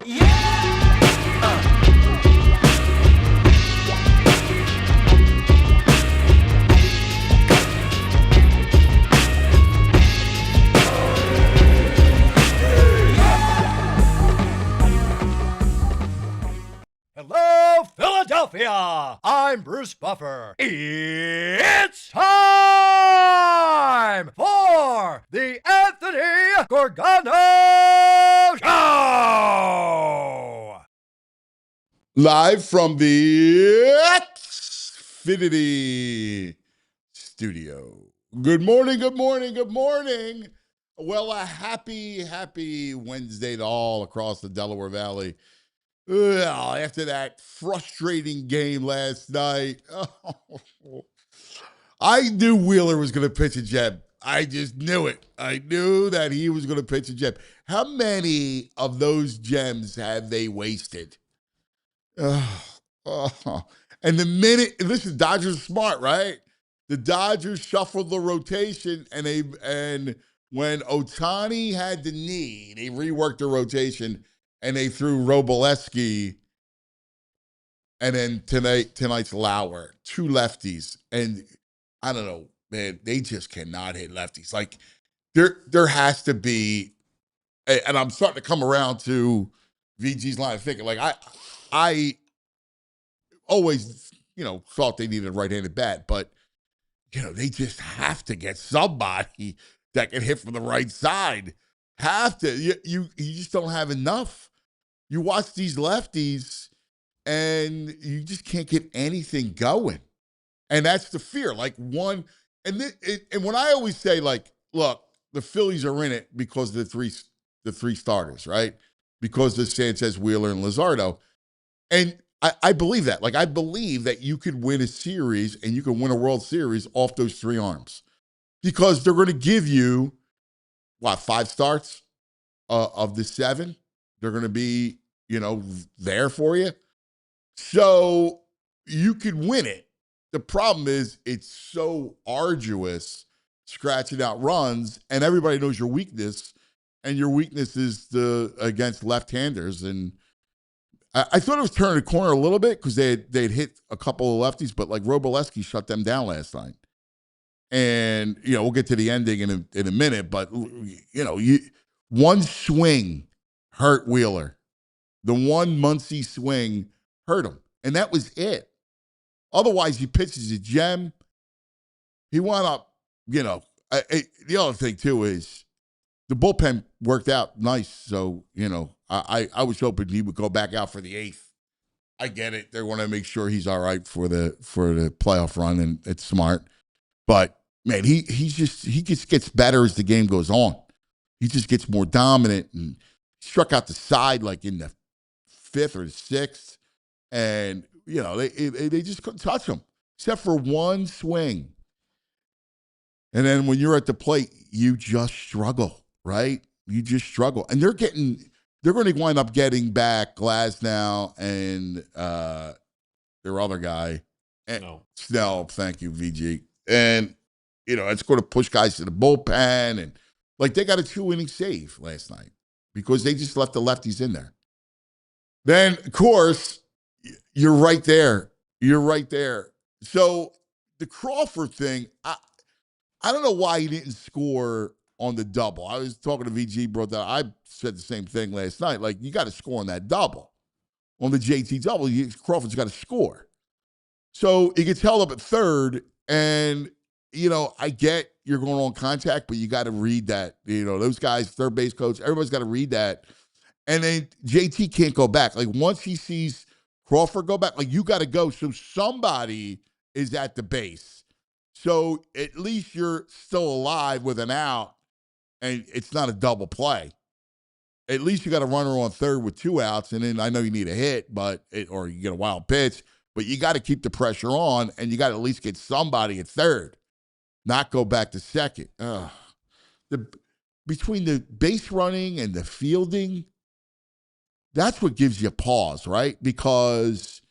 Hello, Philadelphia! I'm Bruce Buffer. It's time for the Anthony Gorgano Show! Live from the Xfinity studio. Good morning, good morning, good morning. Well, a happy Wednesday to all across the Delaware Valley. Well, after that frustrating game last night, I knew Wheeler was going to pitch a gem. I just knew it. I knew that he was going to pitch a gem. How many of those gems have they wasted? And the minute, listen, Dodgers are smart, right? The Dodgers shuffled the rotation, and when Ohtani had the knee, they reworked the rotation, and they threw Robolewski, and then tonight's Lauer, two lefties, and I don't know, man, they just cannot hit lefties. Like there has to be, and I'm starting to come around to VG's line of thinking. Like I always, thought they needed a right-handed bat, but they just have to get somebody that can hit from the right side. Have to. You just don't have enough. You watch these lefties, and you just can't get anything going. And that's the fear. Like and when I always say, like, look, the Phillies are in it because of the three starters, right? Because of Sanchez, Wheeler, and Luzardo. And I believe that. Like, I believe that you could win a series and you can win a World Series off those three arms. Because they're going to give you, 5 starts of the 7? They're going to be, there for you. So you could win it. The problem is it's so arduous scratching out runs, and everybody knows your weakness, and your weakness is against left-handers. And I thought it was turning the corner a little bit because they'd hit a couple of lefties, but like Robolewski shut them down last night. And, we'll get to the ending in a minute, but, one swing hurt Wheeler. The one Muncy swing hurt him, and that was it. Otherwise, he pitches a gem. He wound up, the other thing, too, is the bullpen worked out nice. So, I was hoping he would go back out for the 8th. I get it. They want to make sure he's all right for the playoff run, and it's smart. But, man, he just gets better as the game goes on. He just gets more dominant, and struck out the side like in the 5th or the 6th. And, they just couldn't touch him, except for one swing. And then when you're at the plate, you just struggle, right? You just struggle. And they're going to wind up getting back Glasnow and their other guy. Snell, thank you, VG. And, it's going to push guys to the bullpen. And, they got a 2-inning save last night because they just left the lefties in there. Then, of course, you're right there. You're right there. So the Crawford thing, I don't know why he didn't score on the double. I was talking to VG, bro. I said the same thing last night. Like, you got to score on that double. On the JT double, Crawford's got to score. So he gets held up at third, and, I get you're going on contact, but you got to read that. Those guys, third base coach, everybody's got to read that. And then JT can't go back. Like, once he sees Crawford go back, like, you got to go. So somebody is at the base. So at least you're still alive with an out, and it's not a double play. At least you got a runner on third with 2 outs, and then I know you need a hit, or you get a wild pitch, but you got to keep the pressure on, and you got to at least get somebody at third, not go back to second. Between the base running and the fielding, that's what gives you pause, right? Because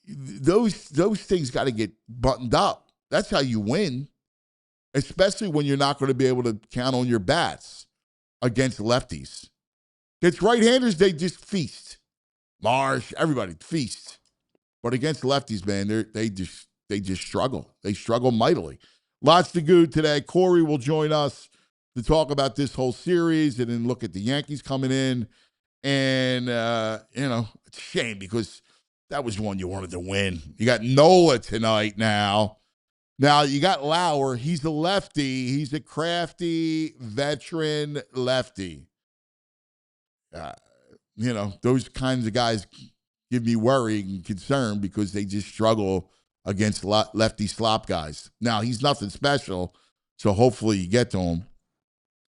those things got to get buttoned up. That's how you win, especially when you're not going to be able to count on your bats against lefties. Against right-handers, they just feast. Marsh, everybody feast. But against lefties, man, they just struggle. They struggle mightily. Lots to do today. Corey will join us to talk about this whole series and then look at the Yankees coming in. And, it's a shame because that was one you wanted to win. You got Nola tonight now. Now, you got Lauer. He's a lefty. He's a crafty, veteran lefty. Those kinds of guys give me worry and concern because they just struggle against lefty slop guys. Now, he's nothing special, so hopefully you get to him.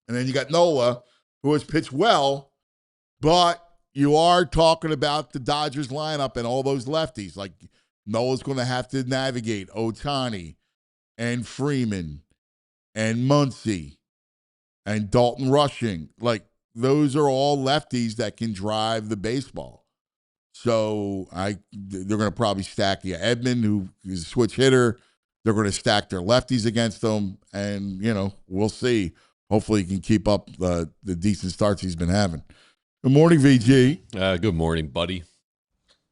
And then you got Nola, who has pitched well, but you are talking about the Dodgers lineup and all those lefties. Like, Nola's going to have to navigate Ohtani and Freeman and Muncy and Dalton Rushing. Like, those are all lefties that can drive the baseball. So they're going to probably stack Edman, who is a switch hitter. They're going to stack their lefties against them, and we'll see. Hopefully, he can keep up the decent starts he's been having. Good morning, VG. Good morning, buddy.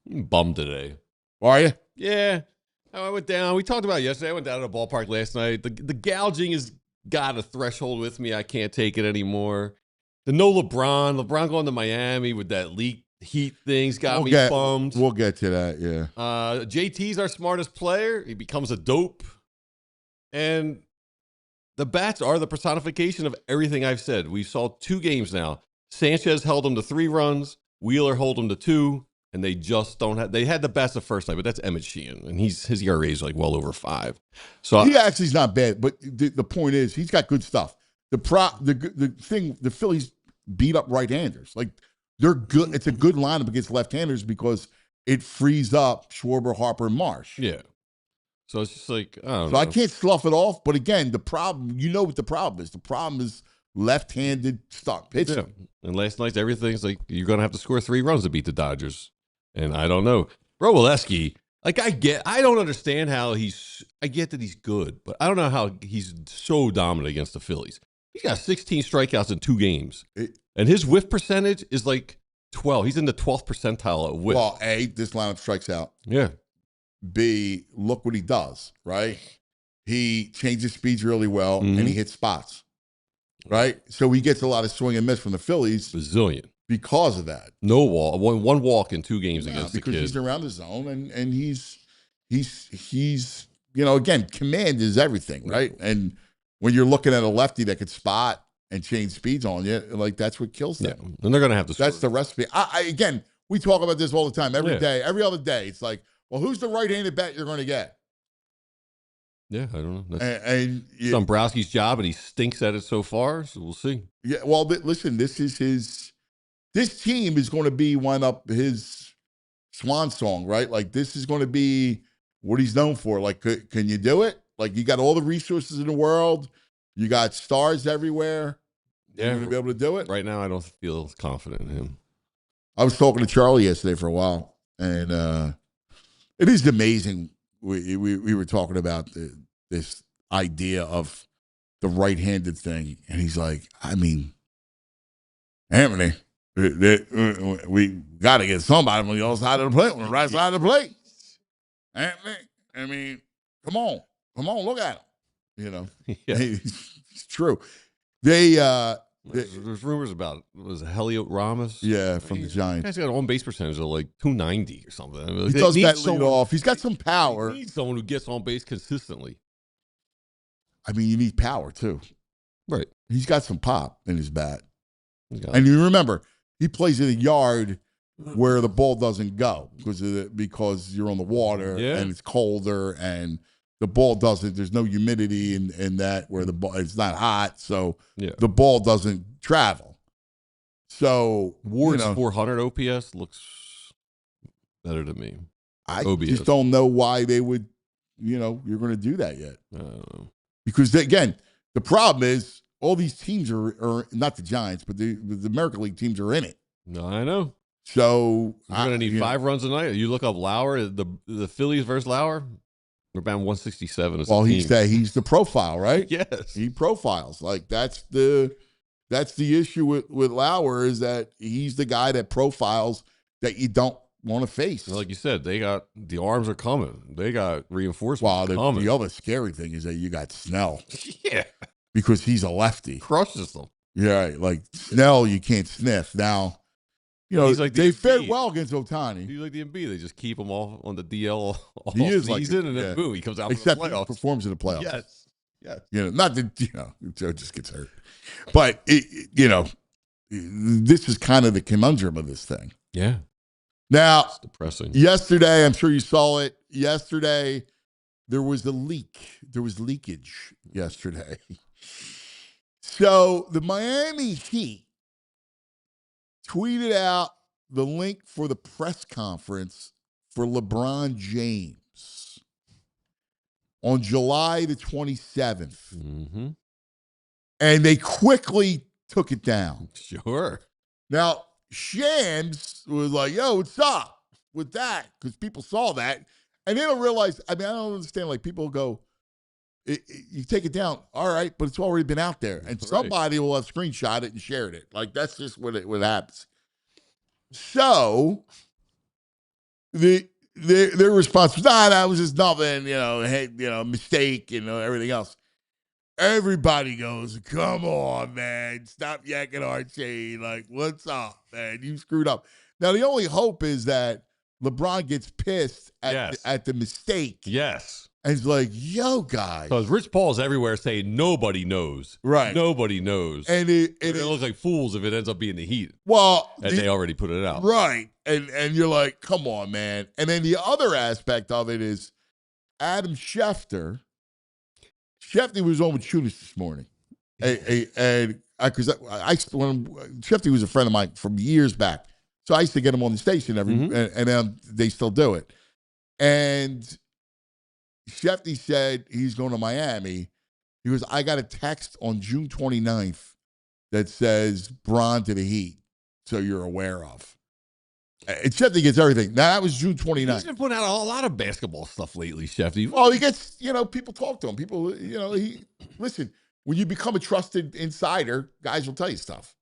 I'm bummed today. Are you? Yeah. I went down. We talked about it yesterday. I went down to the ballpark last night. The gouging has got a threshold with me. I can't take it anymore. The no LeBron going to Miami with that leak heat thing's got me bummed. We'll get to that, yeah. JT's our smartest player. He becomes a dope. And the bats are the personification of everything I've said. We saw 2 games now. Sanchez held them to 3 runs. Wheeler held them to 2. And they just don't have. They had the best the first night, but that's Emmett Sheehan, and his ERA is like well over 5. So he actually is not bad. But the point is, he's got good stuff. The Phillies beat up right-handers. Like, they're good. It's a good lineup against left-handers because it frees up Schwarber, Harper, and Marsh. Yeah. So it's just like I don't know. I can't slough it off. But again, the problem. You know what the problem is? The problem is left-handed start pitching. Yeah. And last night's everything's like you're gonna have to score 3 runs to beat the Dodgers. And I don't know. Rowileski, like I don't understand how I get that he's good, but I don't know how he's so dominant against the Phillies. He's got 16 strikeouts in 2 games. And his whiff percentage is like 12. He's in the 12th percentile at whiff. Well, A, this lineup strikes out. Yeah. B, look what he does, right? He changes speeds really well, and he hits spots, right? So he gets a lot of swing and miss from the Phillies. Bazillion. Because of that. No walk. One walk in 2 games against the kid. Because he's around the zone, and he's again, command is everything, right? And when you're looking at a lefty that could spot and change speeds on you, like that's what kills them. Yeah. And they're going to have to That's the recipe. Again, we talk about this all the time, every day, every other day. It's like, well, who's the right-handed bat you're going to get? Yeah, I don't know. That's Dombrowski's job, and he stinks at it so far, so we'll see. Yeah, well, listen, this team is going to be his swan song, right? Like, this is going to be what he's known for. Like, can you do it? Like, you got all the resources in the world. You got stars everywhere. You're going to be able to do it? Right now, I don't feel confident in him. I was talking to Charlie yesterday for a while, and it is amazing. We were talking about this idea of the right-handed thing, and he's like, I mean, Anthony, we got to get somebody on the other side of the plate, on the right side of the plate. Anthony, I mean, come on, look at him. It's true. There's rumors about it. Was it Heliot Ramos? Yeah, from the Giants. He's got an on-base percentage of like 290 or something. I mean, he does that lead off. He's got some power. You need someone who gets on base consistently. I mean, you need power too. Right. He's got some pop in his bat. And you remember, he plays in a yard where the ball doesn't go because you're on the water and it's colder and the ball doesn't. There's no humidity in that where the ball. It's not hot, so the ball doesn't travel. So Ward's 400 OPS looks better to me. I just don't know why they would. You're going to do that yet? I don't know. Because again, the problem is all these teams are not the Giants, but the American League teams are in it. No, I know. So you're going to need 5 runs a night. You look up Lauer, the Phillies versus Lauer. We're about 167. Well, he's the profile, right? Yes. He profiles. Like, that's the That's the issue with Lauer, is that he's the guy that profiles that you don't want to face. Like you said, they got the arms are coming. They got reinforcements coming. The other scary thing is that you got Snell. Yeah. Because he's a lefty. Crushes them. Yeah, like Snell, you can't sniff. Now, He's like they the fared Embiid. well against Otani. He's like the MB. They just keep him off on the DL all He is season, and then boom, he comes out Except for the he playoffs. performs in the playoffs. Yes. Yes. Not that, Joe just gets hurt. But, this is kind of the conundrum of this thing. Yeah. Now, It's depressing. yesterday, I'm sure you saw it. Yesterday, there was a leak. There was leakage yesterday. So the Miami Heat tweeted out the link for the press conference for LeBron James on July the 27th. Mm-hmm. And they quickly took it down. Sure. Now, Shams was like, yo, what's up with that? Because people saw that. And they don't realize, I don't understand. Like, people go, you take it down, all right, but it's already been out there. And somebody will have screenshot it and shared it. Like, that's just what happens. So, their response was, that was just nothing, mistake, everything else. Everybody goes, come on, man. Stop yanking our chain. Like, what's up, man? You screwed up. Now, the only hope is that LeBron gets pissed at the mistake. Yes. And he's like, yo, guys. Because Rich Paul's everywhere saying nobody knows. Right. Nobody knows. And it looks like fools if it ends up being the Heat. Well. And they already put it out. Right. And you're like, come on, man. And then the other aspect of it is Adam Schefter. Schefter was on with Tunis this morning. And because Schefter was a friend of mine from years back. So I used to get him on the station and they still do it. And Schefter said he's going to Miami. He goes, I got a text on June 29th that says Bron to the Heat, so you're aware of. And Schefter gets everything. Now, that was June 29th. He's been putting out a lot of basketball stuff lately, Schefter. Well, he gets, people talk to him. People, listen, when you become a trusted insider, guys will tell you stuff.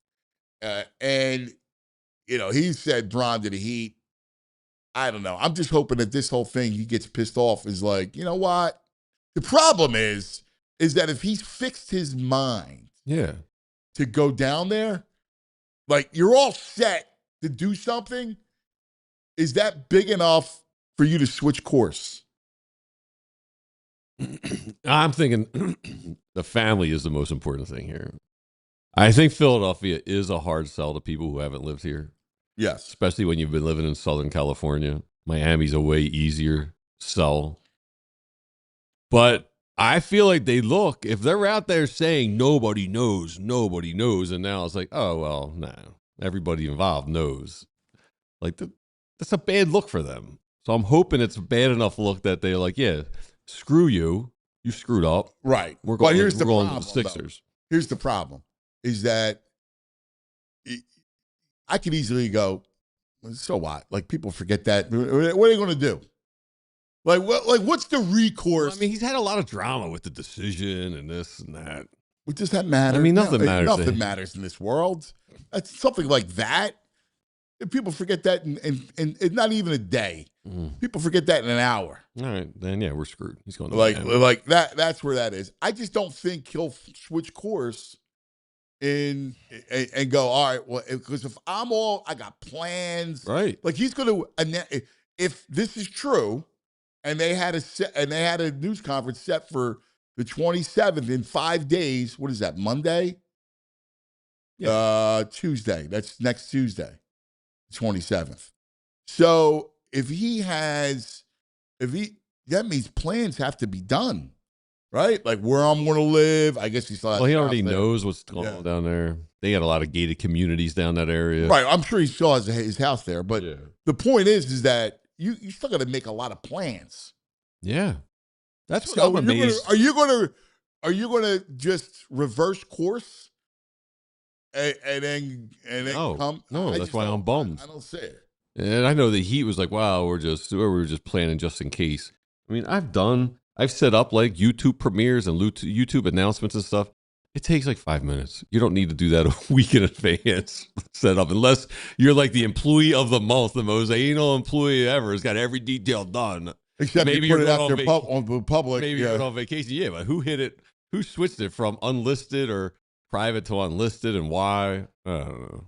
And he said Bron to the Heat. I don't know. I'm just hoping that this whole thing, he gets pissed off, is like, you know what? The problem is that if he's fixed his mind to go down there, like, you're all set to do something, is that big enough for you to switch course? I'm thinking the family is the most important thing here. I think Philadelphia is a hard sell to people who haven't lived here. Yes. Especially when you've been living in Southern California. Miami's a way easier sell. But I feel like if they're out there saying nobody knows, and now it's like, oh, well, no, everybody involved knows. Like, that's a bad look for them. So I'm hoping it's a bad enough look that they're like, yeah, screw you. You screwed up. Right. We're going, here's the problem, to the Sixers. Though. Here's the problem, is that I could easily go, so what? Like, people forget that. What are you going to do? Like, what's the recourse? Well, I mean, he's had a lot of drama with the decision and this and that. What does that matter? I mean, nothing matters. Nothing matters in this world. It's something like that. And people forget that in not even a day. People forget that in an hour. All right, then yeah, we're screwed. He's going to like that. That's where that is. I just don't think he'll switch course and go, all right, well, because if I got plans, right? Like, he's going to, if this is true, and they had a news conference set for the 27th in 5 days. What is that? Monday? Yeah. Tuesday. That's next Tuesday, 27th. So that means plans have to be done. Right? Like, where I'm going to live. I guess he already knows what's going on down there. They got a lot of gated communities down that area. Right. I'm sure he still has his house there. But the point is that you still got to make a lot of plans. Yeah. That's what so I'm amazed. Are you going to just reverse course and then come? No, that's why I'm bummed. I don't see it. And I know the Heat was like, wow, we were just planning just in case. I mean, I've set up like YouTube premieres and YouTube announcements and stuff. It takes like 5 minutes. You don't need to do that a week in advance set up unless you're like the employee of the month, the most anal employee ever. Has got every detail done. Except maybe you put you're it out going there on on public. Maybe you're on vacation. Yeah, but who hit it? Who switched it from unlisted or private to unlisted and why? I don't know.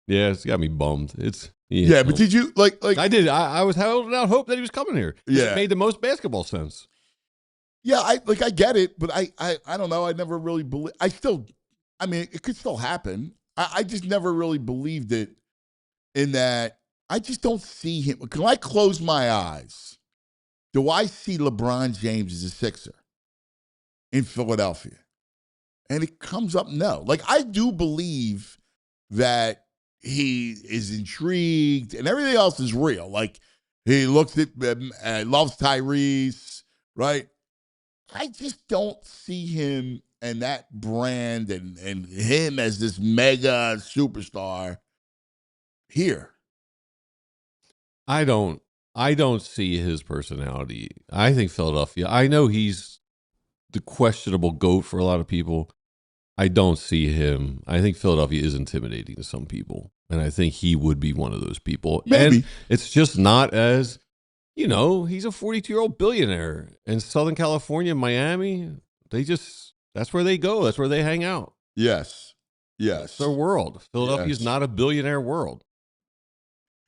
Yeah, it's got me bummed. It's Yeah, but did you like? I did. I was holding out hope that he was coming here. Yeah, it made the most basketball sense. Yeah, I get it, but I don't know. I never really believe. I mean, it could still happen. I just never really believed it. In that, I just don't see him. When I close my eyes, do I see LeBron James as a Sixer in Philadelphia? And it comes up no. Like, I do believe that he is intrigued and everything else is real. Like, he looks at, loves Tyrese, right? I just don't see him and that brand and him as this mega superstar here. I don't see his personality. I think Philadelphia. I know he's the questionable GOAT for a lot of people. I don't see him. I think Philadelphia is intimidating to some people, and I think he would be one of those people. Maybe. And it's just not as, he's a 42-year-old billionaire in Southern California, Miami. That's where they go. That's where they hang out. Yes. It's their world. Philadelphia is not a billionaire world.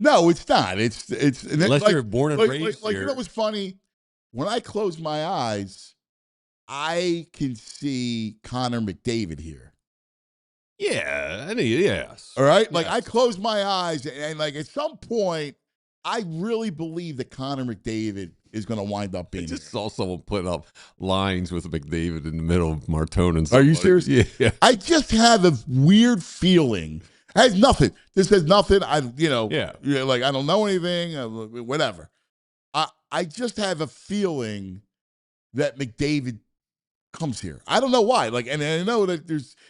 No, it's not. It's unless you're born and raised here. You know what's funny? When I close my eyes, I can see Connor McDavid here. Yeah, yes. All right? Yes. Like, I close my eyes, and like, at some point, I really believe that Connor McDavid is going to wind up being. I just saw someone put up lines with McDavid in the middle of Martone and somebody. Are you serious? Yeah. I just have a weird feeling. It has nothing. This has nothing. Like, I don't know anything, whatever. I just have a feeling that McDavid comes here. I don't know why. Like, and I know that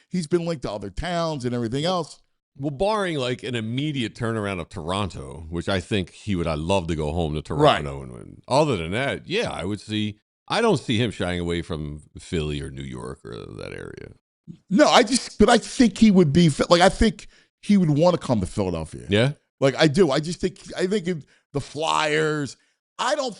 he's been linked to other towns and everything else. Well, barring like an immediate turnaround of Toronto, which I think I'd love to go home to Toronto and win. Other than that, yeah, I don't see him shying away from Philly or New York or that area. No, I think he would be, like, I think he would want to come to Philadelphia. Yeah. Like, I do. I think the Flyers. I also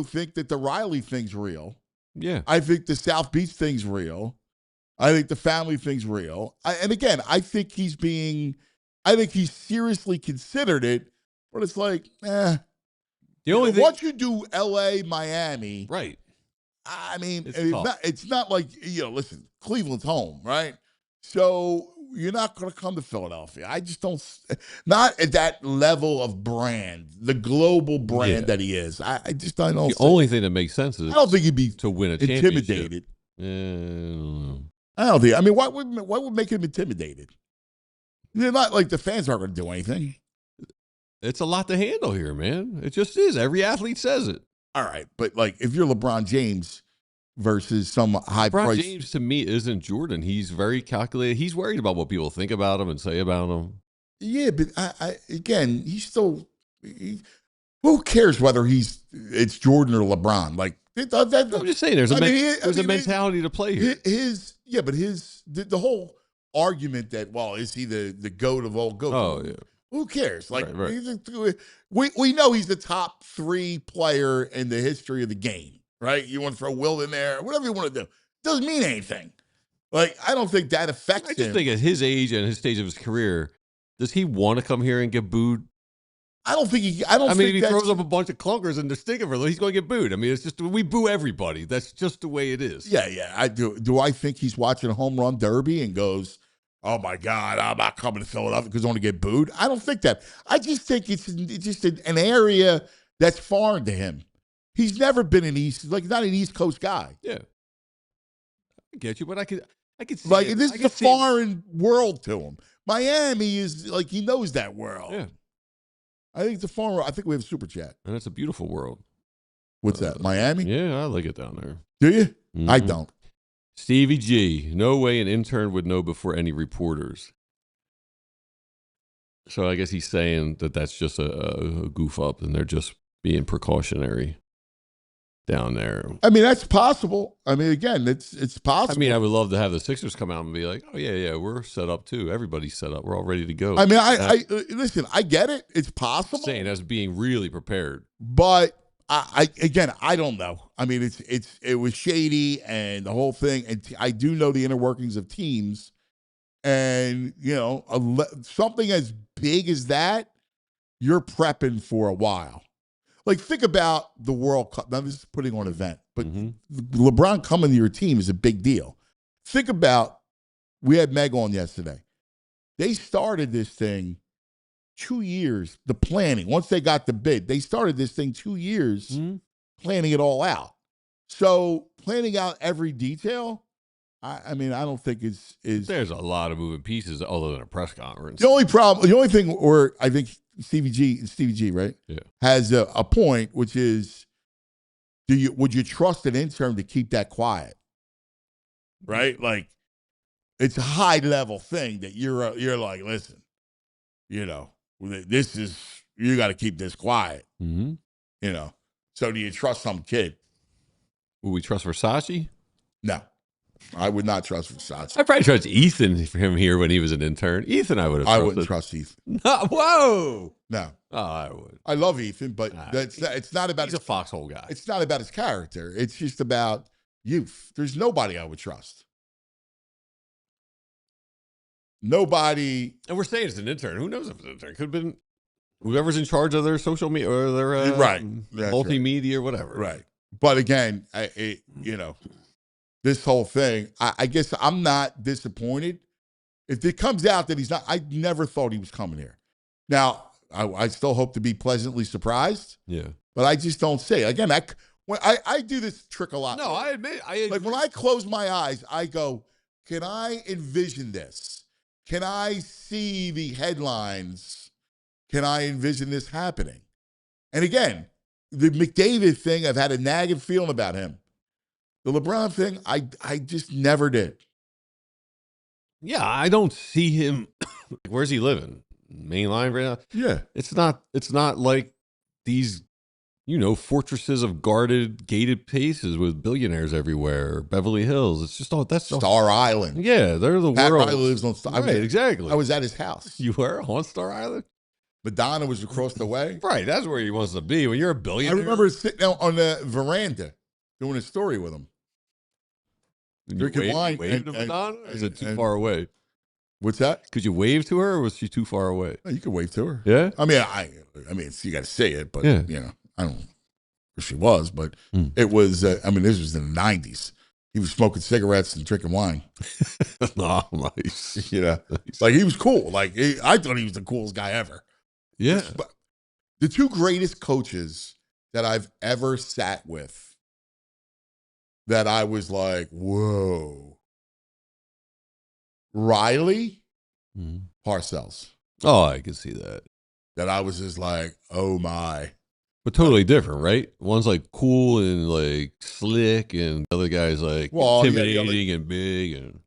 think that the Riley thing's real. Yeah. I think the South Beach thing's real. I think the family thing's real. I think he's seriously considered it, but it's like, The only thing, once you do L.A., Miami, right? I mean, it's not like, listen, Cleveland's home, right? So you're not going to come to Philadelphia. I just don't, not at that level of brand, the global brand that he is. I just don't know. The only thing that makes sense is I don't think he'd be to win a intimidated. I don't think. I mean, what would make him intimidated? They're not like the fans aren't going to do anything. It's a lot to handle here, man. It just is. Every athlete says it. All right, but like if you're LeBron James versus some high price. LeBron James to me isn't Jordan. He's very calculated. He's worried about what people think about him and say about him. Yeah, but again, he's still. Who cares whether it's Jordan or LeBron? Like, I'm just saying, there's a mentality to play here. The whole argument that, well, is he the GOAT of all GOATs? Oh yeah. Who cares? Like, right. We know he's the top 3 player in the history of the game, right? You want to throw Will in there, whatever you want to do. Doesn't mean anything. Like, I don't think that affects him. I just think at his age and his stage of his career, does he want to come here and get booed? I mean, if he throws up a bunch of clunkers in the sticker, he's going to get booed. I mean, it's just, we boo everybody. That's just the way it is. Yeah. I do. Do I think he's watching a home run derby and goes, oh my God, I'm not coming to Philadelphia because I want to get booed? I don't think that. I just think it's just an area that's foreign to him. He's never been not an East Coast guy. Yeah. I get you, but I could see like it. This is a foreign world to him. Miami is like, he knows that world. Yeah. I think it's a foreign world. I think we have a super chat. And it's a beautiful world. What's that? Miami? Yeah, I like it down there. Do you? Mm-hmm. I don't. Stevie G, no way an intern would know before any reporters. So I guess he's saying that that's just a goof up and they're just being precautionary. down there. I mean, that's possible. I mean, again, it's possible. I mean, I would love to have the Sixers come out and be like, "Oh yeah, we're set up too. Everybody's set up. We're all ready to go." I mean, I listen. I get it. It's possible. Saying as being really prepared, but I don't know. I mean, it was shady and the whole thing. And I do know the inner workings of teams, and something as big as that, you're prepping for a while. Like, think about the World Cup. Now, this is putting on an event, but LeBron coming to your team is a big deal. Think about, we had Meg on yesterday. They started this thing 2 years, the planning. Once they got the bid, they started this thing 2 years planning it all out. So planning out every detail, I mean, I don't think is. There's a lot of moving pieces other than a press conference. The only thing where I think Stevie G, right? Yeah. Has a point, which is, would you trust an intern to keep that quiet? Right? Like, it's a high level thing that you're like, listen, this is, you got to keep this quiet. So do you trust some kid? Would we trust Versace? No. I would not trust Versace. I probably trust Ethan for him here when he was an intern. Ethan, I would have trusted. I wouldn't trust Ethan. No, whoa. No. Oh, I would. I love Ethan, but it's not about. He's a foxhole guy. It's not about his character. It's just about youth. There's nobody I would trust. Nobody. And we're saying it's an intern. Who knows if it's an intern? Could have been whoever's in charge of their social media or their multimedia or whatever. Right. But again, this whole thing, I guess I'm not disappointed. If it comes out that he's not, I never thought he was coming here. Now, I still hope to be pleasantly surprised. Yeah. But I just don't say it. Again, I do this trick a lot. No, I admit. Like, when I close my eyes, I go, can I envision this? Can I see the headlines? Can I envision this happening? And again, the McDavid thing, I've had a nagging feeling about him. The LeBron thing, I just never did. Yeah, I don't see him. Where's he living? Main line right now? Yeah. It's not like these, fortresses of guarded, gated places with billionaires everywhere, Beverly Hills. It's just that's Star Island. Yeah, they're the Pat world. Riley lives on Star Island. Right, exactly. I was at his house. You were on Star Island? Madonna was across the way. Right, that's where he wants to be when you're a billionaire. I remember sitting on the veranda doing a story with him. Drinking wine. Waved to Madonna? Or is it too far away? What's that? Could you wave to her, or was she too far away? No, you could wave to her. Yeah? I mean, you got to say it, but, I don't know where she was, but it was, this was in the 90s. He was smoking cigarettes and drinking wine. Oh, nice. Nice. Like, he was cool. Like, I thought he was the coolest guy ever. Yeah. But the two greatest coaches that I've ever sat with that I was like, whoa. Riley, Parcells. Oh, I can see that. That I was just like, oh my. But totally different, right? One's like cool and like slick, and the other guy's like intimidating and big and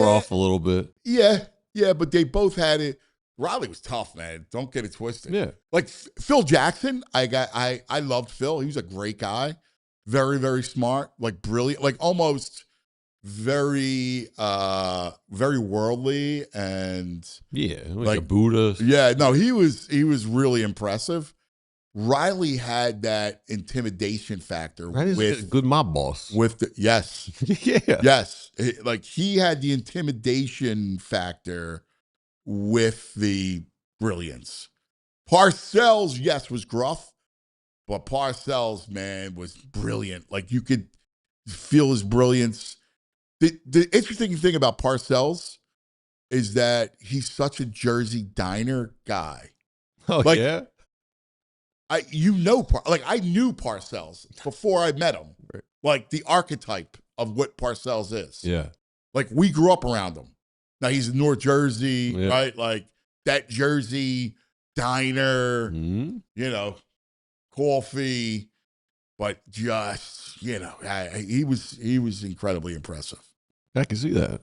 rough a little bit. Yeah, but they both had it. Riley was tough, man. Don't get it twisted. Yeah. Like Phil Jackson, I loved Phil. He was a great guy. Very, very smart, like brilliant, like almost very worldly and like a Buddha. Yeah, no, he was really impressive. Riley had that intimidation factor. Riley's a good mob boss. Yes. Yes. Like, he had the intimidation factor with the brilliance. Parcells, yes, was gruff. But Parcells, man, was brilliant. Like, you could feel his brilliance. The interesting thing about Parcells is that he's such a Jersey diner guy. Oh, like, yeah? I knew Parcells before I met him. Right. Like, the archetype of what Parcells is. Yeah. Like, we grew up around him. Now, he's in North Jersey, right? Like, that Jersey diner, coffee, but just, he was incredibly impressive. I can see that.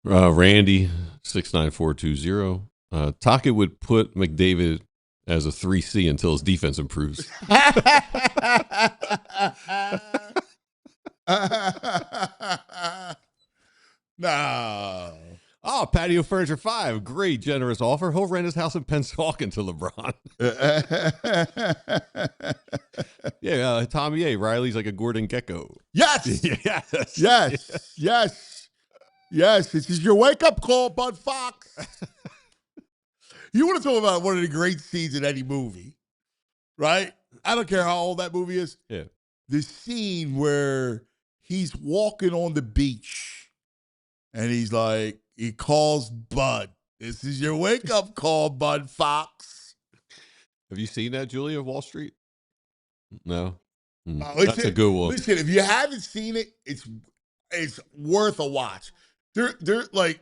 Randy 69420. Taka would put McDavid as a 3C until his defense improves. No. Oh, Patio Furniture 5. Great, generous offer. He'll rent his house in Pennsauken to LeBron. Yeah, Tommy A. Riley's like a Gordon Gecko. Yes. Yes. Yes. Yes. Yes. This is your wake-up call, Bud Fox. You want to talk about one of the great scenes in any movie, right? I don't care how old that movie is. Yeah. The scene where he's walking on the beach and he's like, he calls Bud. This is your wake-up call, Bud Fox. Have you seen that, Julia, of Wall Street? No. Listen, That's a good one. Listen, if you haven't seen it, it's worth a watch. There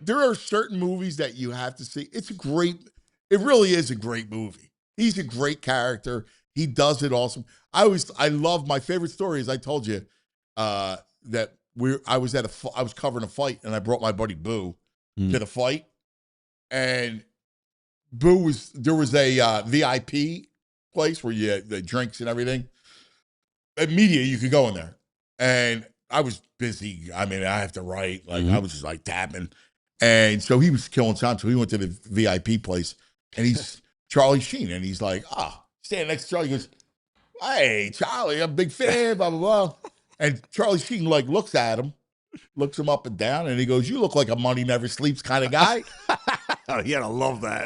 are certain movies that you have to see. It really is a great movie. He's a great character. He does it awesome. I love my favorite story, as I told you, that I was covering a fight and I brought my buddy Boo to the fight, and there was a VIP place where you had the drinks and everything. Immediately you could go in there, and I was busy. I mean, I have to write. I was just like tapping, and so he was killing time. So he went to the VIP place, and he's Charlie Sheen, and he's like, standing next to Charlie. He goes, "Hey, Charlie, I'm a big fan." Blah blah blah. And Charlie Sheen looks at him, looks him up and down, and he goes, "You look like a money never sleeps kind of guy." Oh, you gotta love that.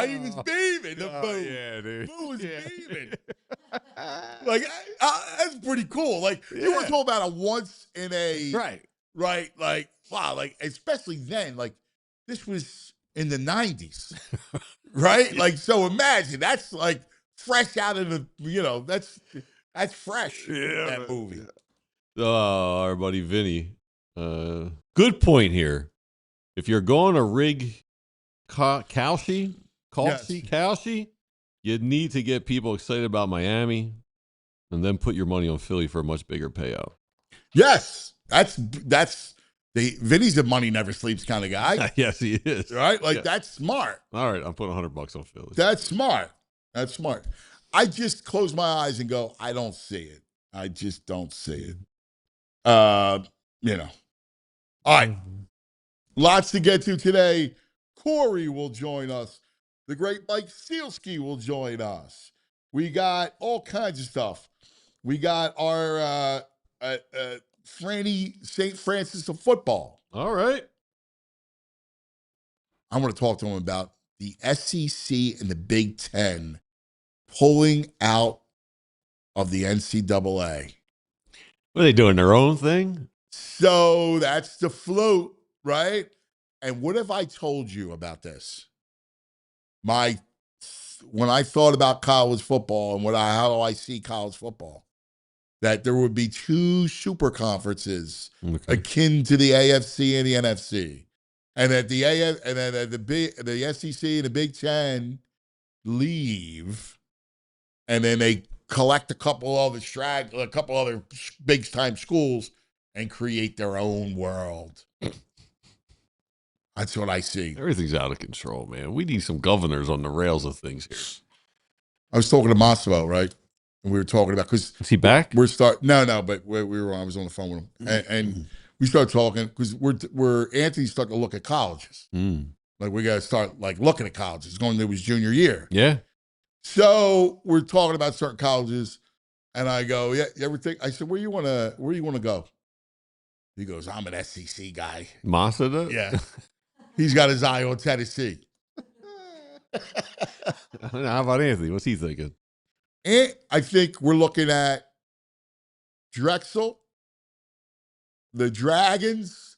He was beaming. Boo. Yeah, dude. Boo was beaming. That's pretty cool. You want to talk about a once in a right? Wow, especially then, this was in the 90s, right? So imagine that's fresh out of the, that's fresh. That movie. Oh, our buddy Vinny. Good point here. If you're going to rig Kalshi, you need to get people excited about Miami and then put your money on Philly for a much bigger payout. Yes. That's Vinny's a money never sleeps kind of guy. Yes, he is. Right? That's smart. All right, I'm putting $100 on Philly. That's smart. I just close my eyes and go, I don't see it. I just don't see it. All right. Lots to get to today. Corey will join us. The great Mike Sielski will join us. We got all kinds of stuff. We got our Franny St. Francis of football. All right. I want to talk to him about the SEC and the Big Ten pulling out of the NCAA. Are they doing their own thing? So that's the float, right? And what if I told you about this? When I thought about college football and how I see college football, that there would be two super conferences akin to the AFC and the NFC, and that the SEC and the Big Ten leave, and then they collect a couple other big time schools and create their own world. That's what I see. Everything's out of control, man. We need some governors on the rails of things here. I was talking to Massimo, right? And we were talking about, because is he back? But I was on the phone with him, and we started talking because we're Anthony's starting to look at colleges. We got to start looking at colleges. He's going into his junior year. Yeah. So we're talking about certain colleges, and I go, yeah, everything. I said, where you want to go? He goes, I'm an SEC guy. Massa does? Yeah. He's got his eye on Tennessee. How about Anthony? What's he thinking? And I think we're looking at Drexel, the Dragons,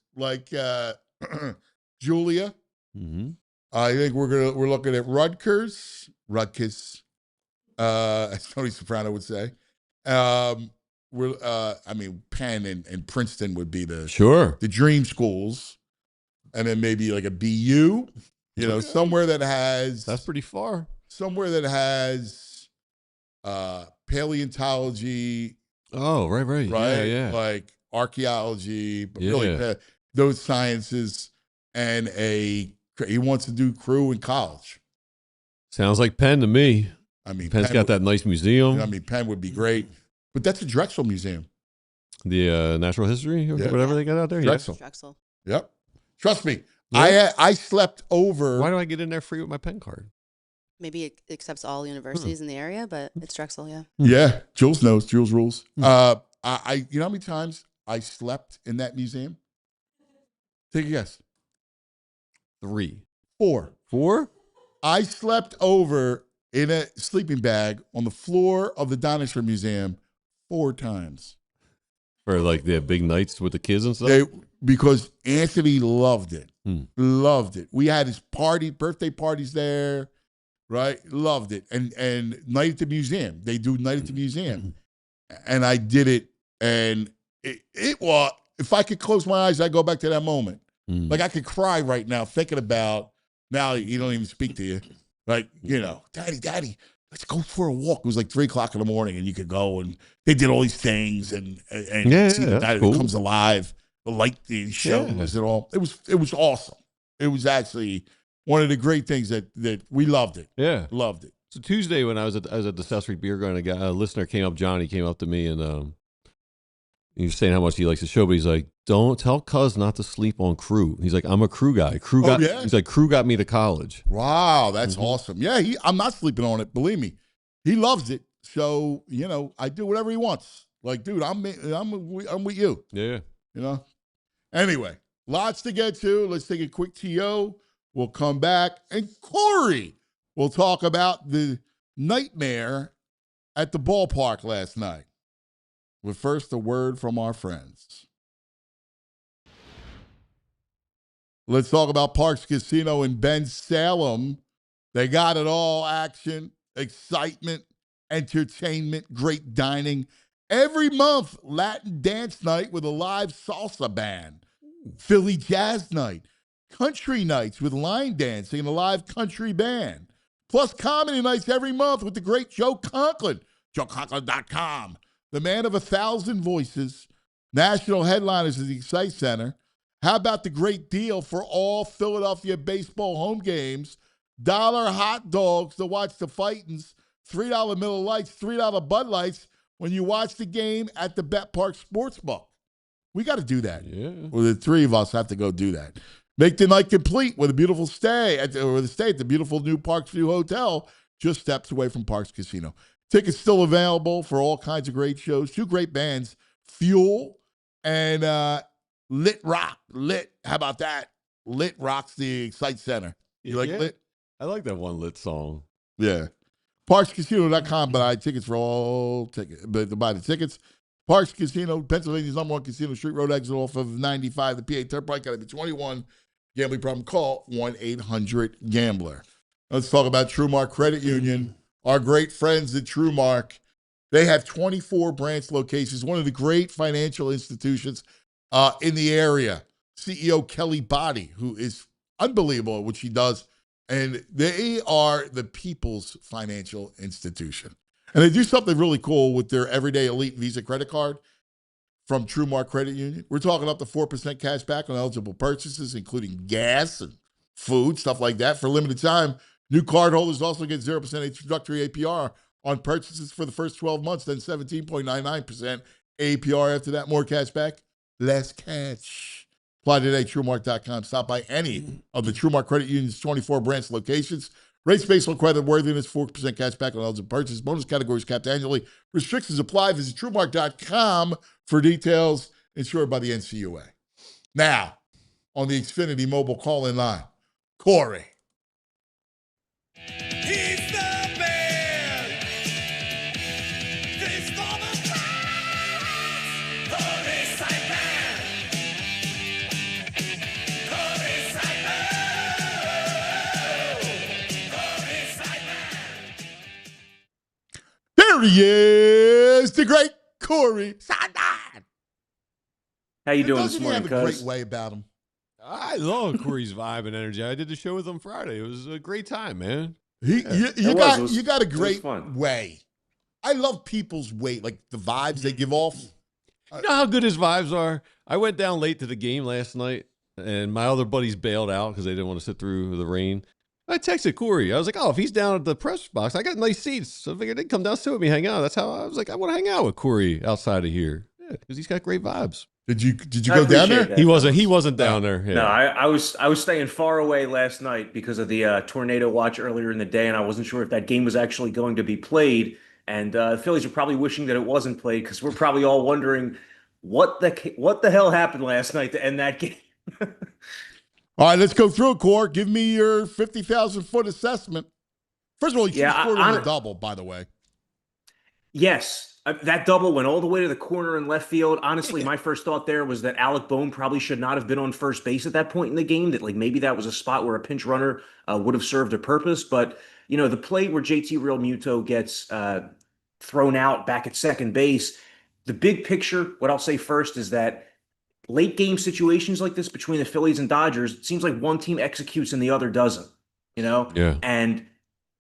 Julia. Mm-hmm. I think we're looking at Rutgers, as Tony Soprano would say. Penn and Princeton would be the dream schools. And then maybe a BU, somewhere that has... That's pretty far. Somewhere that has paleontology. Oh, right. Yeah. Archaeology, but really those sciences, and he wants to do crew in college. Sounds like Penn to me. I mean, Penn's got that nice museum. I mean, Penn would be great, but that's a Drexel museum. The natural history or whatever they got out there. Drexel. Drexel. Yep. Trust me. Yeah. I slept over. Why do I get in there free with my Penn card? Maybe it accepts all universities in the area, but it's Drexel, yeah. Yeah, Jules knows. Jules rules. You know how many times I slept in that museum? Take a guess. 3. 4. 4? I slept over in a sleeping bag on the floor of the Dinosaur Museum 4 times. For like the big nights with the kids and stuff? Because Anthony loved it. Loved it. We had his birthday parties there, right? Loved it. And night at the museum. They do night at the museum. And I did it. And it was, if I could close my eyes, I'd go back to that moment. Like I could cry right now thinking about, now he don't even speak to you. Like, you know, daddy, let's go for a walk. It was like 3 o'clock in the morning and you could go and they did all these things and see the night that comes alive, the light shows and all. It was awesome. It was actually one of the great things that we loved it. Yeah. Loved it. So Tuesday when I was at the South Street Beer Garden, a listener came up, Johnny came up to me and he was saying how much he likes the show, but he's like, don't tell Cuz not to sleep on Crew. He's like, I'm a Crew guy. He's like, Crew got me to college. Wow, that's awesome. Yeah, I'm not sleeping on it. Believe me, he loves it. So you know, I do whatever he wants. Like, dude, I'm with you. Yeah. You know. Anyway, lots to get to. Let's take a quick TO. We'll come back, and Corey will talk about the nightmare at the ballpark last night. But first, a word from our friends. Let's talk about Parks Casino in Ben Salem. They got it all: action, excitement, entertainment, great dining. Every month, Latin dance night with a live salsa band, Philly jazz night, country nights with line dancing and a live country band, plus comedy nights every month with the great Joe Conklin, joeconklin.com. The man of 1,000 voices, national headliners at the Excite Center. How about the great deal for all Philadelphia baseball home games? $1 hot dogs to watch the Fightins, $3 Miller Lights, $3 Bud Lights when you watch the game at the Bet Park Sportsbook. We got to do that. Yeah. Well, the 3 of us have to go do that. Make the night complete with a beautiful stay at the beautiful new Parks View Hotel, just steps away from Parks Casino. Tickets still available for all kinds of great shows. 2 great bands, Fuel and Lit Rock. Lit, how about that? Lit rocks the Excite Center. You like Lit? I like that one Lit song. Yeah. ParksCasino.com, buy tickets for all tickets. But to buy the tickets, Parks Casino, Pennsylvania's #1 casino, Street Road exit off of 95, the PA Turnpike. Got to be 21. Gambling problem, call 1-800-GAMBLER. Let's talk about TrueMark Credit Union. Our great friends at TrueMark. They have 24 branch locations, one of the great financial institutions in the area. CEO Kelly Body, who is unbelievable at what she does, and they are the people's financial institution. And they do something really cool with their Everyday Elite Visa credit card from TrueMark Credit Union. We're talking up to 4% cash back on eligible purchases, including gas and food, stuff like that. For a limited time, new cardholders also get 0% introductory APR on purchases for the first 12 months, then 17.99% APR after that. More cash back, less cash. Apply today, TrueMark.com. Stop by any of the TrueMark Credit Union's 24 branch locations. Rates based on credit worthiness, 4% cash back on eligible purchases. Bonus categories capped annually. Restrictions apply. Visit TrueMark.com for details. Insured by the NCUA. Now, on the Xfinity mobile call-in line, Corey. He's the man. This for the fans. Corey Sielski. Corey Sielski. There he is, the great Corey Sielski. How you doing this morning, He have a great cuz? way about him. I love Corey's vibe and energy. I did the show with him Friday. It was a great time, man. You It got a was great fun. way. I love people's way, like the vibes they give off. You know how good his vibes are? I went down late to the game last night, and my other buddies bailed out because they didn't want to sit through the rain. I texted Corey. I was like, oh, if he's down at the press box, I got nice seats. So I figured they'd come down, sit with me, hang out. That's how I was like, I want to hang out with Corey outside of here. Yeah, because he's got great vibes. Did you I go down appreciate there? that, He fellas. wasn't down there. Yeah. No, I was staying far away last night because of the tornado watch earlier in the day, and I wasn't sure if that game was actually going to be played. And the Phillies are probably wishing that it wasn't played because we're probably all wondering what the hell happened last night to end that game. All right, let's go through it, Core. Give me your 50,000-foot assessment. First of all, you should have scored on the double, by the way. Yes, that double went all the way to the corner in left field. Honestly, my first thought there was that Alec Bohm probably should not have been on first base at that point in the game. That like maybe that was a spot where a pinch runner would have served a purpose. But you know, the play where JT Realmuto gets thrown out back at second base. The big picture, what I'll say first is that late game situations like this between the Phillies and Dodgers, it seems like one team executes and the other doesn't. You know, Yeah. and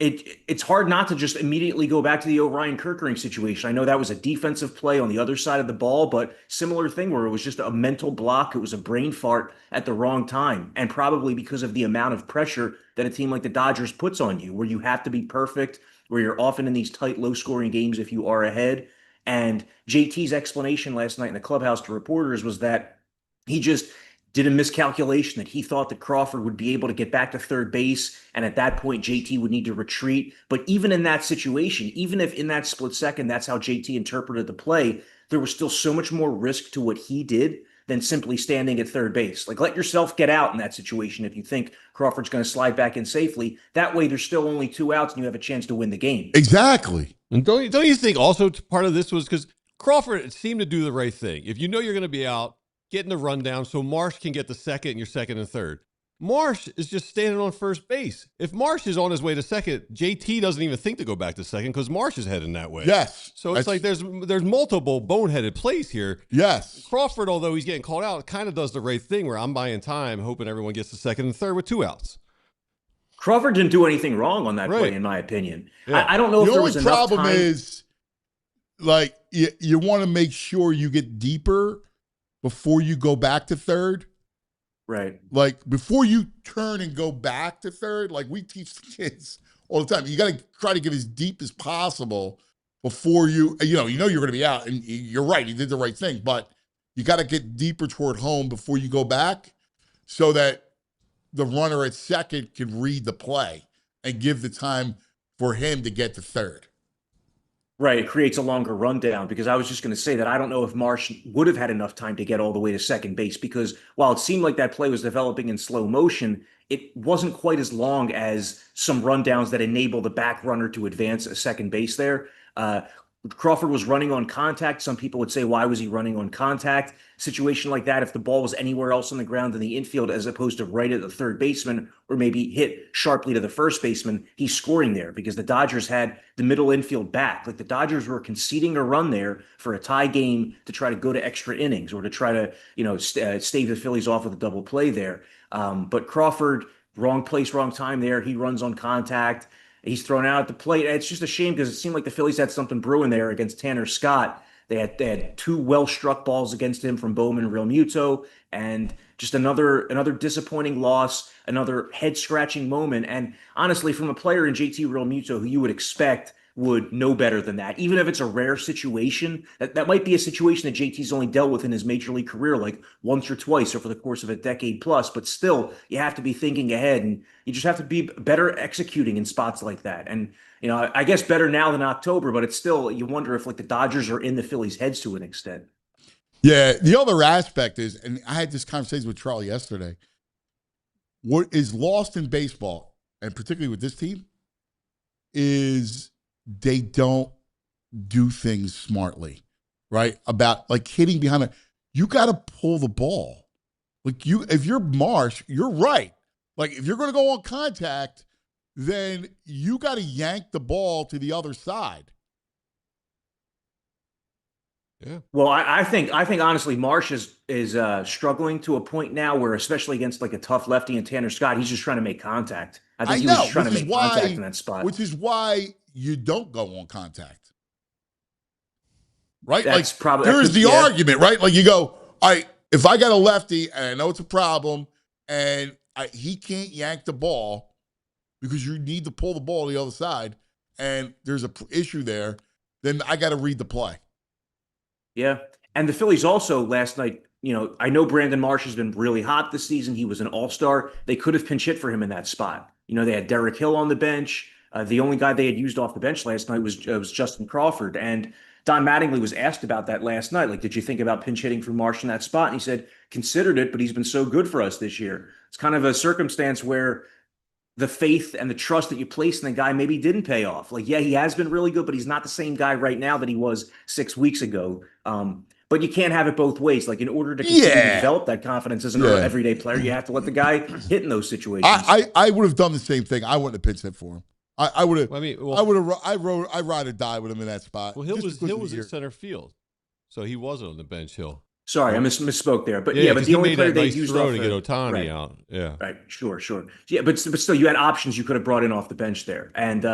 it's hard not to just immediately go back to the Orion Kerkering situation. I know that was a defensive play on the other side of the ball, but similar thing where it was just a mental block. It was a brain fart at the wrong time. And probably because of the amount of pressure that a team like the Dodgers puts on you, where you have to be perfect, where you're often in these tight, low scoring games if you are ahead. And JT's explanation last night in the clubhouse to reporters was that he just did a miscalculation, that he thought that Crawford would be able to get back to third base, and at that point JT would need to retreat. But even in that situation, even if in that split second that's how JT interpreted the play, there was still so much more risk to what he did than simply standing at third base. Like, let yourself get out in that situation if you think Crawford's going to slide back in safely. That way there's still only 2 outs and you have a chance to win the game. Exactly. And don't you think also part of this was because Crawford seemed to do the right thing. If you know you're going to be out, getting the rundown so Marsh can get the second and your second and third. Marsh is just standing on first base. If Marsh is on his way to second, JT doesn't even think to go back to second because Marsh is heading that way. Yes. So it's like there's multiple boneheaded plays here. Yes. Crawford, although he's getting called out, kind of does the right thing where I'm buying time, hoping everyone gets the second and third with 2 outs. Crawford didn't do anything wrong on that Right. play, in my opinion. Yeah. I don't know if there was The enough only problem time. is, like, you want to make sure you get deeper before you go back to third. Right. Like, before you turn and go back to third, like we teach the kids all the time, you got to try to get as deep as possible before you're going to be out. And you're right, he did the right thing, but you got to get deeper toward home before you go back so that the runner at second can read the play and give the time for him to get to third. Right. It creates a longer rundown, because I was just going to say that I don't know if Marsh would have had enough time to get all the way to second base, because while it seemed like that play was developing in slow motion, it wasn't quite as long as some rundowns that enable the back runner to advance a second base there. Crawford was running on contact. Some people would say, why was he running on contact? Situation like that, if the ball was anywhere else on the ground in the infield as opposed to right at the third baseman or maybe hit sharply to the first baseman, he's scoring there because the Dodgers had the middle infield back. Like, the Dodgers were conceding a run there for a tie game to try to go to extra innings or to try to, stave the Phillies off with a double play there. But Crawford, wrong place, wrong time there. He runs on contact. He's thrown out at the plate. It's just a shame because it seemed like the Phillies had something brewing there against Tanner Scott. They had 2 well-struck balls against him from Bowman and Realmuto, and just another disappointing loss, another head-scratching moment. And honestly, from a player in JT Realmuto who you would expect would know better than that, even if it's a rare situation, that might be a situation that JT's only dealt with in his major league career like once or twice over the course of a decade plus. But still, you have to be thinking ahead, and you just have to be better executing in spots like that. And I guess better now than October, but it's still, you wonder if like the Dodgers are in the Phillies' heads to an extent. Yeah, the other aspect is, and I had this conversation with Charlie yesterday, what is lost in baseball, and particularly with this team, is they don't do things smartly, right? About like hitting behind it. You got to pull the ball. Like, if you're Marsh, you're right. Like, if you're going to go on contact, then you got to yank the ball to the other side. Yeah. Well, I think honestly, Marsh is struggling to a point now where, especially against like a tough lefty and Tanner Scott, he's just trying to make contact. I think he was just trying to make contact in that spot. Which is why you don't go on contact. Right? That's like, probably there's the argument, right? Like, you go, if I got a lefty and I know it's a problem and he can't yank the ball because you need to pull the ball to the other side, and there's a issue there, then I got to read the play. Yeah. And the Phillies also last night, I know Brandon Marsh has been really hot this season. He was an all-star. They could have pinch hit for him in that spot. They had Derek Hill on the bench. The only guy they had used off the bench last night was Justin Crawford. And Don Mattingly was asked about that last night. Like, did you think about pinch hitting for Marsh in that spot? And he said, considered it, but he's been so good for us this year. It's kind of a circumstance where the faith and the trust that you place in the guy maybe didn't pay off. Like, yeah, he has been really good, but he's not the same guy right now that he was 6 weeks ago. But you can't have it both ways. Like, in order to continue to develop that confidence as an everyday player, you have to let the guy hit in those situations. I would have done the same thing. I wouldn't have pitched hit for him. I would have. I ride or die with him in that spot. Well, Hill was in center field, so he wasn't on the bench. Hill. Sorry, I misspoke there. But but the only player they used throw to get Ohtani out. Yeah. Right. Sure. Yeah, but still, you had options you could have brought in off the bench there, and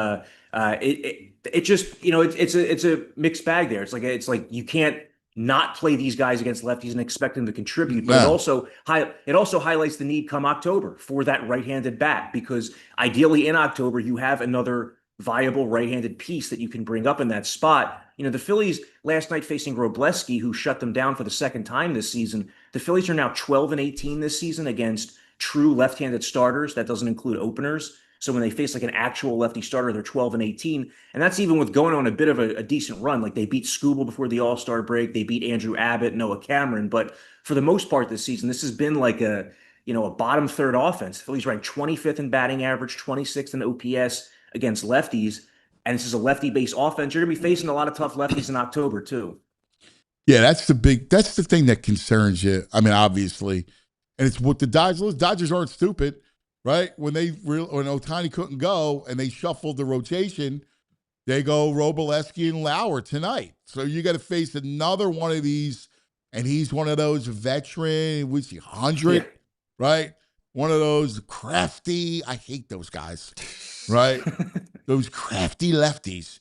it just it's a mixed bag there. It's like you can't not play these guys against lefties and expect them to contribute, but it also highlights the need come October for that right-handed bat, because ideally in October you have another viable right-handed piece that you can bring up in that spot. The Phillies last night facing Robleski, who shut them down for the second time this season. The Phillies are now 12-18 this season against true left-handed starters. That doesn't include openers. So when they face like an actual lefty starter, they're 12-18. And that's even with going on a bit of a decent run. Like, they beat Skubal before the All-Star break. They beat Andrew Abbott, Noah Cameron. But for the most part this season, this has been like a bottom third offense. The Phillies ranked 25th in batting average, 26th in OPS against lefties. And this is a lefty-based offense. You're going to be facing a lot of tough lefties in October, too. Yeah, that's the thing that concerns you. I mean, obviously. And it's what the Dodgers aren't stupid, right? When Ohtani couldn't go and they shuffled the rotation, they go Robleski and Lauer tonight. So you got to face another one of these, and he's one of those veteran, which 100, right? One of those crafty. I hate those guys, right? Those crafty lefties.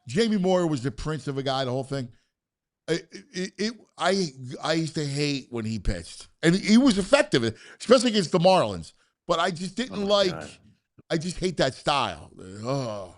Jamie Moyer was the prince of a guy, the whole thing. I used to hate when he pitched. And he was effective, especially against the Marlins. But I just didn't I just hate that style. Oh,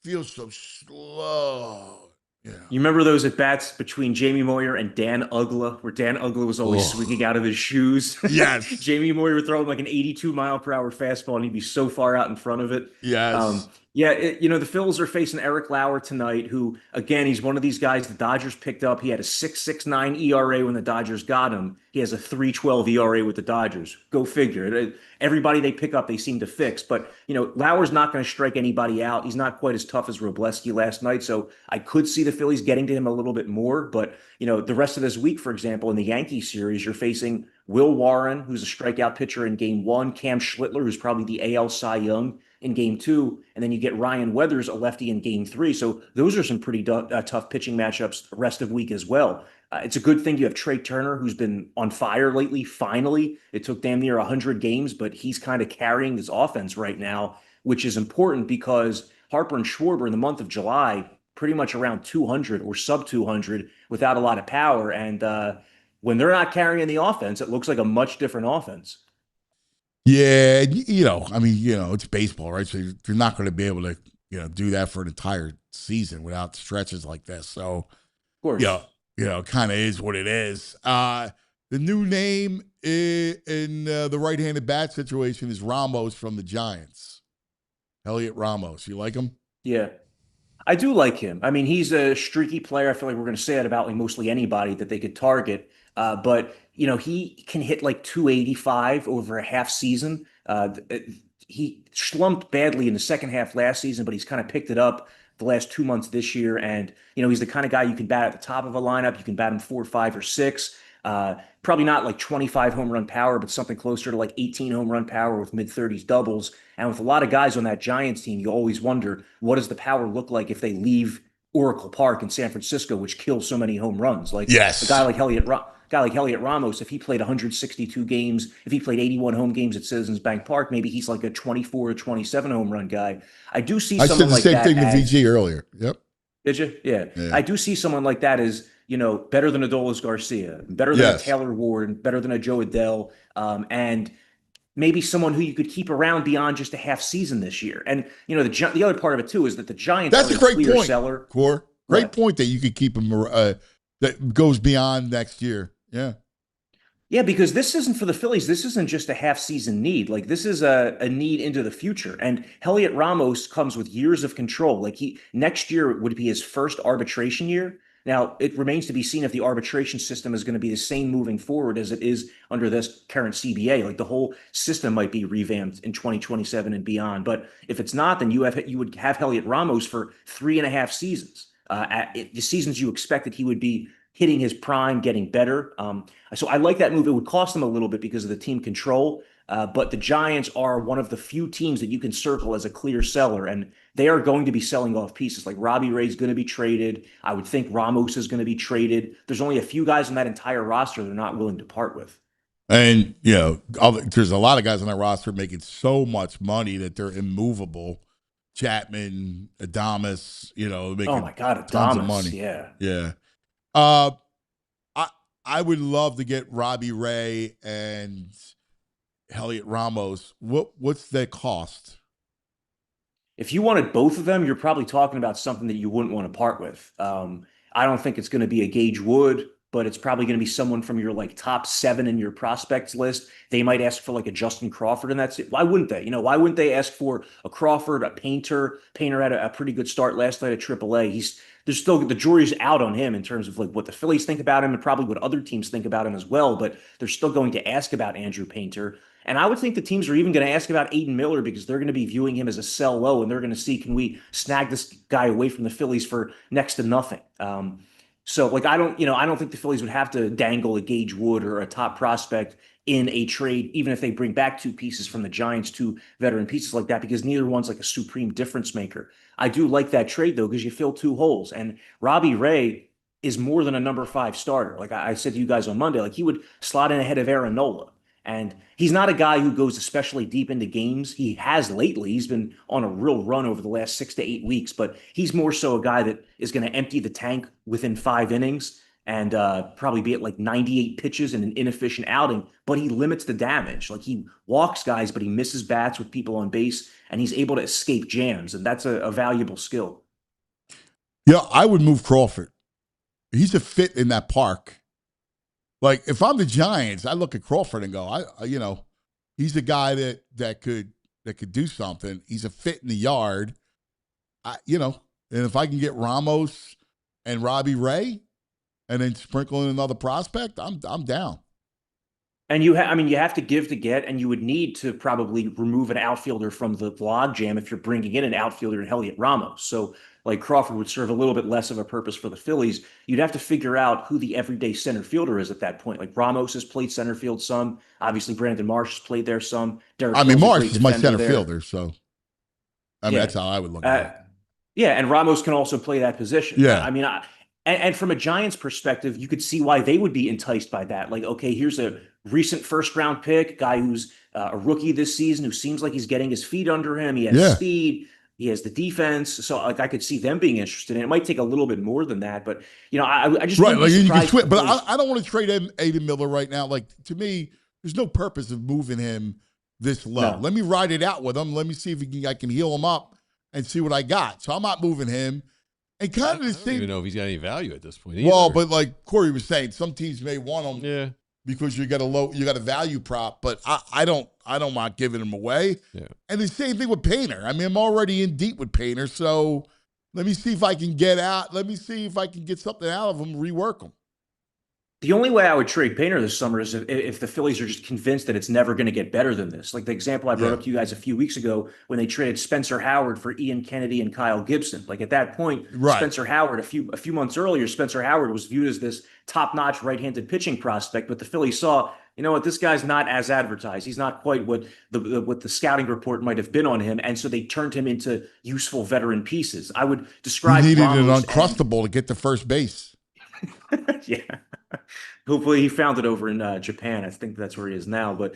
feels so slow. Yeah. You remember those at bats between Jamie Moyer and Dan Uggla, where Dan Uggla was always swinging out of his shoes? Yes. Jamie Moyer would throw like an 82-mile-per-hour fastball, and he'd be so far out in front of it. Yes. The Phils are facing Eric Lauer tonight, who, again, he's one of these guys the Dodgers picked up. He had a 6.69 ERA when the Dodgers got him. He has a 3.12 ERA with the Dodgers. Go figure. Everybody they pick up, they seem to fix. But, Lauer's not going to strike anybody out. He's not quite as tough as Robleski last night. So I could see the Phillies getting to him a little bit more. But, the rest of this week, for example, in the Yankees series, you're facing Will Warren, who's a strikeout pitcher in Game 1, Cam Schlittler, who's probably the AL Cy Young in Game 2, and then you get Ryan Weathers, a lefty, in Game 3. So those are some pretty tough pitching matchups the rest of week as well. It's a good thing you have Trey Turner, who's been on fire lately. Finally, it took damn near 100 games, but he's kind of carrying this offense right now, which is important because Harper and Schwarber in the month of July, pretty much around 200 or sub 200 without a lot of power. And when they're not carrying the offense, it looks like a much different offense. Yeah, it's baseball, right? So you're not going to be able to, do that for an entire season without stretches like this. So, of course, kind of is what it is. The new name in the right-handed bat situation is Ramos from the Giants. Elliot Ramos. You like him? Yeah, I do like him. I mean, he's a streaky player. I feel like we're going to say that about like mostly anybody that they could target. But he can hit like 285 over a half season. He slumped badly in the second half last season, but he's kind of picked it up the last 2 months this year. And, he's the kind of guy you can bat at the top of a lineup. You can bat him 4, 5, or 6. Probably not like 25 home run power, but something closer to like 18 home run power with mid-30s doubles. And with a lot of guys on that Giants team, you always wonder, what does the power look like if they leave Oracle Park in San Francisco, which kills so many home runs? Like a guy like Elliot Ramos, if he played 162 games, if he played 81 home games at Citizens Bank Park, maybe he's like a 24 or 27 home run guy. I do see someone like that. I said the same thing to VG earlier. Yep. Did you? Yeah. I do see someone like that as, better than Adolis Garcia, better than a Taylor Ward, better than a Joe Adele. And maybe someone who you could keep around beyond just a half season this year. And the other part of it too is that the Giants That's are a great clear point, seller. Core. Great What? point that you could keep him that goes beyond next year. Yeah. Yeah, because this isn't for the Phillies. This isn't just a half season need. Like this is a need into the future. And Heliot Ramos comes with years of control. Like next year would be his first arbitration year. Now it remains to be seen if the arbitration system is going to be the same moving forward as it is under this current CBA. Like the whole system might be revamped in 2027 and beyond. But if it's not, then you would have Heliot Ramos for 3.5 seasons. The seasons you expected he would be hitting his prime, getting better. So I like that move. It would cost them a little bit because of the team control, but the Giants are one of the few teams that you can circle as a clear seller, and they are going to be selling off pieces. Like Robbie Ray's going to be traded. I would think Ramos is going to be traded. There's only a few guys on that entire roster they're not willing to part with. And, there's a lot of guys on that roster making so much money that they're immovable. Chapman, Adames, making Oh my God, tons of Adames, money. yeah. Yeah. I would love to get Robbie Ray and Heliot Ramos. What's the cost? If you wanted both of them, you're probably talking about something that you wouldn't want to part with. I don't think it's going to be a Gage Wood, but it's probably going to be someone from your like top 7 in your prospects list. They might ask for like a Justin Crawford, and that's it. Why wouldn't they? Why wouldn't they ask for a Crawford, a Painter? Painter had a pretty good start last night at AAA. There's still the jury's out on him in terms of like what the Phillies think about him and probably what other teams think about him as well. But they're still going to ask about Andrew Painter. And I would think the teams are even going to ask about Aiden Miller because they're going to be viewing him as a sell low, and they're going to see, can we snag this guy away from the Phillies for next to nothing? So like I don't think the Phillies would have to dangle a Gage Wood or a top prospect in a trade, even if they bring back 2 pieces from the Giants, 2 veteran pieces like that, because neither one's like a supreme difference maker. I do like that trade though, because you fill 2 holes. And Robbie Ray is more than a number 5 starter. Like I said to you guys on Monday, like he would slot in ahead of Aaron Nola. And he's not a guy who goes especially deep into games. He has lately. He's been on a real run over the last 6 to 8 weeks, but he's more so a guy that is going to empty the tank within 5 innings and probably be at like 98 pitches in an inefficient outing, but he limits the damage. Like he walks guys, but he misses bats with people on base, and he's able to escape jams, and that's a valuable skill. Yeah, I would move Crawford. He's a fit in that park. Like if I'm the Giants, I look at Crawford and go, he's a guy that could do something. He's a fit in the yard, and if I can get Ramos and Robbie Ray, and then sprinkle in another prospect, I'm down. And you have to give to get, and you would need to probably remove an outfielder from the logjam if you're bringing in an outfielder in Heliot Ramos. So like Crawford would serve a little bit less of a purpose for the Phillies. You'd have to figure out who the everyday center fielder is at that point. Like Ramos has played center field some. Obviously, Brandon Marsh has played there some. Marsh is my center fielder, so yeah. That's how I would look at it. Yeah, and Ramos can also play that position. Yeah. And from a Giants perspective, you could see why they would be enticed by that. Like, okay, here's a recent first-round pick, guy who's a rookie this season, who seems like he's getting his feet under him. He has speed. He has the defense. So, like, I could see them being interested. And it might take a little bit more than that. But, I just right. Like you can switch, but I don't want to trade Aiden Miller right now. Like, to me, there's no purpose of moving him this low. No. Let me ride it out with him. Let me see if I can heal him up and see what I got. So I'm not moving him. And kind of the I don't even know if he's got any value at this point. Well, but like Corey was saying, some teams may want him. Yeah. Because you got a value prop, but I don't mind giving him away. Yeah. And the same thing with Painter. I mean, I'm already in deep with Painter, so let me see if I can get out. Let me see if I can get something out of him, rework him. The only way I would trade Painter this summer is if the Phillies are just convinced that it's never going to get better than this. Like the example I brought up to you guys a few weeks ago when they traded Spencer Howard for Ian Kennedy and Kyle Gibson. Like at that point, right. Spencer Howard, a few months earlier, Spencer Howard was viewed as this top-notch right-handed pitching prospect, but the Phillies saw, you know what, this guy's not as advertised. He's not quite what the scouting report might have been on him, and so they turned him into useful veteran pieces. I would describe he needed Ramos an Uncrustable to get to first base. Yeah. Hopefully he found it over in Japan. I think that's where he is now. But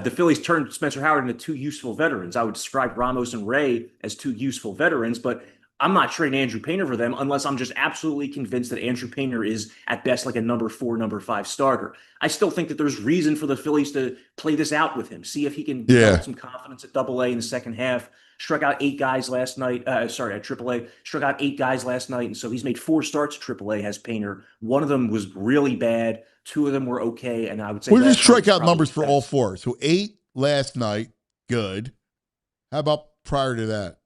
the Phillies turned Spencer Howard into 2 useful veterans. I would describe Ramos and Ray as 2 useful veterans, but I'm not trading Andrew Painter for them unless I'm just absolutely convinced that Andrew Painter is at best like a number 4, number 5 starter. I still think that there's reason for the Phillies to play this out with him, see if he can develop some confidence at Double A in the second half. Struck out 8 guys last night. At Triple A, struck out 8 guys last night, and so he's made 4 starts at Triple A. Has Painter. One of them was really bad. 2 of them were okay, and I would say What are the last night was strikeout probably numbers his for all best. 4? So 8 last night, good. How about prior to that?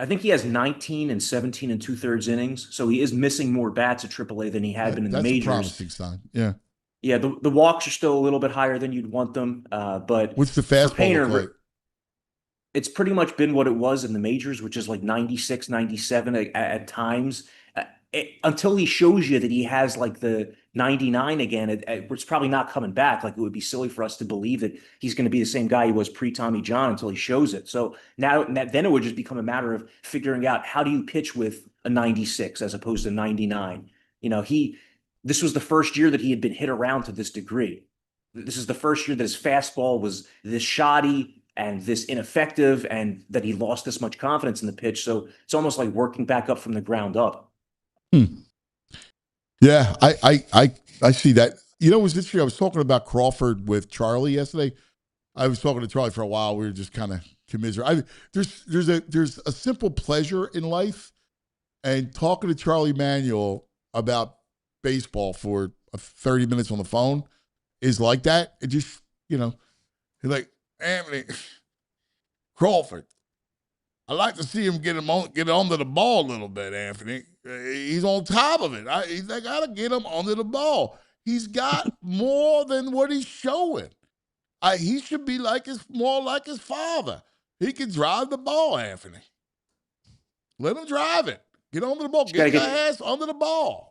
I think he has 19 and 17 and 2/3 innings, so he is missing more bats at AAA than he had been in the That's a majors. promising sign. Yeah. Yeah, the walks are still a little bit higher than you'd want them, but What's the for fastball Painter, look like? it's pretty much been what it was in the majors, which is like 96, 97 at times. Until he shows you that he has like the 99 again, it's probably not coming back. Like, it would be silly for us to believe that he's going to be the same guy he was pre-Tommy John until he shows it. So then it would just become a matter of figuring out, how do you pitch with a 96 as opposed to 99? This was the first year that he had been hit around to this degree. This is the first year that his fastball was this shoddy and this ineffective, and that he lost this much confidence in the pitch. So it's almost like working back up from the ground up. Yeah, I see that. You know, it was interesting. I was talking about Crawford with Charlie yesterday. I was talking to Charlie for a while. We were just kind of commiserating. There's a simple pleasure in life, and talking to Charlie Manuel about baseball for 30 minutes on the phone is like that. It just, he's like, Anthony Crawford, I like to see him get onto the ball a little bit, Anthony. He's on top of it. I got to get him onto the ball. He's got more than what he's showing. He should be more like his father. He can drive the ball, Anthony. Let him drive it. Get onto the ball. Get your ass onto the ball.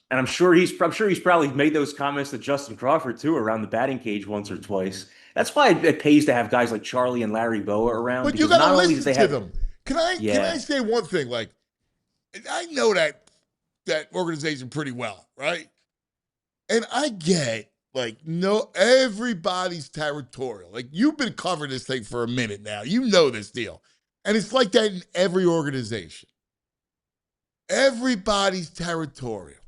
And I'm sure he's probably made those comments to Justin Crawford too around the batting cage once or twice. That's why it pays to have guys like Charlie and Larry Boa around. But you got to listen to them. Can I say one thing? Like, I know that organization pretty well, right? And I get, everybody's territorial. Like, you've been covering this thing for a minute now. You know this deal. And it's like that in every organization. Everybody's territorial.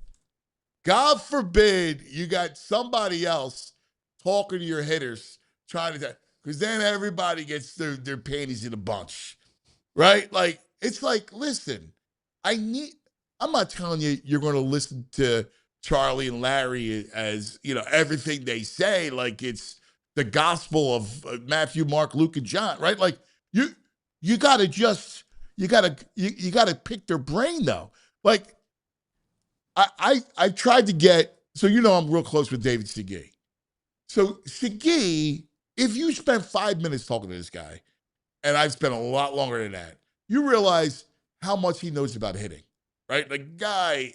God forbid you got somebody else talking to your hitters, trying to, because then everybody gets their panties in a bunch, right? Like, it's like, listen, I'm not telling you you're going to listen to Charlie and Larry as, everything they say, like it's the gospel of Matthew, Mark, Luke, and John, right? Like, you got to pick their brain, though. Like, I tried to get, so I'm real close with David Segui. So Segui, if you spend 5 minutes talking to this guy, and I've spent a lot longer than that, you realize how much he knows about hitting, right? The guy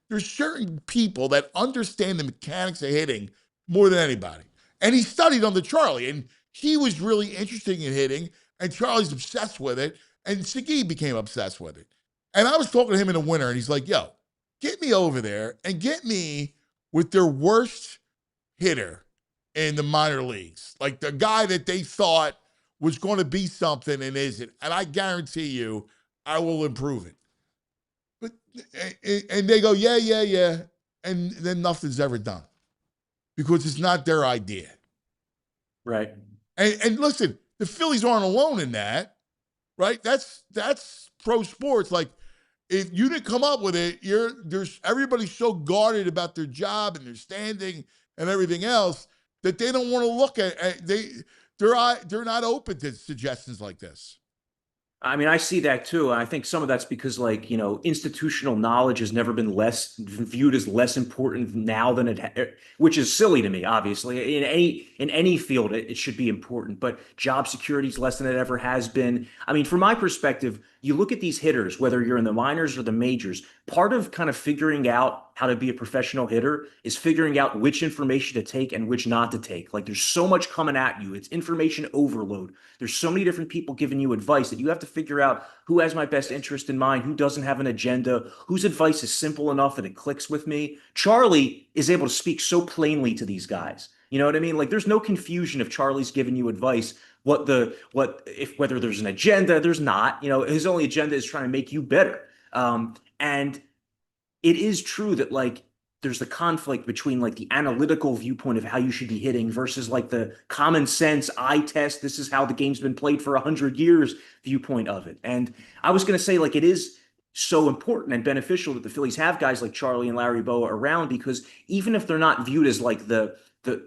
there's certain people that understand the mechanics of hitting more than anybody. And he studied under Charlie, and he was really interested in hitting, and Charlie's obsessed with it, and Segui became obsessed with it. And I was talking to him in the winter, and he's like, yo, get me over there and get me with their worst hitter in the minor leagues. Like the guy that they thought was going to be something and isn't. And I guarantee you, I will improve it. But and they go, yeah. And then nothing's ever done because it's not their idea. Right. And listen, the Phillies aren't alone in that, right? That's pro sports. Like, if you didn't come up with it, everybody's so guarded about their job and their standing and everything else that they don't want to look at. They're not open to suggestions like this. I mean, I see that too. I think some of that's because, institutional knowledge has never been viewed as less important now than which is silly to me. Obviously, in any field, it should be important. But job security is less than it ever has been. I mean, from my perspective, you look at these hitters, whether you're in the minors or the majors. Part of kind of figuring out how to be a professional hitter is figuring out which information to take and which not to take. Like, there's so much coming at you. It's information overload. There's so many different people giving you advice that you have to figure out who has my best interest in mind, who doesn't have an agenda, whose advice is simple enough that it clicks with me. Charlie is able to speak so plainly to these guys. You know what I mean? Like, there's no confusion if Charlie's giving you advice whether there's an agenda. There's not. His only agenda is trying to make you better. And it is true that like there's the conflict between like the analytical viewpoint of how you should be hitting versus like the common sense eye test. This is how the game's been played for 100 years viewpoint of it. And I was going to say like it is so important and beneficial that the Phillies have guys like Charlie and Larry Bowa around, because even if they're not viewed as like the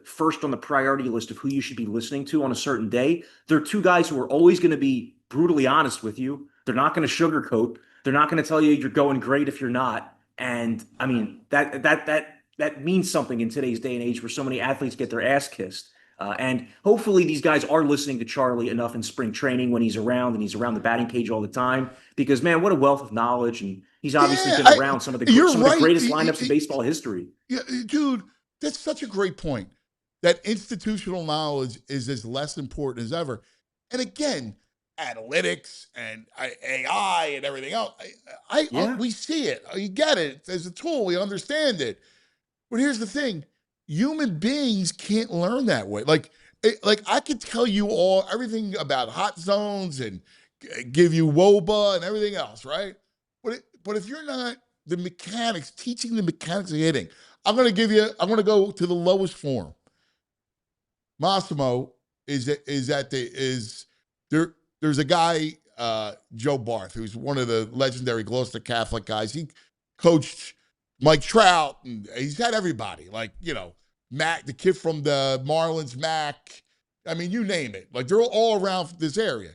first on the priority list of who you should be listening to on a certain day, they're two guys who are always going to be brutally honest with you. They're not going to sugarcoat. They're not going to tell you you're going great if you're not. And I mean, that means something in today's day and age where so many athletes get their ass kissed. And hopefully these guys are listening to Charlie enough in spring training when he's around, and he's around the batting cage all the time, because man, what a wealth of knowledge. And he's obviously been around some of the greatest lineups in baseball history. Yeah, dude, that's such a great point. That institutional knowledge is as less important as ever. And again, analytics and AI and everything else, we see it. You get it. As a tool, we understand it. But here's the thing: human beings can't learn that way. Like I could tell you everything about hot zones and give you WOBA and everything else, right? But if you're not teaching the mechanics of hitting, I'm going to go to the lowest form. Massimo there's a guy, Joe Barth, who's one of the legendary Gloucester Catholic guys. He coached Mike Trout, and he's had everybody, like, Mac, the kid from the Marlins, Mac. I mean, you name it. Like, they're all around this area.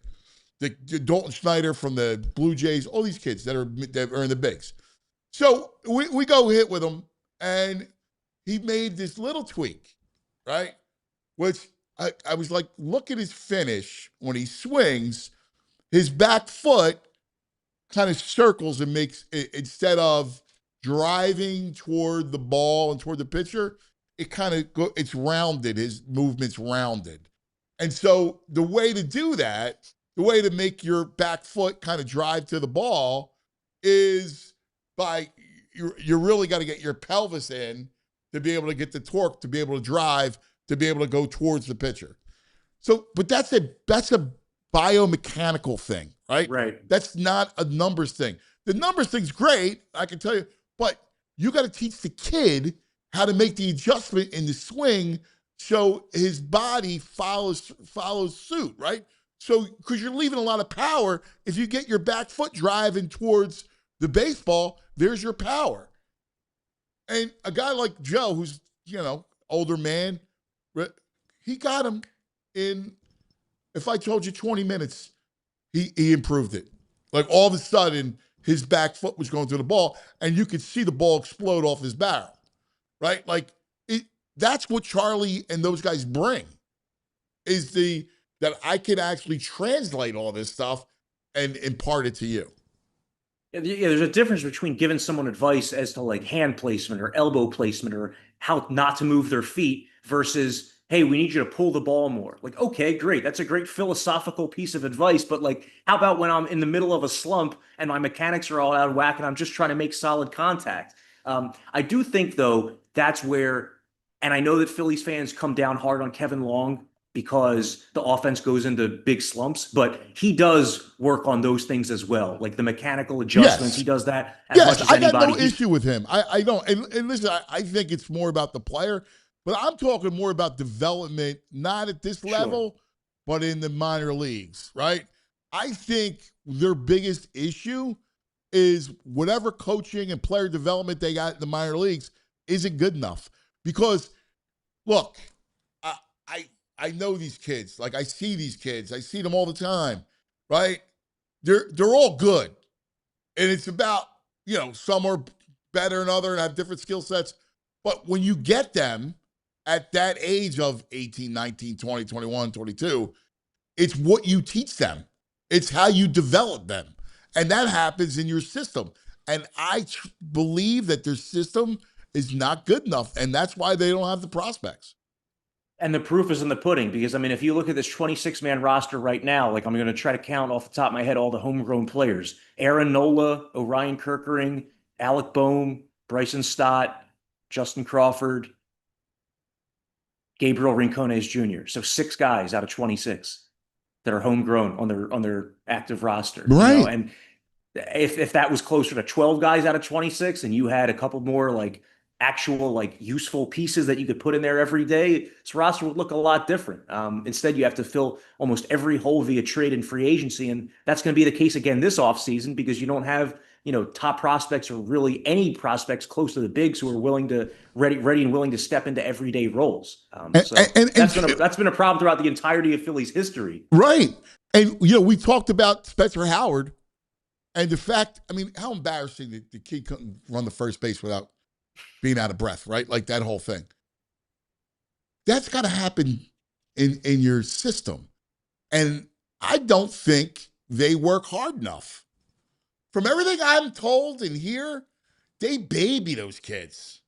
The Dalton Schneider from the Blue Jays, all these kids that are in the bigs. So we go hit with him, and he made this little tweak, right? Which I was like, look at his finish when he swings. His back foot kind of circles and makes it, instead of driving toward the ball and toward the pitcher, it's rounded. His movement's rounded. And so the way to do that, the way to make your back foot kind of drive to the ball is by you really got to get your pelvis in to be able to get the torque, to be able to drive, to be able to go towards the pitcher. So, but that's a biomechanical thing, right? Right. That's not a numbers thing. The numbers thing's great, I can tell you, but you got to teach the kid how to make the adjustment in the swing so his body follows suit, right? So, because you're leaving a lot of power, if you get your back foot driving towards the baseball, there's your power. And a guy like Joe, who's, older man, he got him in, if I told you 20 minutes, he improved it. Like all of a sudden, his back foot was going through the ball, and you could see the ball explode off his barrel, right? Like that's what Charlie and those guys bring, is that I can actually translate all this stuff and impart it to you. Yeah, there's a difference between giving someone advice as to like hand placement or elbow placement or how not to move their feet versus, hey, we need you to pull the ball more. Like, okay, great. That's a great philosophical piece of advice. But like, how about when I'm in the middle of a slump and my mechanics are all out of whack and I'm just trying to make solid contact? I do think, though, that's where, and I know that Phillies fans come down hard on Kevin Long because the offense goes into big slumps, but he does work on those things as well, like the mechanical adjustments. Yes. He does that as much as anybody. I got no issue with him. I don't. And listen, I think it's more about the player, but I'm talking more about development, not at this level, but in the minor leagues, right? I think their biggest issue is whatever coaching and player development they got in the minor leagues isn't good enough. Because, look, I know these kids. Like, I see these kids. I see them all the time, right? They're all good. And it's about, some are better than others and have different skill sets. But when you get them at that age of 18, 19, 20, 21, 22, it's what you teach them. It's how you develop them. And that happens in your system. And I believe that their system is not good enough. And that's why they don't have the prospects. And the proof is in the pudding, because, I mean, if you look at this 26-man roster right now, like I'm going to try to count off the top of my head all the homegrown players. Aaron Nola, Orion Kerkering, Alec Boehm, Bryson Stott, Justin Crawford, Gabriel Rincones Jr. So 6 guys out of 26. that are homegrown on their active roster. Right. And if that was closer to 12 guys out of 26 and you had a couple more like actual like useful pieces that you could put in there every day, this roster would look a lot different. Instead, you have to fill almost every hole via trade and free agency, and that's going to be the case again this offseason because you don't have top prospects or really any prospects close to the bigs who are willing to ready and willing to step into everyday roles. That's been a problem throughout the entirety of Philly's history. Right. And we talked about Spencer Howard and the fact, I mean, how embarrassing that the kid couldn't run the first base without being out of breath, right? Like that whole thing. That's got to happen in your system. And I don't think they work hard enough. From everything I'm told and hear, they baby those kids.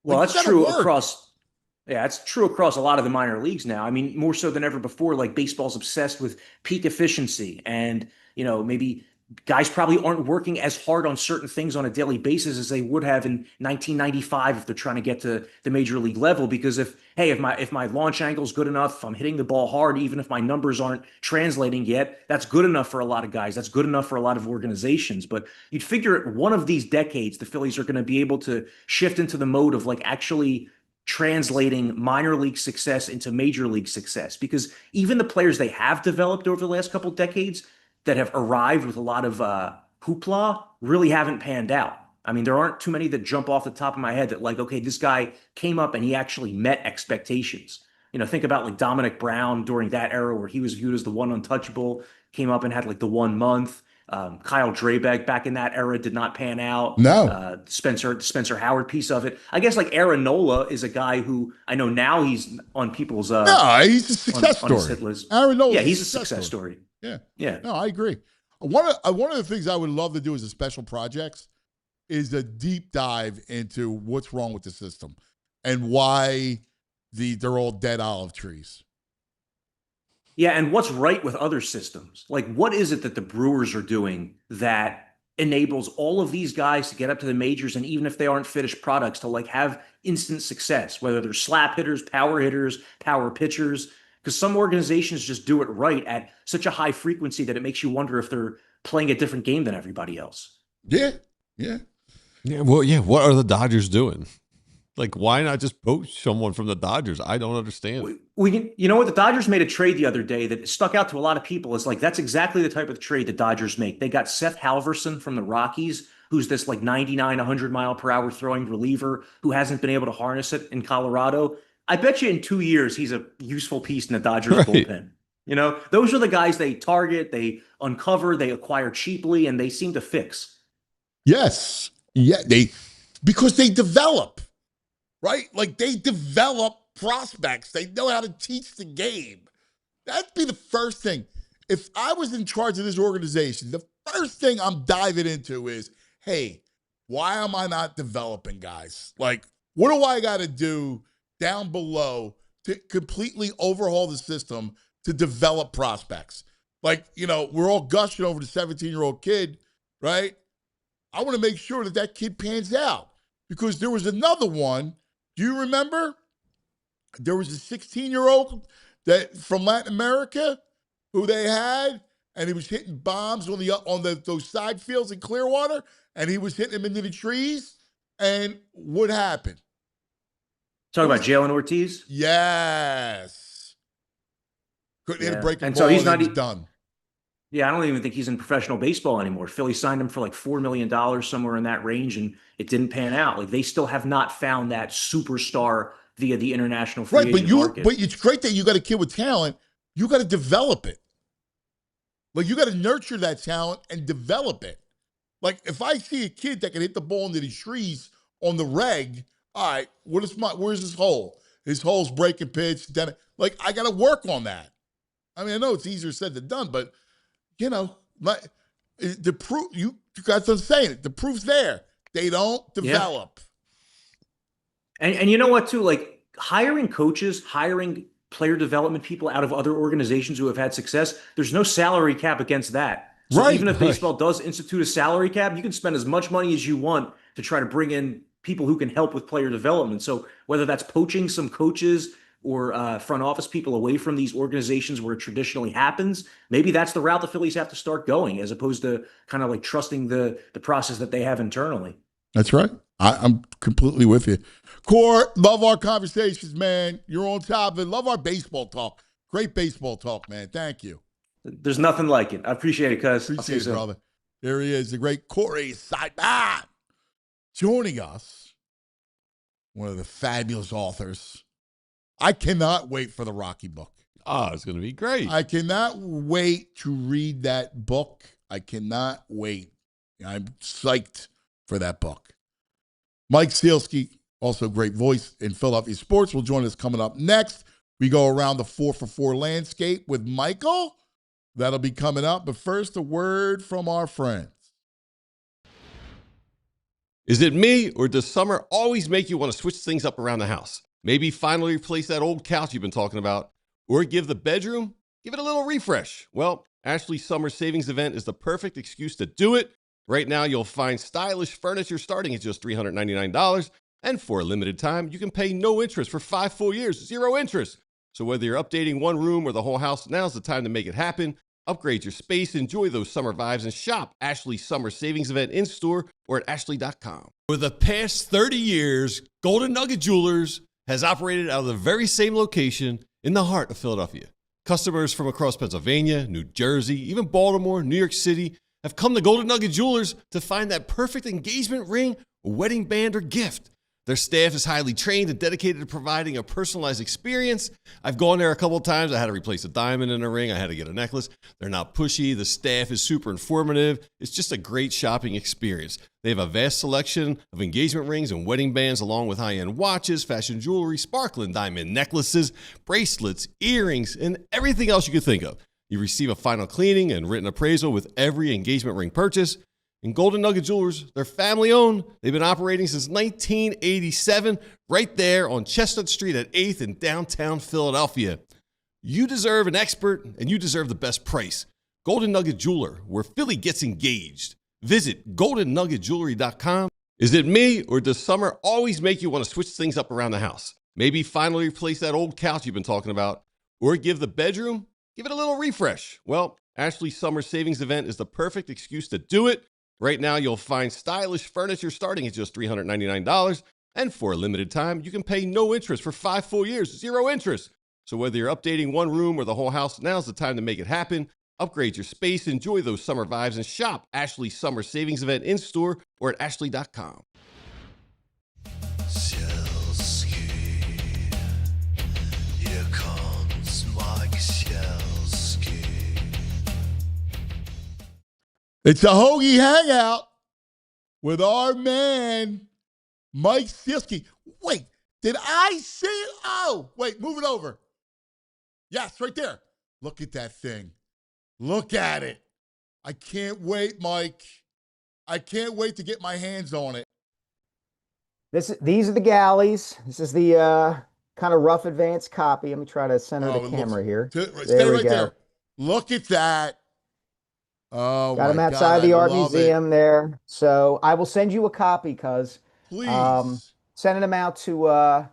Well, that's true across. Yeah, it's true across a lot of the minor leagues now. I mean, more so than ever before, like baseball's obsessed with peak efficiency and, maybe guys probably aren't working as hard on certain things on a daily basis as they would have in 1995 if they're trying to get to the major league level. Because if my launch angle is good enough, if I'm hitting the ball hard, even if my numbers aren't translating yet, that's good enough for a lot of guys. That's good enough for a lot of organizations. But you'd figure at one of these decades, the Phillies are going to be able to shift into the mode of like actually translating minor league success into major league success, because even the players they have developed over the last couple of decades that have arrived with a lot of hoopla really haven't panned out. I mean, there aren't too many that jump off the top of my head that like, okay, this guy came up and he actually met expectations. Think about like Dominic Brown during that era where he was viewed as the one untouchable, came up and had like the 1 month. Kyle Drabek back in that era did not pan out. No. Spencer Howard piece of it. I guess like Aaron Nola is a guy who I know now he's on people's no, he's a success story. On his hit list. Aaron Nola, yeah, he's a success story. Yeah. No, I agree. One of the things I would love to do as a special projects is a deep dive into what's wrong with the system and why they're all dead olive trees. Yeah, and what's right with other systems? Like, what is it that the Brewers are doing that enables all of these guys to get up to the majors, and even if they aren't finished products, to like have instant success, whether they're slap hitters, power pitchers? Because some organizations just do it right at such a high frequency that it makes you wonder if they're playing a different game than everybody else. Yeah. Well, yeah. What are the Dodgers doing? Like, why not just poach someone from the Dodgers? I don't understand. You know what? The Dodgers made a trade the other day that stuck out to a lot of people. It's like, that's exactly the type of trade the Dodgers make. They got Seth Halverson from the Rockies, who's this like 99, 100 mile per hour throwing reliever who hasn't been able to harness it in Colorado. I bet you in 2 years, he's a useful piece in the Dodgers bullpen. Those are the guys they target, they uncover, they acquire cheaply, and they seem to fix. Yes. Yeah. Because they develop, right? Like they develop prospects. They know how to teach the game. That'd be the first thing. If I was in charge of this organization, the first thing I'm diving into is, hey, why am I not developing guys? Like, what do I got to do down below to completely overhaul the system to develop prospects? Like, we're all gushing over the 17-year-old kid, right? I want to make sure that kid pans out, because there was another one. Do you remember? There was a 16-year-old that from Latin America who they had, and he was hitting bombs on those side fields in Clearwater, and he was hitting them into the trees. And what happened? Talking about Jalen Ortiz? Yes. Couldn't hit a breaking and ball, so he's and he's done. Yeah, I don't even think he's in professional baseball anymore. Philly signed him for like $4 million, somewhere in that range, and it didn't pan out. Like, they still have not found that superstar via the international free agent market. But it's great that you got a kid with talent. You got to develop it. Like, you got to nurture that talent and develop it. Like, if I see a kid that can hit the ball into the trees on the reg, all right, where's his hole? His hole's breaking pitch. Like, I got to work on that. I mean, I know it's easier said than done, but the proof, you guys are saying it. The proof's there. They don't develop. Yeah. And you know what, too? Like, hiring coaches, hiring player development people out of other organizations who have had success, there's no salary cap against that. So even if baseball does institute a salary cap, you can spend as much money as you want to try to bring in people who can help with player development. So whether that's poaching some coaches, or front office people away from these organizations where it traditionally happens. Maybe that's the route the Phillies have to start going, as opposed to kind of like trusting the process that they have internally. That's right. I'm completely with you. Core, love our conversations, man. You're on top of it. Love our baseball talk. Great baseball talk, man. Thank you. There's nothing like it. I appreciate it, cuz. Appreciate it, brother. There he is, the great Corey Seidman. Joining us, one of the fabulous authors. I cannot wait for the Rocky book. Oh, it's going to be great. I cannot wait to read that book. I cannot wait. I'm psyched for that book. Mike Sielski, also a great voice in Philadelphia sports, will join us coming up next. We go around the 4-for-4 landscape with Michael. That'll be coming up. But first, a word from our friends. Is it me, or does summer always make you want to switch things up around the house? Maybe finally replace that old couch you've been talking about, or give the bedroom, give it a little refresh. Well, Ashley's Summer Savings Event is the perfect excuse to do it. Right now, you'll find stylish furniture starting at just $399, and for a limited time, you can pay no interest for 5 full years, 0 interest. So whether you're updating one room or the whole house, now's the time to make it happen. Upgrade your space, enjoy those summer vibes, and shop Ashley's Summer Savings Event in-store or at ashley.com. For the past 30 years, Golden Nugget Jewelers has operated out of the very same location in the heart of Philadelphia. Customers from across Pennsylvania, New Jersey, even Baltimore, New York City have come to Golden Nugget Jewelers to find that perfect engagement ring, wedding band, or gift. Their staff is highly trained and dedicated to providing a personalized experience. I've gone there a couple of times. I had to replace a diamond in a ring. I had to get a necklace. They're not pushy. The staff is super informative. It's just a great shopping experience. They have a vast selection of engagement rings and wedding bands, along with high-end watches, fashion jewelry, sparkling diamond necklaces, bracelets, earrings, and everything else you could think of. You receive a final cleaning and written appraisal with every engagement ring purchase. And Golden Nugget Jewelers, they're family owned. They've been operating since 1987, right there on Chestnut Street at 8th in downtown Philadelphia. You deserve an expert, and you deserve the best price. Golden Nugget Jeweler, where Philly gets engaged. Visit goldennuggetjewelry.com. Is it me, or does summer always make you want to switch things up around the house? Maybe finally replace that old couch you've been talking about, or give the bedroom, give it a little refresh. Well, Ashley's Summer Savings Event is the perfect excuse to do it. Right now, you'll find stylish furniture starting at just $399, and for a limited time, you can pay no interest for 5 full years, 0 interest. So whether you're updating one room or the whole house, now's the time to make it happen. Upgrade your space, enjoy those summer vibes, and shop Ashley's Summer Savings Event in-store or at ashley.com. Sielski, here comes Mike Sielski. It's a Hoagie Hangout with our man, Mike Sielski. Wait, did I see it? Oh, wait, move it over. Yes, right there. Look at that thing. Look at it. I can't wait, Mike. I can't wait to get my hands on it. These are the galleys. This is the kind of rough advanced copy. Let me try to center the camera here. Stay There we right go. there. Look at that. Oh, Got them my outside God, the I art love museum there. So I will send you a copy, cuz Please. sending them out to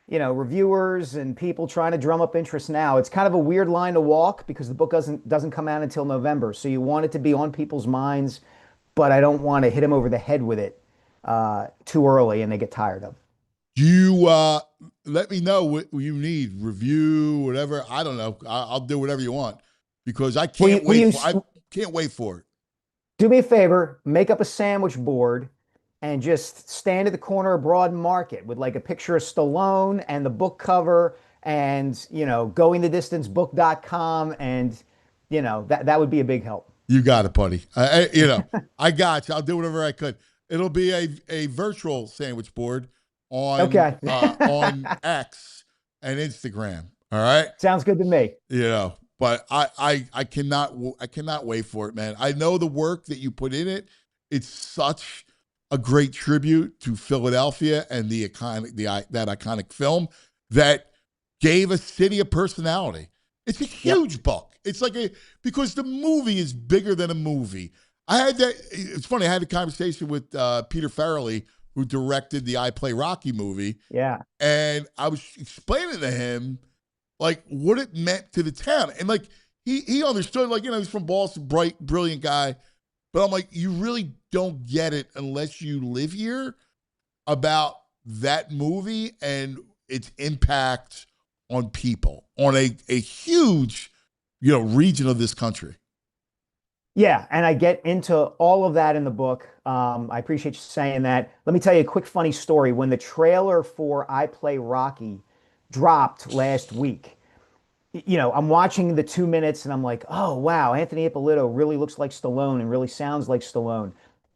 reviewers and people trying to drum up interest now. It's kind of a weird line to walk because the book doesn't come out until November. So you want it to be on people's minds, but I don't want to hit them over the head with it too early and they get tired of it. You let me know what you need. Review, whatever. I don't know. I'll do whatever you want because I can't I can't wait for it. Do me a favor, make up a sandwich board and just stand at the corner of Broad Market with like a picture of Stallone and the book cover and, goingthedistancebook.com and, that would be a big help. You got it, buddy. I got you. I'll do whatever I could. It'll be a virtual sandwich board on on X and Instagram. All right. Sounds good to me. But I cannot wait for it, man. I know the work that you put in it. It's such a great tribute to Philadelphia and that iconic film that gave a city a personality. It's a huge book. It's like because the movie is bigger than a movie. It's funny. I had a conversation with Peter Farrelly, who directed the I Play Rocky movie. Yeah. And I was explaining to him, like, what it meant to the town. And, like, he understood, like, he's from Boston, bright, brilliant guy. But I'm like, you really don't get it unless you live here about that movie and its impact on people, on a huge, region of this country. Yeah, and I get into all of that in the book. I appreciate you saying that. Let me tell you a quick funny story. When the trailer for I Play Rocky dropped last week, I'm watching the 2 minutes and I'm like, oh, wow, Anthony Ippolito really looks like Stallone and really sounds like Stallone.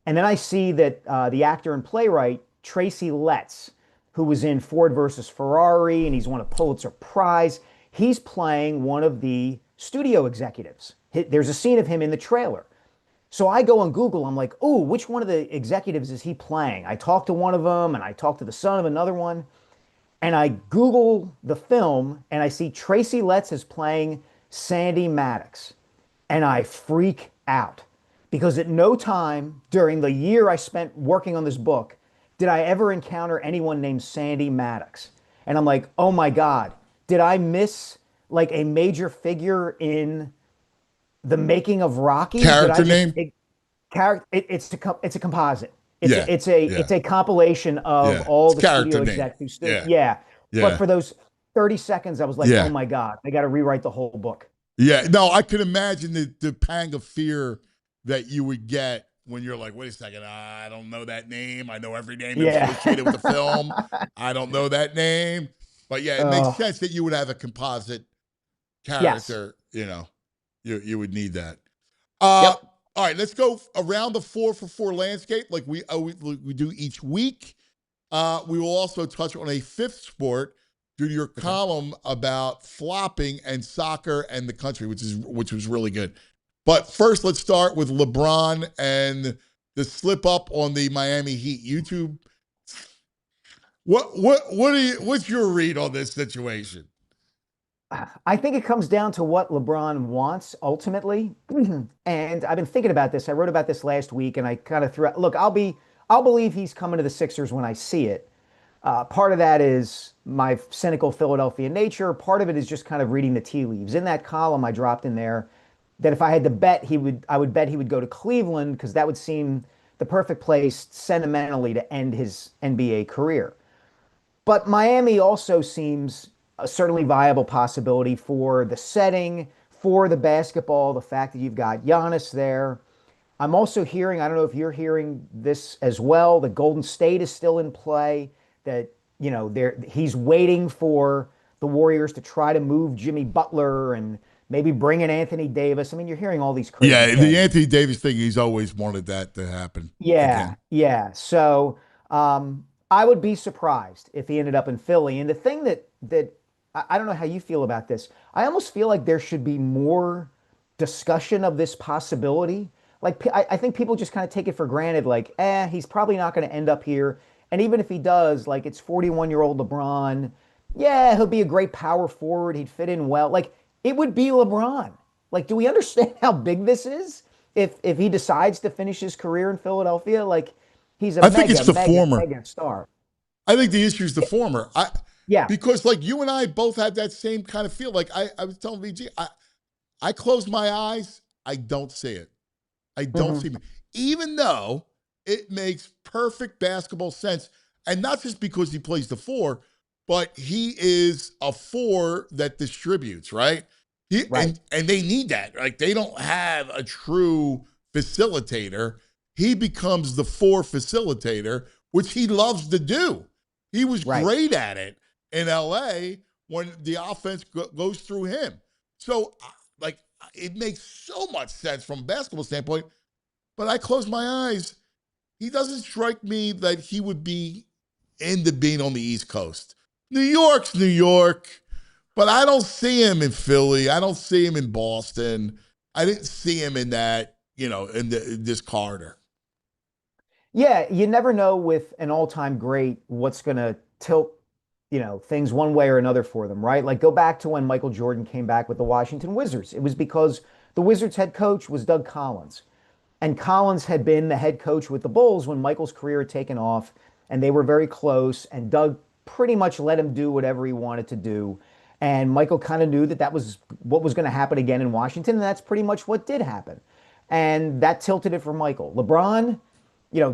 And then I see that the actor and playwright, Tracy Letts, who was in Ford versus Ferrari and he's won a Pulitzer Prize, he's playing one of the studio executives. There's a scene of him in the trailer. So I go on Google. I'm like, oh, which one of the executives is he playing? I talked to one of them and I talked to the son of another one. And I Google the film and I see Tracy Letts is playing Sandy Maddox. And I freak out because at no time during the year I spent working on this book did I ever encounter anyone named Sandy Maddox. And I'm like, oh my God, did I miss like a major figure in the making of Rocky? Character name? It's a composite. Yeah, It's a compilation of all the studio execs who stood. Yeah. But for those 30 seconds, I was like, oh my God, I got to rewrite the whole book. Yeah. No, I could imagine the pang of fear that you would get when you're like, wait a second, I don't know that name. I know every name that's associated with the film. I don't know that name. But yeah, it makes sense that you would have a composite character. Yes. You would need that. All right, let's go around the 4-for-4 landscape like we do each week. We will also touch on a fifth sport due to your column about flopping and soccer and the country, which was really good. But first, let's start with LeBron and the slip up on the Miami Heat. YouTube. What's your read on this situation? I think it comes down to what LeBron wants ultimately. And I've been thinking about this. I wrote about this last week and I kind of threw out, look, I'll believe he's coming to the Sixers when I see it. Part of that is my cynical Philadelphia nature. Part of it is just kind of reading the tea leaves. In that column I dropped in there that if I had to bet, I would bet he would go to Cleveland because that would seem the perfect place sentimentally to end his NBA career. But Miami also seems a certainly viable possibility for the setting, for the basketball, the fact that you've got Giannis there. I'm also hearing, I don't know if you're hearing this as well, that Golden State is still in play, that, he's waiting for the Warriors to try to move Jimmy Butler and maybe bring in Anthony Davis. I mean, you're hearing all these crazy things. The Anthony Davis thing, he's always wanted that to happen. Yeah. So I would be surprised if he ended up in Philly. And the thing that I don't know how you feel about this. I almost feel like there should be more discussion of this possibility. Like, I think people just kind of take it for granted, like, he's probably not going to end up here. And even if he does, like, it's 41-year-old LeBron. Yeah, he'll be a great power forward. He'd fit in well. Like, it would be LeBron. Like, do we understand how big this is? If he decides to finish his career in Philadelphia, like, he's a mega star. I think the issue is the former. Yeah. Because like you and I both had that same kind of feel. Like I was telling VG, I close my eyes, I don't see it. I don't see it. Even though it makes perfect basketball sense. And not just because he plays the four, but he is a four that distributes, right? And they need that. Like they don't have a true facilitator. He becomes the four facilitator, which he loves to do. He was great at it in LA when the offense goes through him. So, like, it makes so much sense from a basketball standpoint, but I close my eyes. He doesn't strike me that he would be into being on the East Coast. New York's New York, but I don't see him in Philly. I don't see him in Boston. I didn't see him in that, in this corridor. Yeah, you never know with an all-time great what's going to tilt, things one way or another for them, right? Like go back to when Michael Jordan came back with the Washington Wizards. It was because the Wizards head coach was Doug Collins. And Collins had been the head coach with the Bulls when Michael's career had taken off. and they were very close, and Doug pretty much let him do whatever he wanted to do. And Michael kind of knew that that was what was going to happen again in Washington, and that's pretty much what did happen. And that tilted it for Michael. LeBron,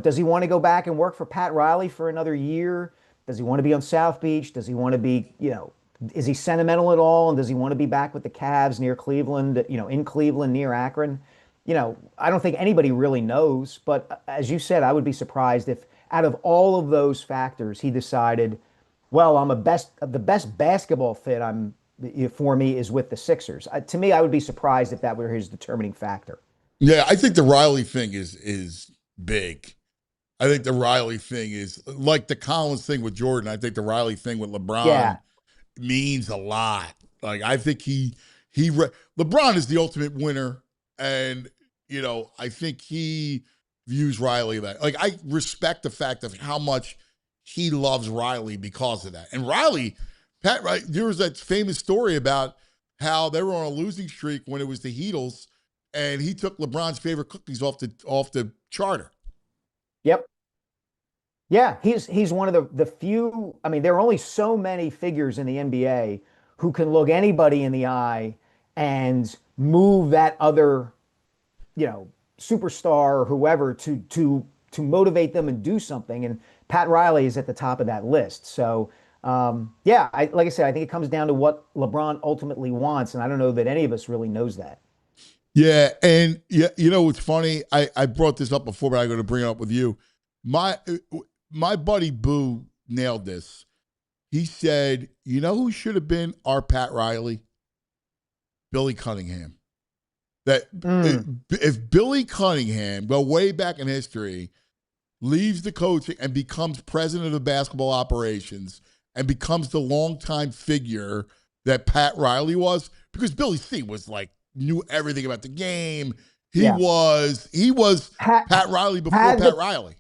does he want to go back and work for Pat Riley for another year? Does he want to be on South Beach? Does he want to be, is he sentimental at all? And does he want to be back with the Cavs near Cleveland, in Cleveland near Akron? I don't think anybody really knows. But as you said, I would be surprised if out of all of those factors, he decided, well, the best basketball fit for me is with the Sixers. To me, I would be surprised if that were his determining factor. Yeah, I think the Riley thing is big. I think the Riley thing is like the Collins thing with Jordan. I think the Riley thing with LeBron means a lot. Like I think LeBron is the ultimate winner, and I think he views Riley that. Like I respect the fact of how much he loves Riley because of that. And Riley, there was that famous story about how they were on a losing streak when it was the Heatles, and he took LeBron's favorite cookies off the charter. Yep. Yeah, he's one of the few. I mean, there are only so many figures in the NBA who can look anybody in the eye and move that other, superstar or whoever to motivate them and do something. And Pat Riley is at the top of that list. So, like I said, I think it comes down to what LeBron ultimately wants, and I don't know that any of us really knows that. Yeah, and it's funny. I brought this up before, but I'm going to bring it up with you. My buddy Boo nailed this. He said, who should have been our Pat Riley? Billy Cunningham. That if Billy Cunningham, go way back in history, leaves the coaching and becomes president of basketball operations and becomes the longtime figure that Pat Riley was, because Billy C was like, knew everything about the game. He was Pat Riley before Pat Riley.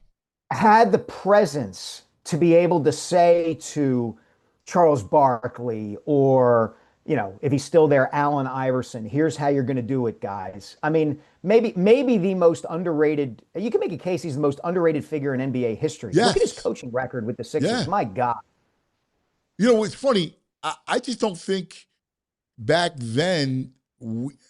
Had the presence to be able to say to Charles Barkley or, if he's still there, Allen Iverson, here's how you're going to do it, guys. I mean, maybe the most underrated, you can make a case he's the most underrated figure in NBA history. Yes. Look at his coaching record with the Sixers. Yeah. My God. It's funny. I just don't think back then,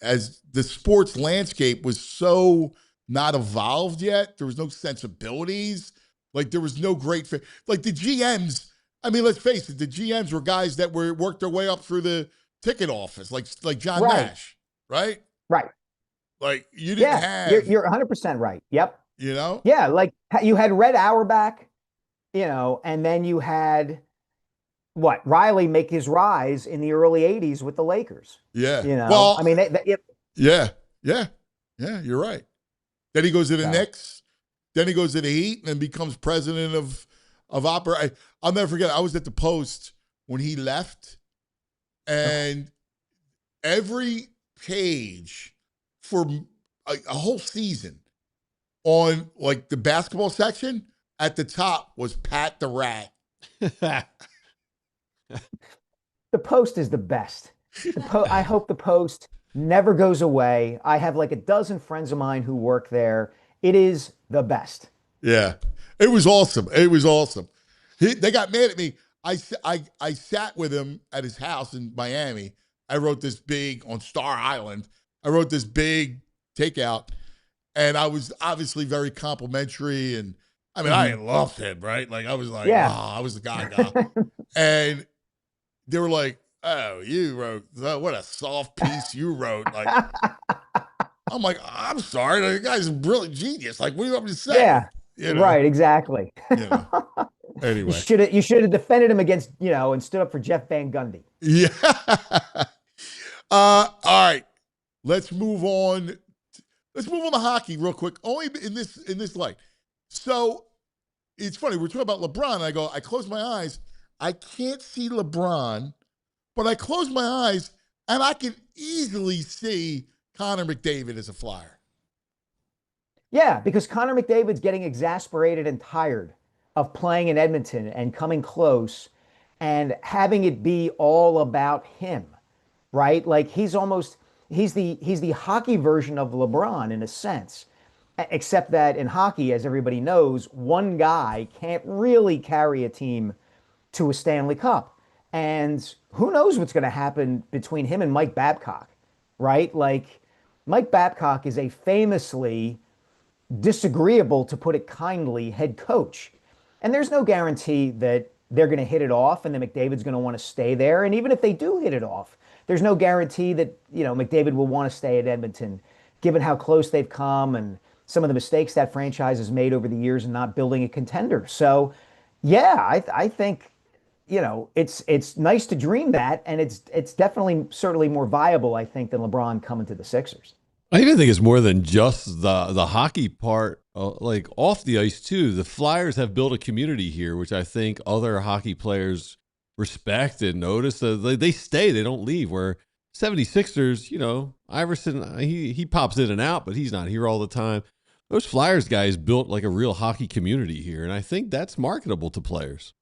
as the sports landscape was so not evolved yet, there was no sensibilities. Like there was no great fit. Like the GMs, I mean, let's face it, the GMs were guys that worked their way up through the ticket office, like John Nash, right? Right. Like you didn't have. You're 100% right. Yep. Yeah, like you had Red Auerbach, and then you had Riley make his rise in the early 80s with the Lakers. Yeah. Well, I mean, yeah, you're right. Then he goes to the Knicks. Then he goes to the Heat and becomes president of opera. I'll never forget. I was at the Post when he left, and every page for a whole season on like the basketball section at the top was Pat the Rat. The Post is the best. I hope the Post never goes away. I have like a dozen friends of mine who work there. It is the best. Yeah, it was awesome. It was awesome. They got mad at me. I sat with him at his house in Miami. I wrote this big, on Star Island, I wrote this big takeout, and I was obviously very complimentary. And I mean, I loved him, right? Like I was like, I was the guy. And they were like, oh, you wrote, what a soft piece you wrote. Like, I'm like, I'm sorry, the guy's a brilliant genius. Like, what do you want me to say? Yeah, right, exactly. Anyway. You should have defended him against, and stood up for Jeff Van Gundy. Yeah. All right. Let's move on. Let's move on to hockey real quick. Only in this light. So it's funny. We're talking about LeBron. I close my eyes. I can't see LeBron, but I close my eyes and I can easily see Connor McDavid as a Flyer. Yeah, because Connor McDavid's getting exasperated and tired of playing in Edmonton and coming close and having it be all about him, right? Like he's the hockey version of LeBron in a sense. Except that in hockey, as everybody knows, one guy can't really carry a team to a Stanley Cup. And who knows what's going to happen between him and Mike Babcock, right? Like, Mike Babcock is a famously disagreeable, to put it kindly, head coach. And there's no guarantee that they're going to hit it off and that McDavid's going to want to stay there. And even if they do hit it off, there's no guarantee that, McDavid will want to stay at Edmonton, given how close they've come and some of the mistakes that franchise has made over the years in not building a contender. So, yeah, I think, it's nice to dream that, and it's definitely certainly more viable, I think, than LeBron coming to the Sixers. I even think it's more than just the hockey part, like off the ice too. The Flyers have built a community here, which I think other hockey players respect and notice. They stay, they don't leave. Where 76ers, Iverson, he pops in and out, but he's not here all the time. Those Flyers guys built like a real hockey community here, and I think that's marketable to players.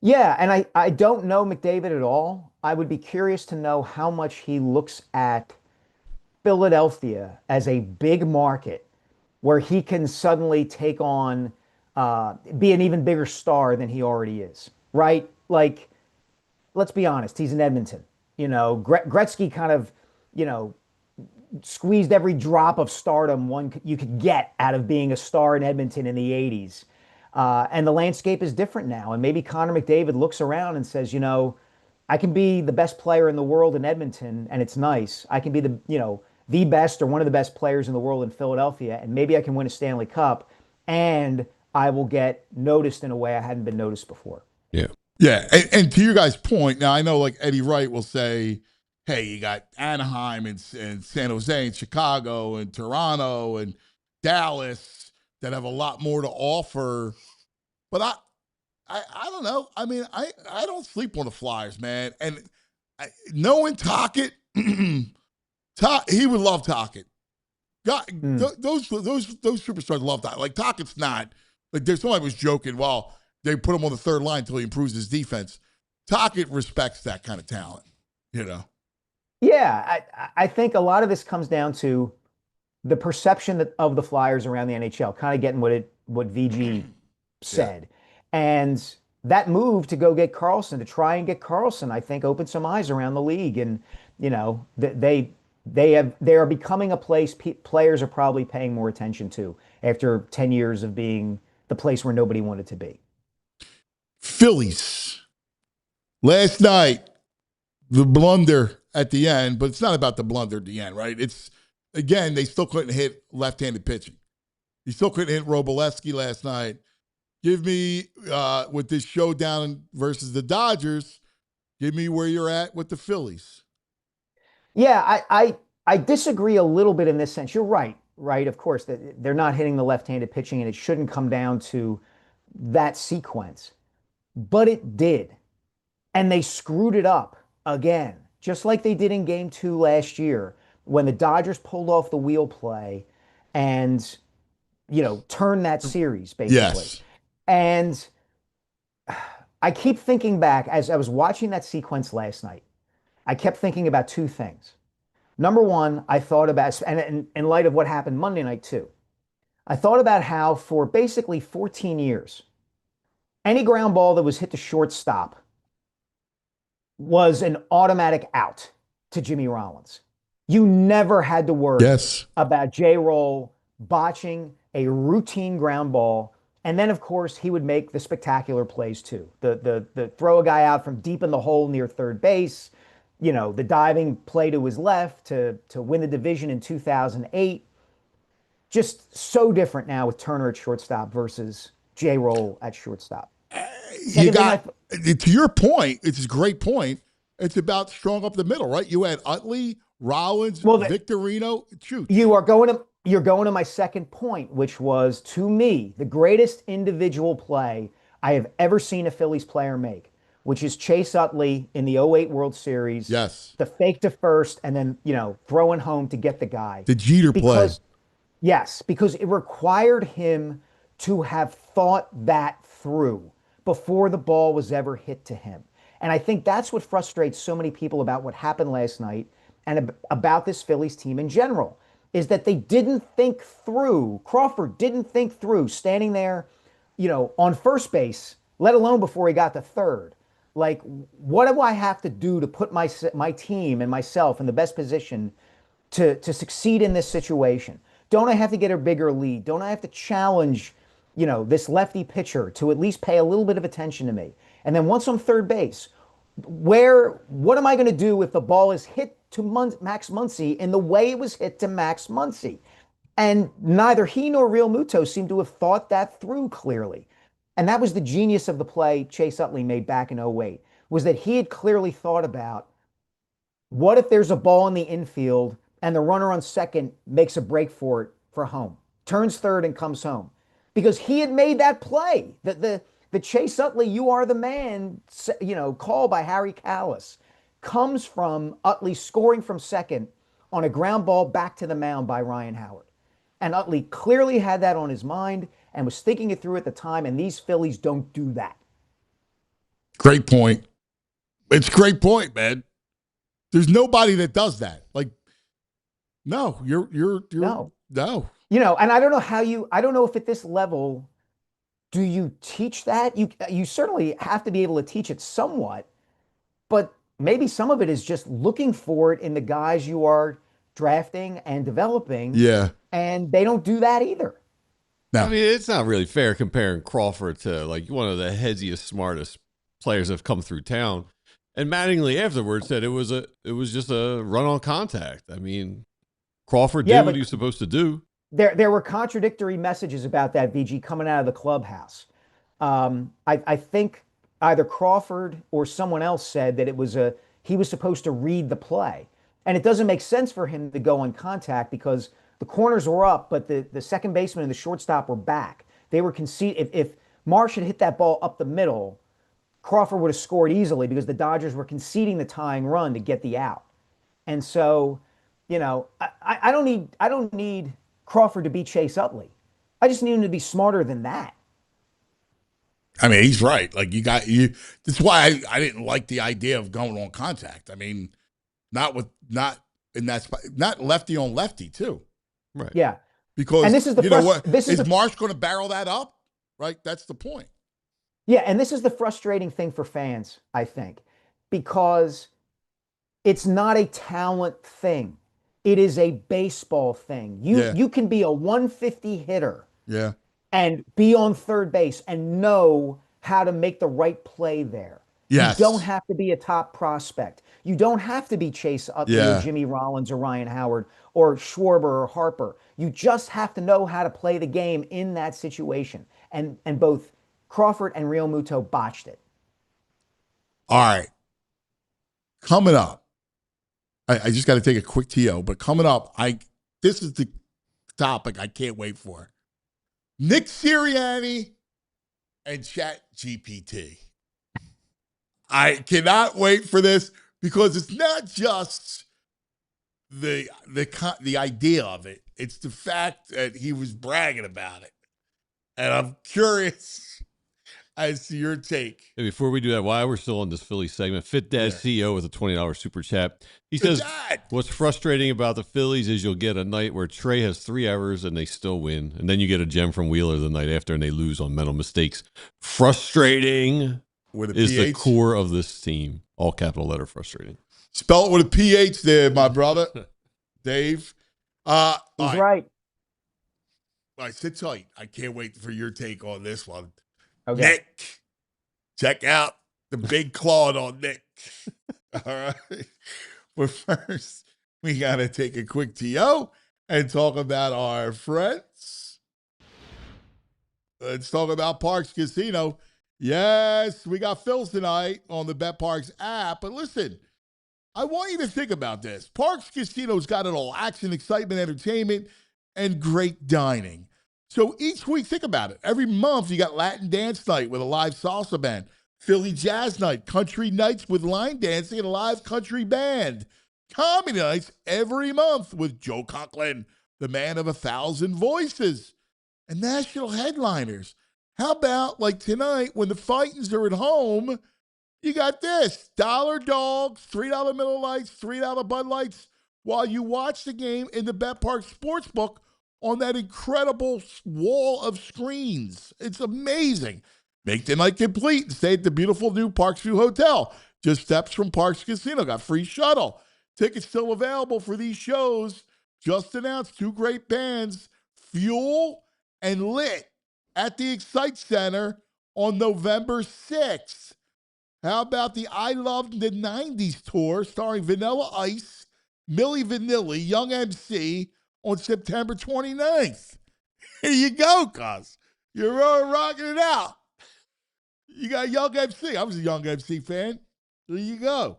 Yeah, and I don't know McDavid at all. I would be curious to know how much he looks at Philadelphia as a big market where he can suddenly take on, be an even bigger star than he already is, right? Like, let's be honest, he's in Edmonton. Gretzky kind of, squeezed every drop of stardom you could get out of being a star in Edmonton in the 80s. And the landscape is different now. And maybe Connor McDavid looks around and says, I can be the best player in the world in Edmonton, and it's nice. I can be the best or one of the best players in the world in Philadelphia, and maybe I can win a Stanley Cup, and I will get noticed in a way I hadn't been noticed before. Yeah. Yeah. And to your guys' point, now I know like Eddie Wright will say, hey, you got Anaheim and San Jose and Chicago and Toronto and Dallas that have a lot more to offer. But I don't know. I mean, I don't sleep on the Flyers, man. And knowing Tocchet, he would love Tocchet. Those superstars love Tocchet. Like Tocchet's not like there's somebody was joking. Well, they put him on the third line until he improves his defense. Tocchet respects that kind of talent, Yeah, I think a lot of this comes down to the perception of the Flyers around the NHL, kind of getting what VG said. Yeah. And that move to go get Karlsson, to try and get Karlsson, I think opened some eyes around the league. And, they are becoming a place players are probably paying more attention to after 10 years of being the place where nobody wanted to be. Phillies. Last night, the blunder at the end, but it's not about the blunder at the end, right? It's, again, they still couldn't hit left-handed pitching. He still couldn't hit Robolewski last night. Give me, with this showdown versus the Dodgers, give me where you're at with the Phillies. Yeah, I disagree a little bit in this sense. You're right? Of course, they're not hitting the left-handed pitching, and it shouldn't come down to that sequence. But it did. And they screwed it up again, just like they did in Game 2 last year when the Dodgers pulled off the wheel play and, turned that series, basically. Yes. And I keep thinking back, as I was watching that sequence last night, I kept thinking about two things. Number one, I thought about, and in light of what happened Monday night too, I thought about how for basically 14 years, any ground ball that was hit to shortstop was an automatic out to Jimmy Rollins. You never had to worry about J-Roll botching a routine ground ball. And then, of course, he would make the spectacular plays too. The throw a guy out from deep in the hole near third base, the diving play to his left to win the division in 2008. Just so different now with Turner at shortstop versus J-Roll at shortstop. To your point, it's a great point. It's about strong up the middle, right? You had Utley, Rollins, Victorino. Shoot. You're going to my second point, which was, to me, the greatest individual play I have ever seen a Phillies player make, which is Chase Utley in the 08 World Series. Yes. The fake to first and then, throwing home to get the guy. The Jeter play. Yes, because it required him to have thought that through before the ball was ever hit to him. And I think that's what frustrates so many people about what happened last night and about this Phillies team in general, is that they didn't think through, Crawford didn't think through standing there, on first base, let alone before he got to third. Like, what do I have to do to put my team and myself in the best position to succeed in this situation? Don't I have to get a bigger lead? Don't I have to challenge, this lefty pitcher to at least pay a little bit of attention to me? And then once I'm third base, what am I going to do if the ball is hit to Max Muncy in the way it was hit to Max Muncy? And neither he nor Real Muto seem to have thought that through clearly. And that was the genius of the play Chase Utley made back in 08, was that he had clearly thought about, what if there's a ball in the infield and the runner on second makes a break for it for home, turns third and comes home? Because he had made that play. The Chase Utley, you are the man, call by Harry Callis, comes from Utley scoring from second on a ground ball back to the mound by Ryan Howard. And Utley clearly had that on his mind and was thinking it through at the time, and these Phillies don't do that. Great point. It's a great point, man. There's nobody that does that. Like, no, you're no. And I don't know if at this level, do you teach that? You certainly have to be able to teach it somewhat, but maybe some of it is just looking for it in the guys you are drafting and developing. Yeah. And they don't do that either. No. I mean, it's not really fair comparing Crawford to like one of the headiest, smartest players that have come through town. And Mattingly afterwards said it was just a run on contact. I mean, Crawford did what he was supposed to do. There were contradictory messages about that, VG, coming out of the clubhouse. I think either Crawford or someone else said that he was supposed to read the play. And it doesn't make sense for him to go on contact because the corners were up, but the second baseman and the shortstop were back. They were conceding. If Marsh had hit that ball up the middle, Crawford would have scored easily because the Dodgers were conceding the tying run to get the out. And so, I don't need Crawford to be Chase Utley. I just need him to be smarter than that. I mean, he's right. Like that's why I didn't like the idea of going on contact. I mean, not in that spot, not lefty on lefty too. Right. Yeah. Because and this is is Marsh going to barrel that up? Right. That's the point. Yeah, and this is the frustrating thing for fans, I think, because it's not a talent thing. It is a baseball thing. You can be a 150 hitter and be on third base and know how to make the right play there. Yes. You don't have to be a top prospect. You don't have to be Chase Utley or Jimmy Rollins or Ryan Howard or Schwarber or Harper. You just have to know how to play the game in that situation. And both Crawford and Real Muto botched it. All right. Coming up, I just got to take a quick TO, but coming up, this is the topic I can't wait for. Nick Sirianni and chatgpt. I cannot wait for this because it's not just the idea of it. It's the fact that he was bragging about it. And I'm curious as to your take. Hey, before we do that, while we're still on this Philly segment, Fit Dad CEO with a $20 super chat. He says, what's frustrating about the Phillies is you'll get a night where Trey has 3 errors and they still win. And then you get a gem from Wheeler the night after and they lose on mental mistakes. Frustrating is the core of this team. All capital letter frustrating. Spell it with a PH there, my brother. Dave. He's right. All right, sit tight. I can't wait for your take on this one. Okay. Nick, check out the big clawed on Nick. All right. But first, we got to take a quick TO and talk about our friends. Let's talk about Parks Casino. Yes, we got Phils tonight on the BetParks app. But listen, I want you to think about this. Parks Casino's got it all: action, excitement, entertainment, and great dining. So each week, think about it. Every month, you got Latin Dance Night with a live salsa band, Philly Jazz Night, Country Nights with line dancing and a live country band, Comedy Nights every month with Joe Conklin, the man of 1,000 voices, and national headliners. How about like tonight when the Fightins are at home, you got this: $1 dogs, $3 Miller Lights, $3 Bud Lights, while you watch the game in the BetPark Sportsbook on that incredible wall of screens. It's amazing. Make the night complete and stay at the beautiful new Parksview Hotel. Just steps from Parks Casino. Got free shuttle. Tickets still available for these shows. Just announced 2 great bands, Fuel and Lit, at the Excite Center on November 6th. How about the I Love the 90s tour starring Vanilla Ice, Milli Vanilli, Young MC on September 29th? Here you go, cuz. You're all rocking it out. You got Young MC. I was a Young MC fan. There you go.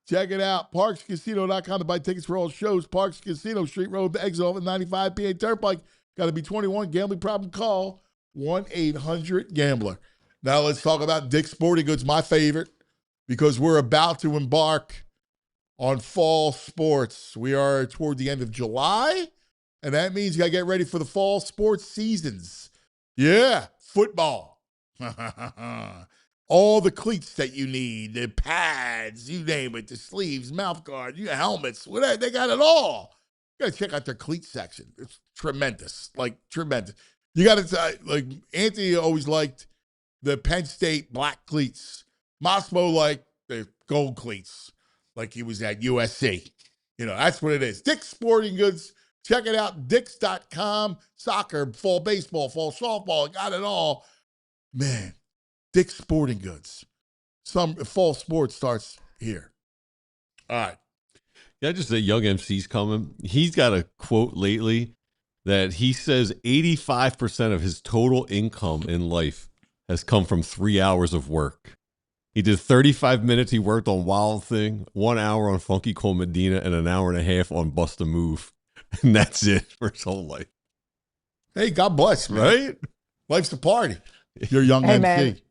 Check it out. ParksCasino.com to buy tickets for all shows. Parks Casino, Street Road, exit off at 95 PA Turnpike. Got to be 21. Gambling problem, call 1-800-GAMBLER. Now let's talk about Dick's Sporting Goods, my favorite, because we're about to embark on fall sports. We are toward the end of July, and that means you got to get ready for the fall sports seasons. Yeah, football. All the cleats that you need, the pads, you name it, the sleeves, mouth guard, you helmets, whatever, they got it all. You got to check out their cleat section. It's tremendous, like tremendous. You got to, like, Anthony always liked the Penn State black cleats. Massimo liked the gold cleats, like he was at USC. You know, that's what it is. Dick's Sporting Goods. Check it out, dicks.com. Soccer, fall baseball, fall softball, got it all. Man, Dick's Sporting Goods. Some fall sports starts here. All right. Yeah, just say Young MC's coming. He's got a quote lately that he says 85% of his total income in life has come from 3 hours of work. He did 35 minutes. He worked on Wild Thing, 1 hour on Funky Cole Medina, and an hour and a half on Bust a Move. And that's it for his whole life. Hey, God bless, man. Right? Life's a party. You're young Hey, MC. man.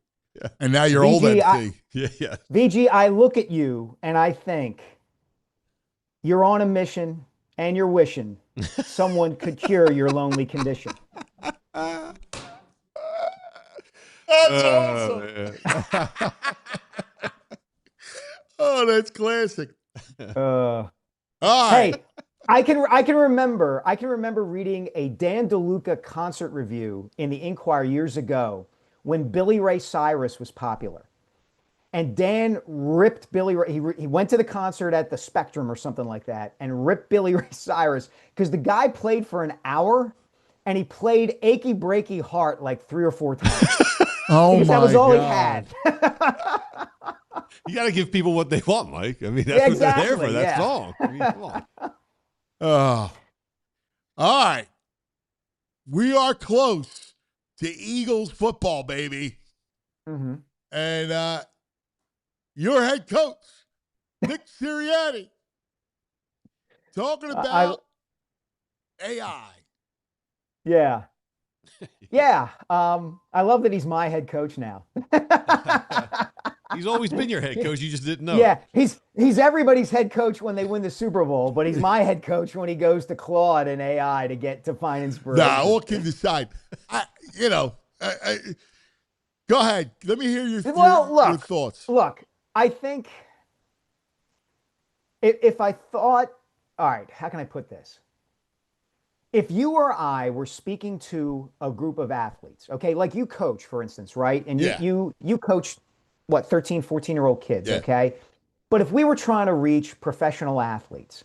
Yeah. And now you're old MC. Yeah. VG, I look at you and I think you're on a mission and you're wishing someone could cure your lonely condition. That's Oh, awesome. man. Oh, that's classic. Uh, All right. hey, I can remember reading a Dan DeLuca concert review in the Inquirer years ago when Billy Ray Cyrus was popular. And Dan ripped Billy Ray. He went to the concert at the Spectrum or something like that and ripped Billy Ray Cyrus because the guy played for an hour and he played Achy Breaky Heart like 3 or 4 times. Oh, Because my that was all he God. had. You got to give people what they want, Mike. I mean, that's what they're there for, Exactly, that yeah. song. I mean, come on. Oh. All right. We are close to Eagles football, baby. Mhm. And your head coach, Nick Sirianni, talking about AI. Yeah. Yeah. I love that he's my head coach now. He's always been your head coach. You just didn't know. Yeah, he's everybody's head coach when they win the Super Bowl, but he's my head coach when he goes to Claude and AI to find inspiration. Nah, all kidding aside, go ahead. Let me hear your thoughts. Look, I think if I thought, all right, how can I put this? If you or I were speaking to a group of athletes, okay, like you coach, for instance, right? And you coach, what, 13, 14-year-old kids, Yeah. okay? But if we were trying to reach professional athletes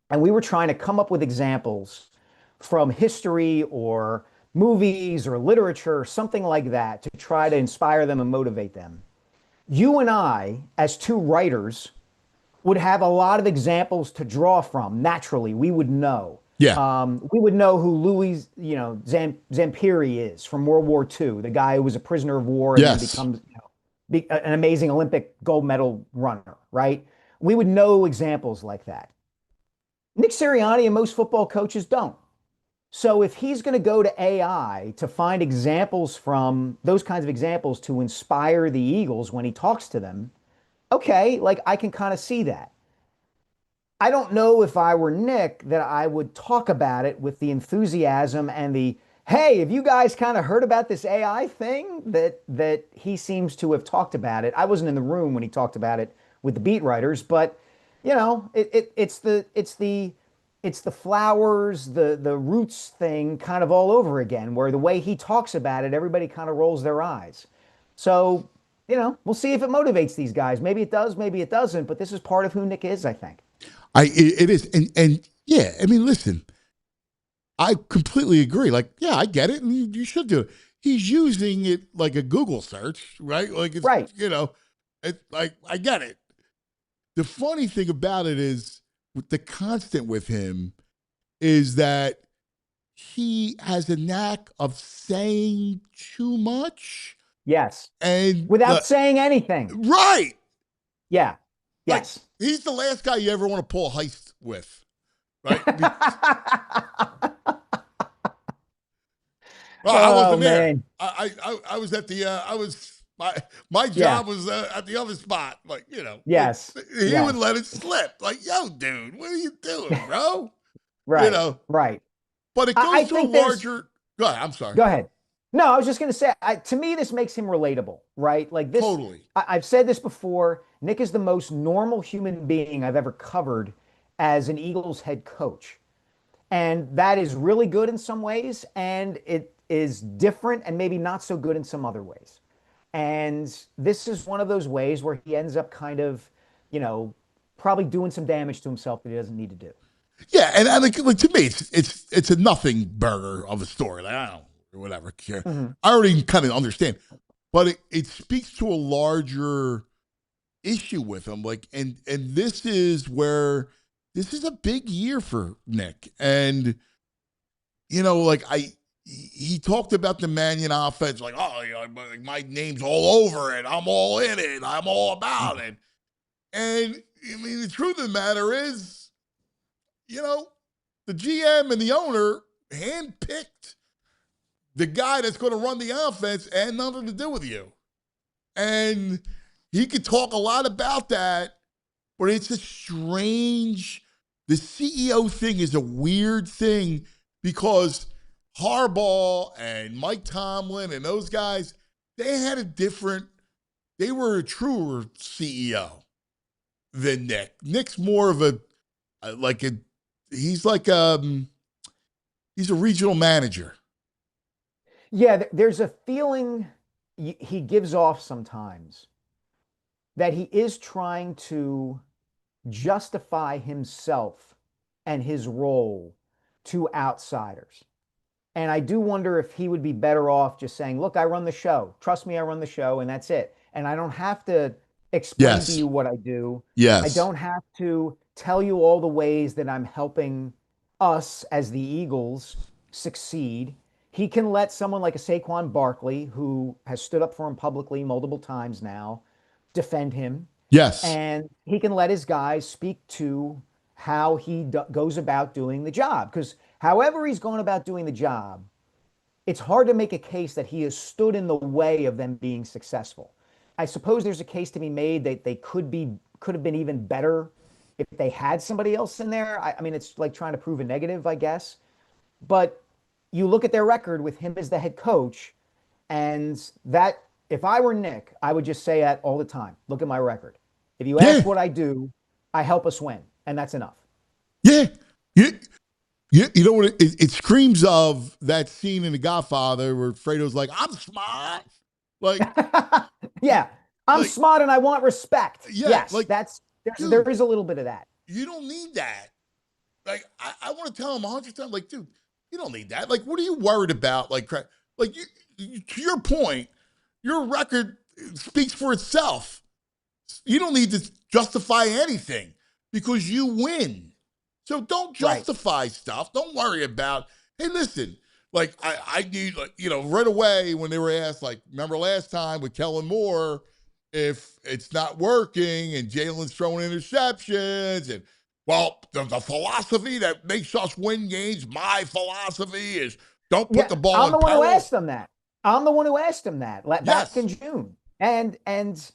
and we were trying to come up with examples from history or movies or literature or something like that to try to inspire them and motivate them, you and I, as 2 writers, would have a lot of examples to draw from. Naturally, we would know. Yeah. We would know who Louis, Zampieri is from World War II, the guy who was a prisoner of war and then becomes an amazing Olympic gold medal runner, right? We would know examples like that. Nick Sirianni and most football coaches don't. So if he's going to go to AI to find examples from those kinds of examples to inspire the Eagles when he talks to them, okay, like I can kind of see that. I don't know if I were Nick that I would talk about it with the enthusiasm and the, hey, have you guys kind of heard about this AI thing that he seems to have talked about it? I wasn't in the room when he talked about it with the beat writers, but it's the flowers, the roots thing kind of all over again, where the way he talks about it, everybody kind of rolls their eyes. So, we'll see if it motivates these guys. Maybe it does, maybe it doesn't, but this is part of who Nick is, I think. It is, and yeah, I mean, listen, I completely agree. Like, yeah, I get it, and you should do it. He's using it like a Google search, right? Like, it's, Right. it's like, I get it. The funny thing about it is, with the constant with him, is that he has a knack of saying too much, Yes. and Without saying anything. right. Yeah. Like, Yes. he's the last guy you ever want to pull a heist with, right? Well, I wasn't there. Man. I was at the my Yeah. job was at the other spot. Like, Yes. he Yes. would let it slip. Like, yo, dude, what are you doing, bro? Right. Right. But it I goes to a think there's. larger. Go ahead. I'm sorry. Go ahead. No, I was just going to say, to me, this makes him relatable, right? Like this. Totally. I've said this before. Nick is the most normal human being I've ever covered as an Eagles head coach. And that is really good in some ways, and it is different and maybe not so good in some other ways. And this is one of those ways where he ends up kind of, probably doing some damage to himself that he doesn't need to do. Yeah, and like to me, it's a nothing burger of a story. Like, I don't or whatever care. I already kind of understand, but it speaks to a larger issue with him. Like, and this is where this is a big year for Nick, and like he talked about the Mannion offense, like, oh, my name's all over it, I'm all in it, I'm all about it, and I mean the truth of the matter is, the GM and the owner handpicked the guy that's going to run the offense and nothing to do with you. And he could talk a lot about that, but it's a strange, the CEO thing is a weird thing because Harbaugh and Mike Tomlin and those guys, they were a truer CEO than Nick. Nick's more of he's a regional manager. Yeah, there's a feeling he gives off sometimes that he is trying to justify himself and his role to outsiders. And I do wonder if he would be better off just saying, look, I run the show. Trust me, I run the show, and that's it. And I don't have to explain to you what I do. Yes. I don't have to tell you all the ways that I'm helping us as the Eagles succeed. He can let someone like a Saquon Barkley, who has stood up for him publicly multiple times now, defend him. Yes. And he can let his guys speak to how he goes about doing the job. Because however he's going about doing the job, it's hard to make a case that he has stood in the way of them being successful. I suppose there's a case to be made that they could have been even better if they had somebody else in there. I mean, it's like trying to prove a negative, I guess. But you look at their record with him as the head coach, and that, if I were Nick, I would just say that all the time. Look at my record. If you ask what I do, I help us win, and that's enough. Yeah. You know what? It screams of that scene in The Godfather where Fredo's like, I'm smart. Like, yeah, I'm smart and I want respect. Yeah, yes, like, there is a little bit of that. You don't need that. Like, I want to tell him 100 times, like, dude, you don't need that. Like, what are you worried about? Like, to your point, your record speaks for itself. You don't need to justify anything because you win. So don't justify stuff. Don't worry about, hey, listen, like, I need, right away when they were asked, like, remember last time with Kellen Moore, if it's not working and Jalen's throwing interceptions and, well, the philosophy that makes us win games, my philosophy is don't put the ball in peril. I'm the one who asked him that back in June. And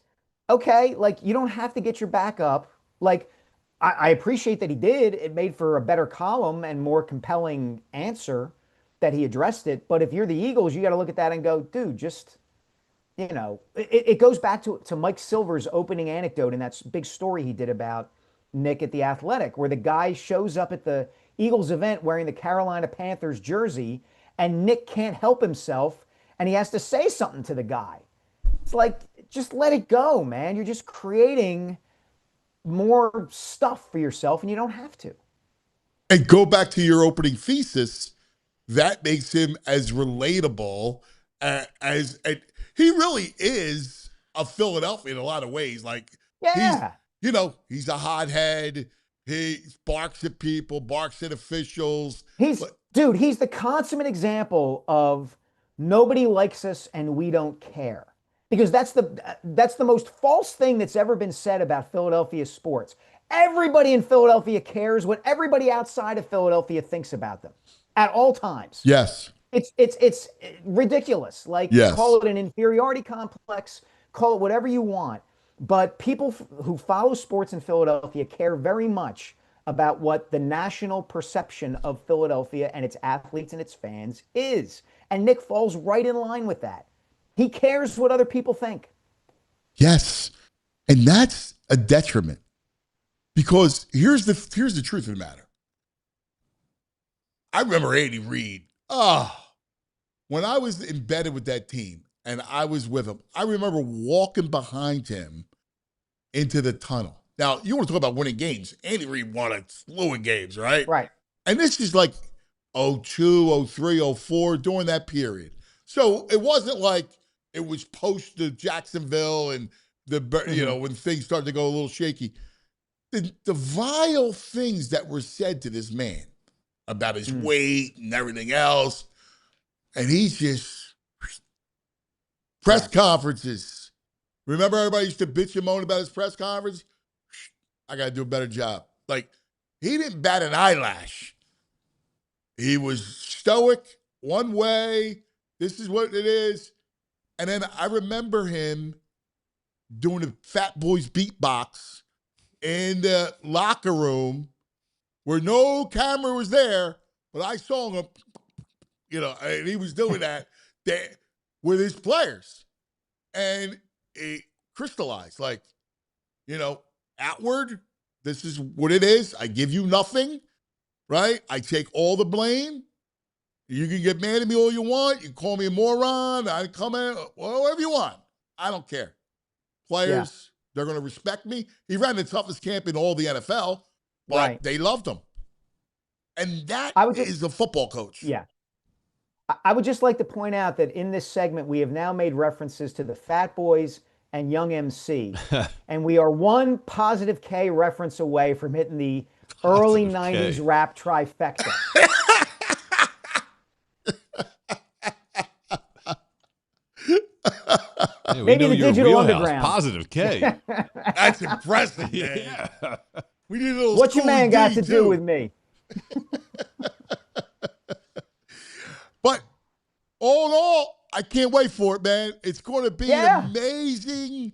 okay, like, you don't have to get your back up. Like, I appreciate that he did. It made for a better column and more compelling answer that he addressed it. But if you're the Eagles, you got to look at that and go, dude, just, it goes back to Mike Silver's opening anecdote in that big story he did about Nick, at The Athletic, where the guy shows up at the Eagles event wearing the Carolina Panthers jersey, and Nick can't help himself, and he has to say something to the guy. It's like, just let it go, man. You're just creating more stuff for yourself, and you don't have to. And go back to your opening thesis. That makes him as relatable as he really is a Philadelphia in a lot of ways. Like, Yeah. he's a hothead. He barks at people, barks at officials. He's the consummate example of nobody likes us and we don't care. Because that's the most false thing that's ever been said about Philadelphia sports. Everybody in Philadelphia cares what everybody outside of Philadelphia thinks about them at all times. Yes. It's ridiculous. Like, yes. Call it an inferiority complex, call it whatever you want. But people who follow sports in Philadelphia care very much about what the national perception of Philadelphia and its athletes and its fans is. And Nick falls right in line with that. He cares what other people think. Yes. And that's a detriment. Because here's the truth of the matter. I remember Andy Reid. When I was embedded with that team and I was with him, I remember walking behind him into the tunnel. Now, you want to talk about winning games. Andy Reid won a slew of games, right? Right. And this is like 02, 03, 04, during that period. So it wasn't like it was post the Jacksonville and when things started to go a little shaky. The vile things that were said to this man about his weight and everything else. And he's just press conferences. Remember everybody used to bitch and moan about his press conference? I got to do a better job. Like, he didn't bat an eyelash. He was stoic, one way. This is what it is. And then I remember him doing a Fat Boys beatbox in the locker room where no camera was there, but I saw him, and he was doing that with his players. And it crystallized, like, outward, this is what it is. I give you nothing, right? I take all the blame. You can get mad at me all you want. You can call me a moron. I come in, whatever you want. I don't care. Players, they're going to respect me. He ran the toughest camp in all the NFL, but they loved him. And that is a football coach. Yeah. I would just like to point out that in this segment, we have now made references to the Fat Boys and Young MC. And we are one positive K reference away from hitting the early 90s rap trifecta. Yeah, maybe the digital underground. Positive K. That's impressive, man. Yeah. We need a little. What your man got to do with me? But all in all, I can't wait for it, man. It's going to be an amazing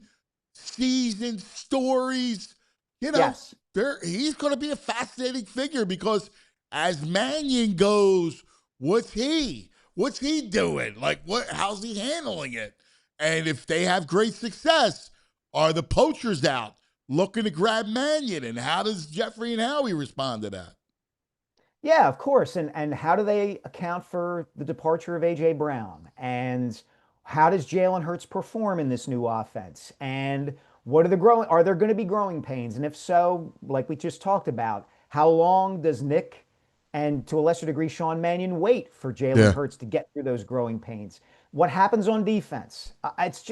season. Stories, he's going to be a fascinating figure because as Mannion goes, what's he doing? Like, how's he handling it? And if they have great success, are the poachers out looking to grab Mannion? And how does Jeffrey and Howie respond to that? Yeah, of course. And how do they account for the departure of A.J. Brown? And how does Jalen Hurts perform in this new offense? And are there going to be growing pains? And if so, like we just talked about, how long does Nick and to a lesser degree Sean Mannion wait for Jalen Hurts to get through those growing pains? What happens on defense? It's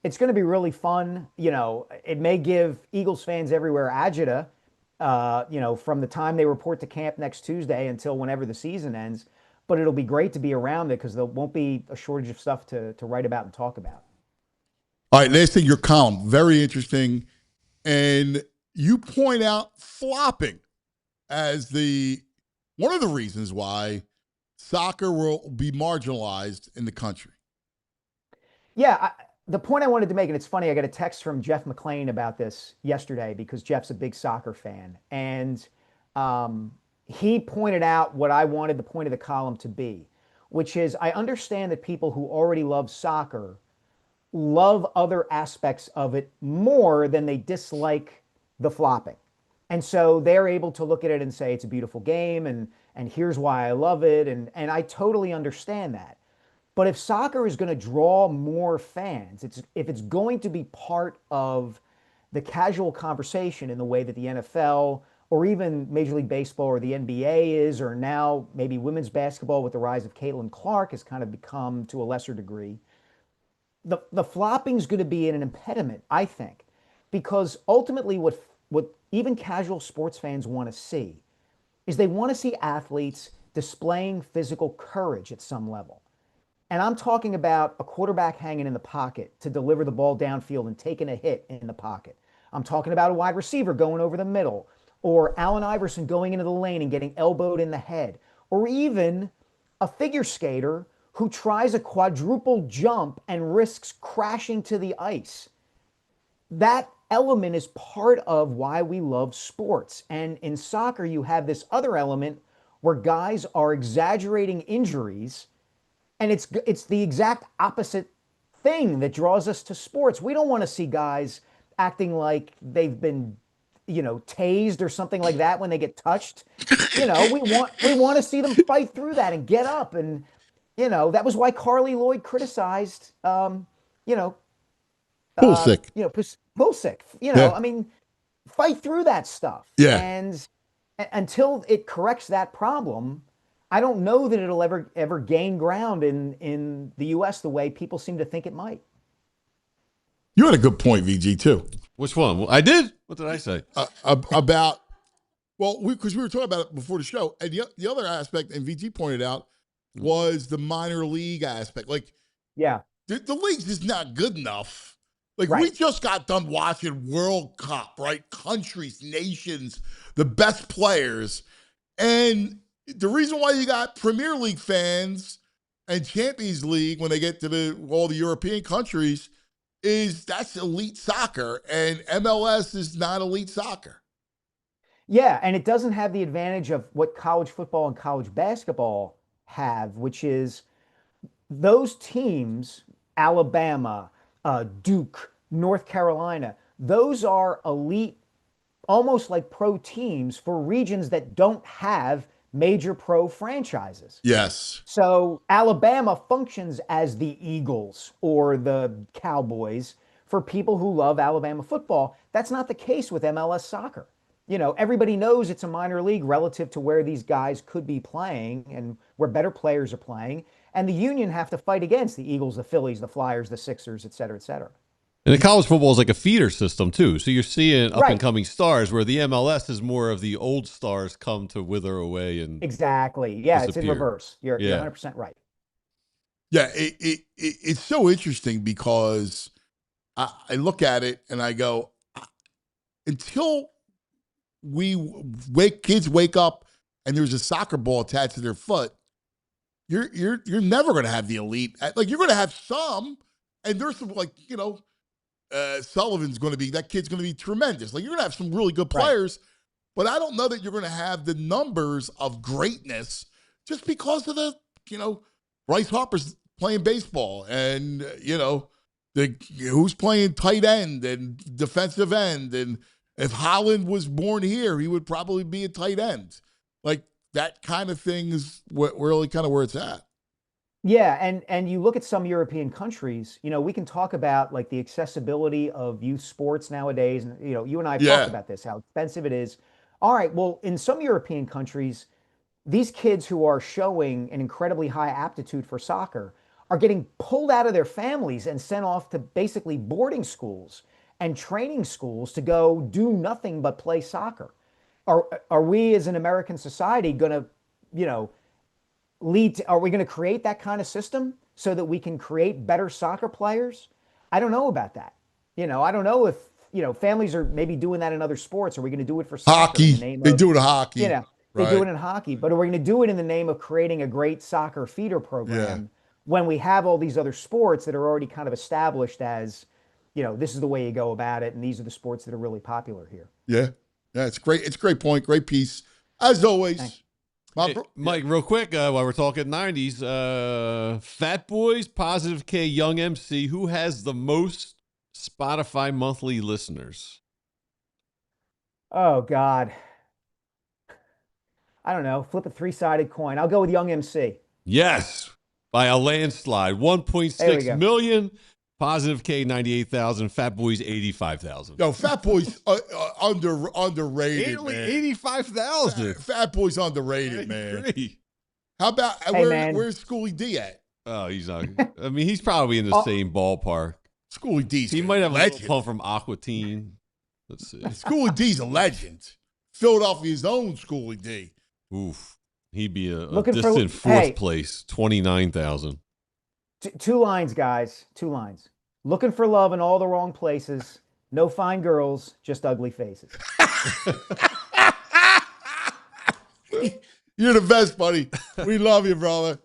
going to be really fun. It may give Eagles fans everywhere agita, from the time they report to camp next Tuesday until whenever the season ends. But it'll be great to be around it because there won't be a shortage of stuff to write about and talk about. All right, last thing, your column, very interesting. And you point out flopping as one of the reasons why soccer will be marginalized in the country. Yeah, the point I wanted to make, and it's funny, I got a text from Jeff McClain about this yesterday because Jeff's a big soccer fan. And he pointed out what I wanted the point of the column to be, which is I understand that people who already love soccer love other aspects of it more than they dislike the flopping. And so they're able to look at it and say it's a beautiful game and here's why I love it. And I totally understand that. But if soccer is going to draw more fans, if it's going to be part of the casual conversation in the way that the NFL or even Major League Baseball or the NBA is, or now maybe women's basketball with the rise of Caitlin Clark has kind of become to a lesser degree, the flopping is going to be an impediment, I think, because ultimately what even casual sports fans want to see is they want to see athletes displaying physical courage at some level. And I'm talking about a quarterback hanging in the pocket to deliver the ball downfield and taking a hit in the pocket. I'm talking about a wide receiver going over the middle, or Allen Iverson going into the lane and getting elbowed in the head, or even a figure skater who tries a quadruple jump and risks crashing to the ice. That element is part of why we love sports. And in soccer, you have this other element where guys are exaggerating injuries, and it's the exact opposite thing that draws us to sports. We don't want to see guys acting like they've been, tased or something like that when they get touched. We want to see them fight through that and get up. And that was why Carly Lloyd criticized, Pulisic. Pulisic. Yeah. I mean, fight through that stuff. Yeah. And until it corrects that problem, I don't know that it'll ever gain ground in the U.S. the way people seem to think it might. You had a good point, VG, too. Which one? Well, I did. What did I say? Because we were talking about it before the show, and the other aspect, and VG pointed out, was the minor league aspect. Like, yeah, the league's just not good enough. Like, right. We just got done watching World Cup, right? Countries, nations, the best players. And the reason why you got Premier League fans and Champions League when they get to all the European countries is that's elite soccer, and MLS is not elite soccer. Yeah, and it doesn't have the advantage of what college football and college basketball have, which is those teams, Alabama, Duke, North Carolina, those are elite, almost like pro teams for regions that don't have major pro franchises. Yes. So Alabama functions as the Eagles or the Cowboys for people who love Alabama football. That's not the case with MLS soccer. Everybody knows it's a minor league relative to where these guys could be playing and where better players are playing. And the union have to fight against the Eagles, the Phillies, the Flyers, the Sixers, et cetera, et cetera. And the college football is like a feeder system, too. So you're seeing Right. up-and-coming stars, where the MLS is more of the old stars come to wither away. And Exactly. Yeah, it's in disappear. reverse. You're 100% right. Yeah, it's so interesting because I look at it and I go, until kids wake up and there's a soccer ball attached to their foot, you're never going to have the elite. Like, you're going to have some, and there's some, like, Sullivan's going to be, that kid's going to be tremendous. Like, you're going to have some really good players, but I don't know that you're going to have the numbers of greatness just because of Bryce Harper's playing baseball, and who's playing tight end and defensive end, and if Holland was born here, he would probably be a tight end. Like, that kind of thing is really kind of where it's at. Yeah, and you look at some European countries, we can talk about like the accessibility of youth sports nowadays, and you and I have talked about this, how expensive it is. All right, well, in some European countries, these kids who are showing an incredibly high aptitude for soccer are getting pulled out of their families and sent off to basically boarding schools and training schools to go do nothing but play soccer. Are we as an American society going to, are we going to create that kind of system so that we can create better soccer players? I don't know about that. I don't know if, families are maybe doing that in other sports. Are we going to do it for soccer? Hockey. They do it in hockey. They do it in hockey, but are we going to do it in the name of creating a great soccer feeder program when we have all these other sports that are already kind of established as, this is the way you go about it, and these are the sports that are really popular here. Yeah. Yeah, it's great. It's a great point. Great piece. As always. Hey, Mike, real quick, while we're talking 90s, Fat Boys, Positive K, Young MC, who has the most Spotify monthly listeners? Oh God. I don't know. Flip a three-sided coin. I'll go with Young MC. Yes, by a landslide. There we 1.6 go. million. Positive K 98,000. Fat Boys 85,000. Yo, Fat Boy's underrated, Only man. 85,000. Fat Boy's underrated, man. Agree. How about Hey, man. where's Schoolie D at? Oh, he's not. I mean, he's probably in the same ballpark. Schoolie D's He a might have a legend. little pump from Aquatine. Let's see. Schoolie D's a legend. Philadelphia's own Schoolie D. Oof. He'd be a Looking for- distant fourth hey. place, 29,000. Two lines, guys. Two lines. Looking for love in all the wrong places. No fine girls, just ugly faces. You're the best, buddy. We love you, brother.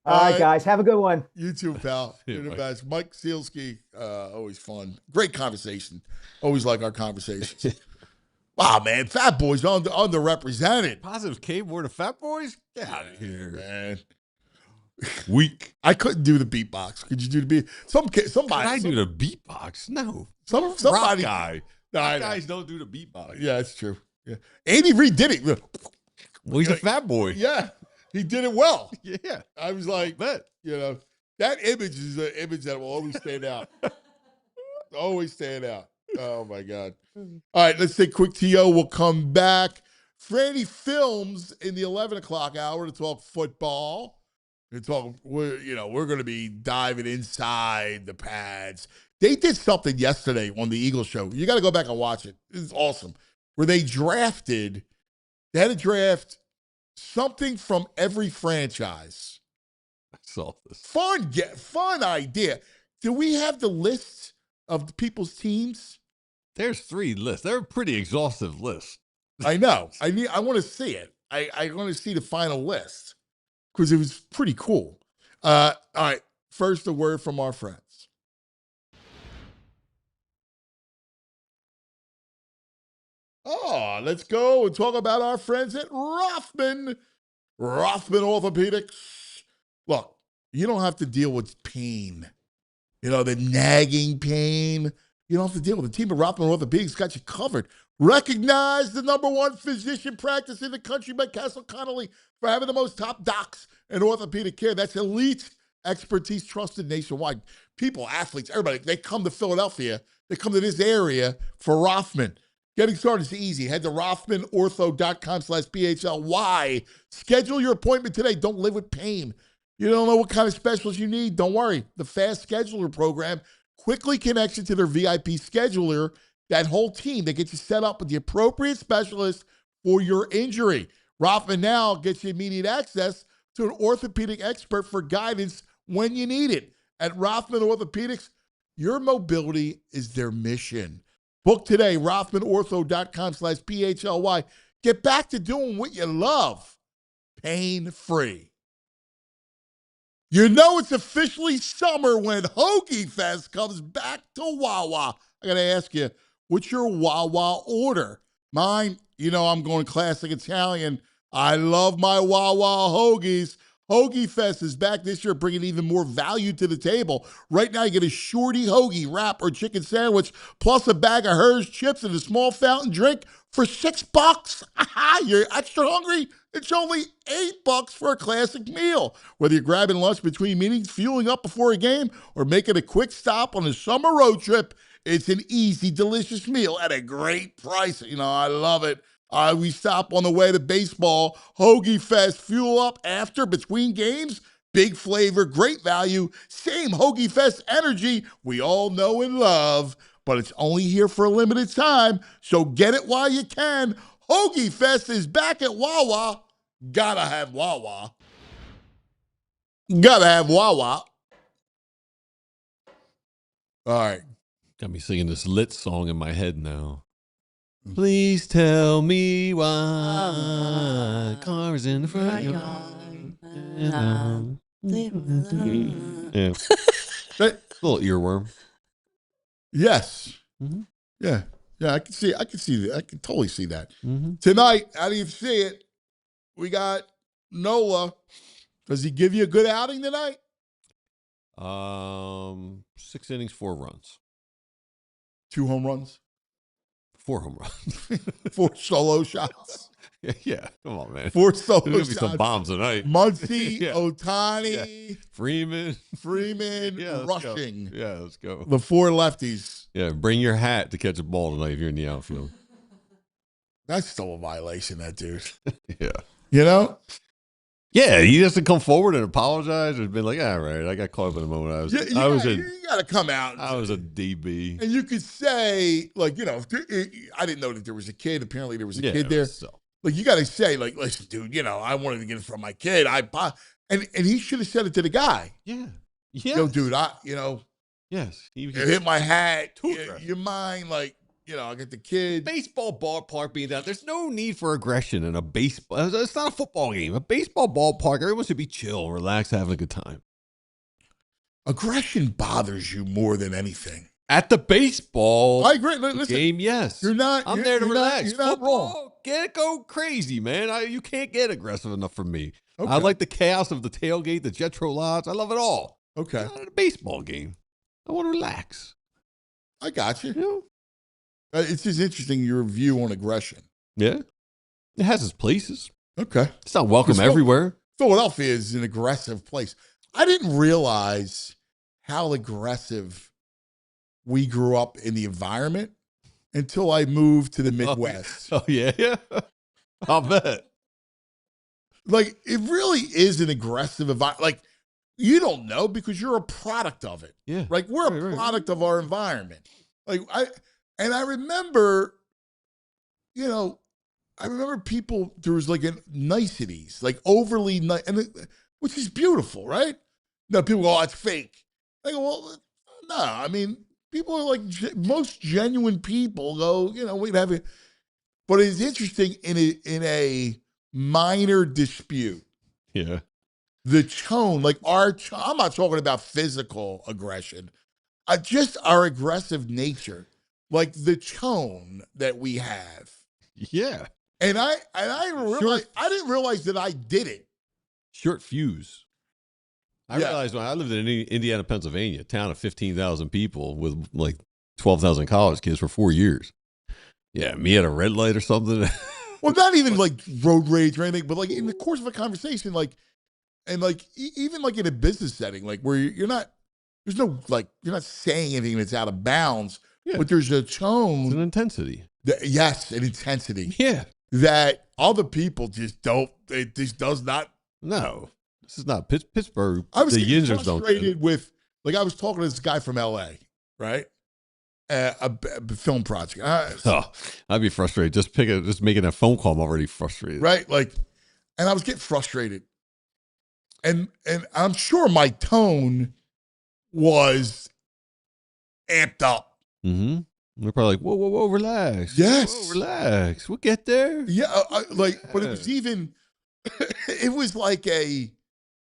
All right, guys. Have a good one. You too, pal. Yeah, You're the Mike. best. Mike Sielski, always fun. Great conversation. Always like our conversations. Wow, man. Fat Boys underrepresented. Positive K more than Fat Boys? Get out of here. Man. Weak. I couldn't do the beatbox. Could you do the beat? Somebody. Can I do the beatbox? No. Somebody. Rock guy. No, I Rock know. guys don't do the beatbox. Yeah, that's true. Yeah. Andy Reid did it. Well, he's a fat boy. Yeah, he did it well. Yeah. I was like, Bet. that image is an image that will always stand out. Always stand out. Oh, my God. All right, let's take a quick TO. We'll come back. Franny Films in the 11 o'clock hour to talk football. We're going to be diving inside the pads. They did something yesterday on the Eagles show. You got to go back and watch it. It's awesome. Where they had to draft something from every franchise. I saw this. Fun idea. Do we have the list of the people's teams? There's 3 lists. They're a pretty exhaustive list. I know. I want to see it. I want to see the final list because it was pretty cool. All right. First, a word from our friends. Oh, let's go and talk about our friends at Rothman Orthopedics. Look, you don't have to deal with pain. The nagging pain. You don't have to deal with it. The team at Rothman Orthopedics got you covered. Recognized the #1 physician practice in the country by Castle Connolly for having the most top docs in orthopedic care. That's elite expertise trusted nationwide. People, athletes, everybody, they come to Philadelphia. They come to this area for Rothman. Getting started is easy. Head to rothmanortho.com/PHLY. Schedule your appointment today. Don't live with pain. You don't know what kind of specials you need? Don't worry. The Fast Scheduler program quickly connects you to their VIP scheduler. That whole team, they get you set up with the appropriate specialist for your injury. Rothman now gets you immediate access to an orthopedic expert for guidance when you need it. At Rothman Orthopedics, your mobility is their mission. Book today, rothmanortho.com/PHLY. Get back to doing what you love, pain-free. It's officially summer when Hoagie Fest comes back to Wawa. I got to ask you, what's your Wawa order? Mine, I'm going classic Italian. I love my Wawa hoagies. Hoagie Fest is back this year, bringing even more value to the table. Right now, you get a shorty hoagie, wrap, or chicken sandwich, plus a bag of Hers chips and a small fountain drink for $6. You're extra hungry? It's only $8 for a classic meal. Whether you're grabbing lunch between meetings, fueling up before a game, or making a quick stop on a summer road trip, it's an easy, delicious meal at a great price. I love it. We stop on the way to baseball. Hoagie Fest, fuel up after, between games. Big flavor, great value, same Hoagie Fest energy we all know and love. But it's only here for a limited time, so get it while you can. Hoagie Fest is back at Wawa. Gotta have Wawa. Gotta have Wawa. All right. Got me singing this lit song in my head now. Please tell me why cars in the front yard. Yeah. Little earworm. Yes. Mhm. Yeah. Yeah, I can see that. I can totally see that. Mm-hmm. Tonight, how do you see it? We got Nola. Does he give you a good outing tonight? 6 innings, 4 runs. 2 home runs? 4 home runs. 4 solo shots. Yeah, come on, man. 4 There's solo gonna be shots. some bombs tonight. Muncy, Yeah. Otani, Freeman, Freeman, let's rushing. Go. Yeah, let's go. The 4 lefties. Yeah, bring your hat to catch a ball tonight if you're in the outfield. That's still a violation, that dude. Yeah. You know? Yeah, he has to come forward and apologize and been like, all right, I got caught up in the moment. You got to come out. I was a DB. And you could say, like, you know, I didn't know that there was a kid. Apparently there was a kid there. So. Like, you got to say, like, listen, dude, you know, I wanted to get it from my kid. And he should have said it to the guy. Yeah. Yeah. Yo, dude, Yes. you hit my hat. Too You, aggressive. you mind, like, you know, I got the kid. Baseball ballpark being down. There's no need for aggression in a baseball. It's not a football game. A baseball ballpark, everyone should be chill, relaxed, having a good time. Aggression bothers you more than anything. At the baseball I agree. Listen, game, yes. I'm there to relax. You're not wrong. Football, go crazy, man. You can't get aggressive enough for me. Okay. I like the chaos of the tailgate, the Jetro Lodge. I love it all. Okay. Not at a baseball game. I want to relax. I got you. You know? It's just interesting, your view on aggression. Yeah. It has its places. Okay. It's not welcome everywhere. Philadelphia is an aggressive place. I didn't realize how aggressive we grew up in the environment until I moved to the Midwest. Oh, yeah. I'll bet. Like, it really is an aggressive environment. Like, you don't know because you're a product of it. Yeah. Like, we're a product of our environment. Like, I remember, you know, people, there was like niceties, like overly nice, which is beautiful, right? Now people go, oh, it's fake. I go, well, no, I mean, people are like, most genuine people go, you know, we'd have it. But it's interesting in a minor dispute. Yeah. The tone, like I'm not talking about physical aggression, just our aggressive nature. Like the tone that we have. Yeah. And I didn't realize that I did it. Short fuse. I realized when I lived in Indiana, Pennsylvania, a town of 15,000 people with like 12,000 college kids for 4 years. Yeah, me at a red light or something. Well, not even like road rage or anything, but like in the course of a conversation, like, and like even like in a business setting, like where you're not saying anything that's out of bounds. Yeah. But there's a tone. It's an intensity. Yes, an intensity. Yeah. That other people just don't, it just does not. No. This is not Pittsburgh. I was the Yinzers frustrated with, like, I was talking to this guy from LA, right? A film project. I'd be frustrated. Just making a phone call, I'm already frustrated. Right? Like, and I was getting frustrated. And I'm sure my tone was amped up. Mm-hmm. They're probably like, whoa, relax. Yes. Whoa, relax. We'll get there. Yeah. But it was even, it was like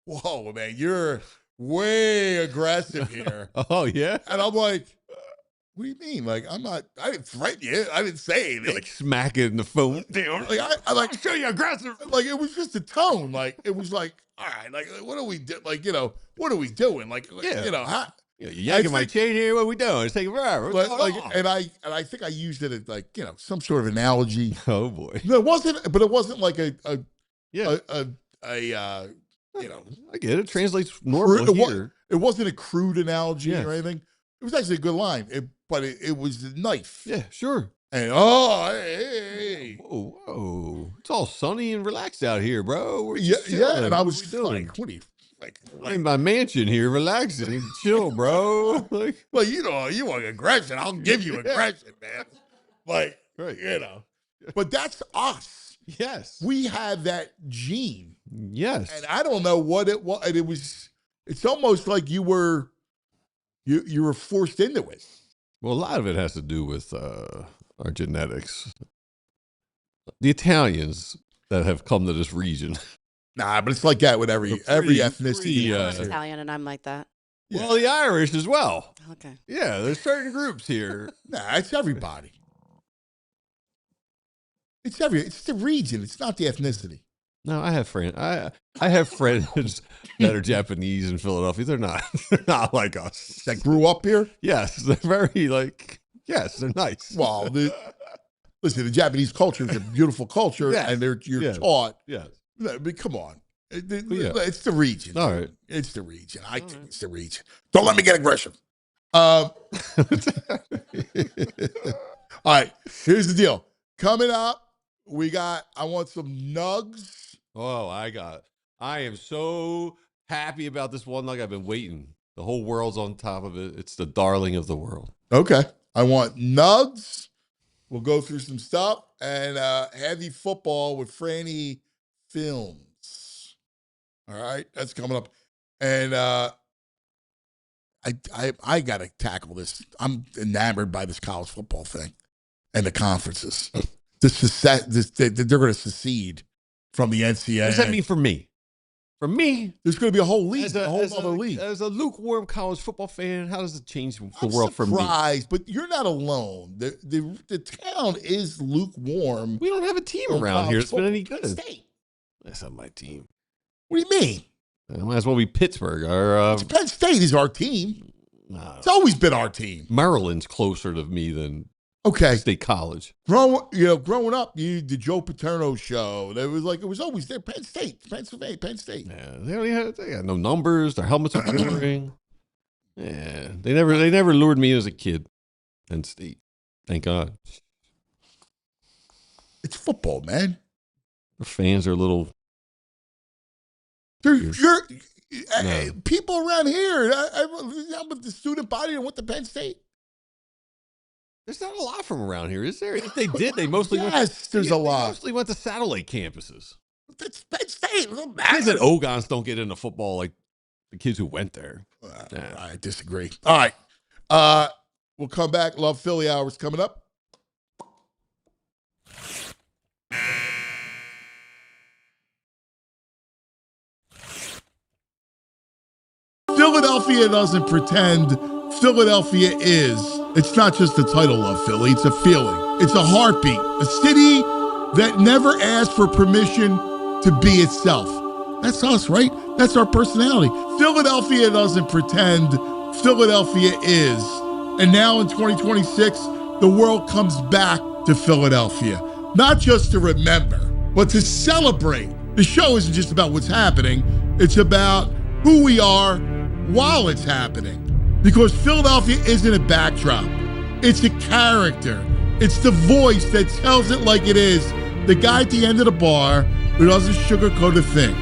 whoa, man, you're way aggressive here. Oh, yeah? And I'm like, what do you mean? Like, I didn't threaten you. I didn't say anything. Like, smack it in the phone. Like, I like, show you aggressive. Like, it was just a tone. Like, it was like, all right, like, what are we doing? Like, you know, what are we doing? Like, yeah. You know, how? You're yanking my chain here. What are we doing? It's taking forever. And I think I used it as like, you know, some sort of analogy. Oh boy. No, it wasn't like a you know, I get it. Translates normal here. It wasn't a crude analogy Yes. or anything. It was actually a good line. But it was a knife. Yeah, sure. And hey. Whoa. It's all sunny and relaxed out here, bro. We're Yeah, just chilling. and I What was we doing? like, what are you like? I'm in my mansion here, relaxing, chill, bro. Like, Well, you know, you want aggression. I'll give you aggression, man. Like, right. you know. But that's us. Yes. We have that gene. Yes. And I don't know what it was. And it's almost like you were forced into it. Well, a lot of it has to do with our genetics. The Italians that have come to this region. Nah, but it's like that with every ethnicity. I'm Italian and I'm like that. Yeah. Well, the Irish as well. Okay. Yeah, there's certain groups here. Nah, it's everybody. It's the region. It's not the ethnicity. No, I have friends. I have friends that are Japanese in Philadelphia. They're not like us. That grew up here? Yes, they're very like Yes, they're nice. Well, listen, the Japanese culture is a beautiful culture, Yes. and you're Yes. taught. Yes. I mean, come on. Yeah. It's the region. All right. It's the region. I think it's the region. Don't let me get aggressive. All right. Here's the deal. Coming up, I want some nugs. Oh, I am so happy about this one nug. I've been waiting. The whole world's on top of it. It's the darling of the world. Okay. I want nugs. We'll go through some stuff and heavy football with Franny Films. All right. That's coming up. And I got to tackle this. I'm enamored by this college football thing and the conferences. They're going to secede from the NCAA. What does that mean for me? For me, there's going to be a whole league, as a whole other league. As a lukewarm college football fan, how does it change the I'm world for me? Surprised, but you're not alone. The town is lukewarm. We don't have a team around here that's been any good. State. That's not my team. What do you mean? It might as well be Pittsburgh or Penn State is our team. Nah. It's always been our team. Maryland's closer to me than State College. Growing up, the Joe Paterno show. It was always there. Penn State, Pennsylvania, Penn State. Yeah, they got no numbers. Their helmets are boring. Yeah, they never lured me as a kid. Penn State, thank God. It's football, man. Their fans are a little. People around here. I'm with the student body and went to Penn State. There's not a lot from around here, is there? If they did, they mostly there's a lot. They mostly went to satellite campuses. That's Penn State. Kids at Ogons don't get into football like the kids who went there. I disagree. All right. We'll come back. Love Philly Hours coming up. Philadelphia doesn't pretend. Philadelphia is. It's not just the title of Philly. It's a feeling. It's a heartbeat. A city that never asked for permission to be itself. That's us, right? That's our personality. Philadelphia doesn't pretend. Philadelphia is. And now in 2026, the world comes back to Philadelphia. Not just to remember, but to celebrate. The show isn't just about what's happening. It's about who we are while it's happening. Because Philadelphia isn't a backdrop. It's a character. It's the voice that tells it like it is. The guy at the end of the bar who doesn't sugarcoat a thing.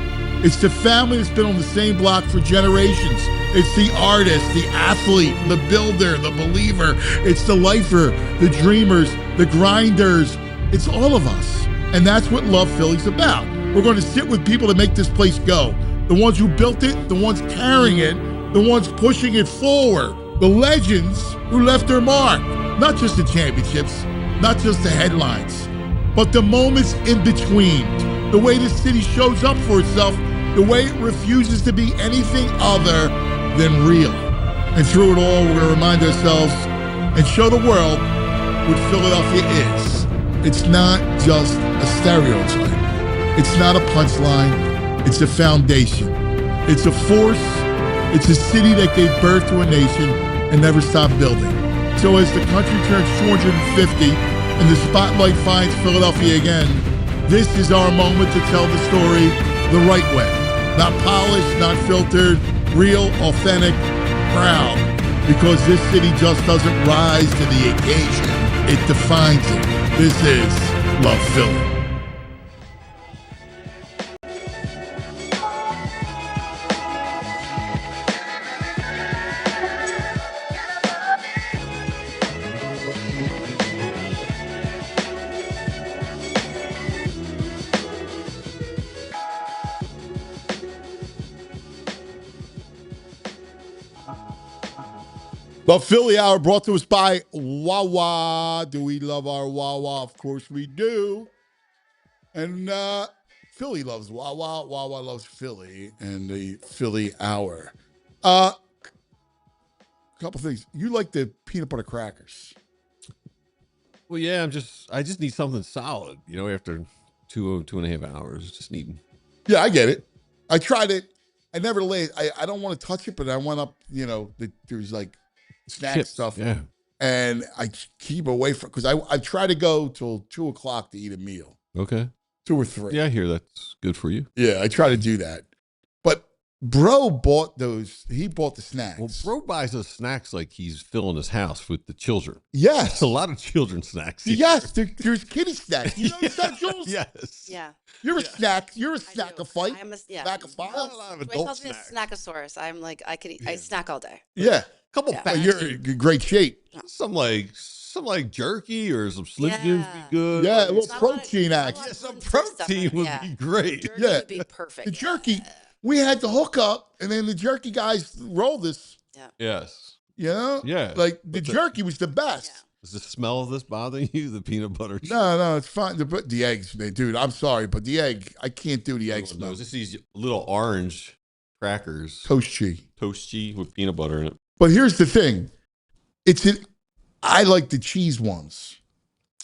It's the family that's been on the same block for generations. It's the artist, the athlete, the builder, the believer. It's the lifer, the dreamers, the grinders. It's all of us. And that's what Love Philly's about. We're going to sit with people that make this place go. The ones who built it, the ones carrying it, the ones pushing it forward, the legends who left their mark. Not just the championships, not just the headlines, but the moments in between. The way the city shows up for itself, the way it refuses to be anything other than real. And through it all, we're going to remind ourselves and show the world what Philadelphia is. It's not just a stereotype. It's not a punchline. It's a foundation. It's a force. It's a city that gave birth to a nation and never stopped building. So as the country turns 250 and the spotlight finds Philadelphia again, this is our moment to tell the story the right way. Not polished, not filtered, real, authentic, proud. Because this city just doesn't rise to the occasion. It defines it. This is Love Philly. The Philly Hour brought to us by Wawa. Do we love our Wawa? Of course we do. And Philly loves Wawa. Wawa loves Philly and the Philly Hour. A couple things. You like the peanut butter crackers. Well, yeah, I just need something solid, after two and a half hours. Just need. Yeah, I get it. I tried it. I never laid. I don't want to touch it, but I went up, there's like snack Chips, stuff. yeah. and I keep away from because I try to go till 2:00 to eat a meal, Okay. 2 or 3. Yeah, I hear that's good for you. Yeah, I try to do that. But bro bought those. He bought the snacks. Well, bro buys those snacks like he's filling his house with the children. Yes, It's a lot of children snacks. here. yes. There's kitty snacks. You know that, Jules? Yes. Yeah. You're a snack. You're a I do. snackophite. I'm a, yeah. Snackophile. A lot of Dwayne adult calls me a snackosaurus. I'm like, I could eat, I snack all day. Yeah. Couple Yeah. Well, packs. you're in great shape. Some like jerky or some Slim Jims Yeah. be good. Yeah, a There's little not a lot of- protein not a act. lot Yeah, of some gluten-free stuff in protein it. would Yeah. be great. Jerky Yeah. would be perfect. The jerky. We had the hookup, and then the jerky guys rolled us. Yes. You know? Yeah. Like the What's jerky was the best. Yeah. Is the smell of this bothering you? The peanut butter. No, it's fine. The eggs, man, dude. I'm sorry, but the egg, I can't do the egg smell. It's just these little orange crackers, Toast cheese. toasty with peanut butter in it. But here's the thing. I like the cheese ones.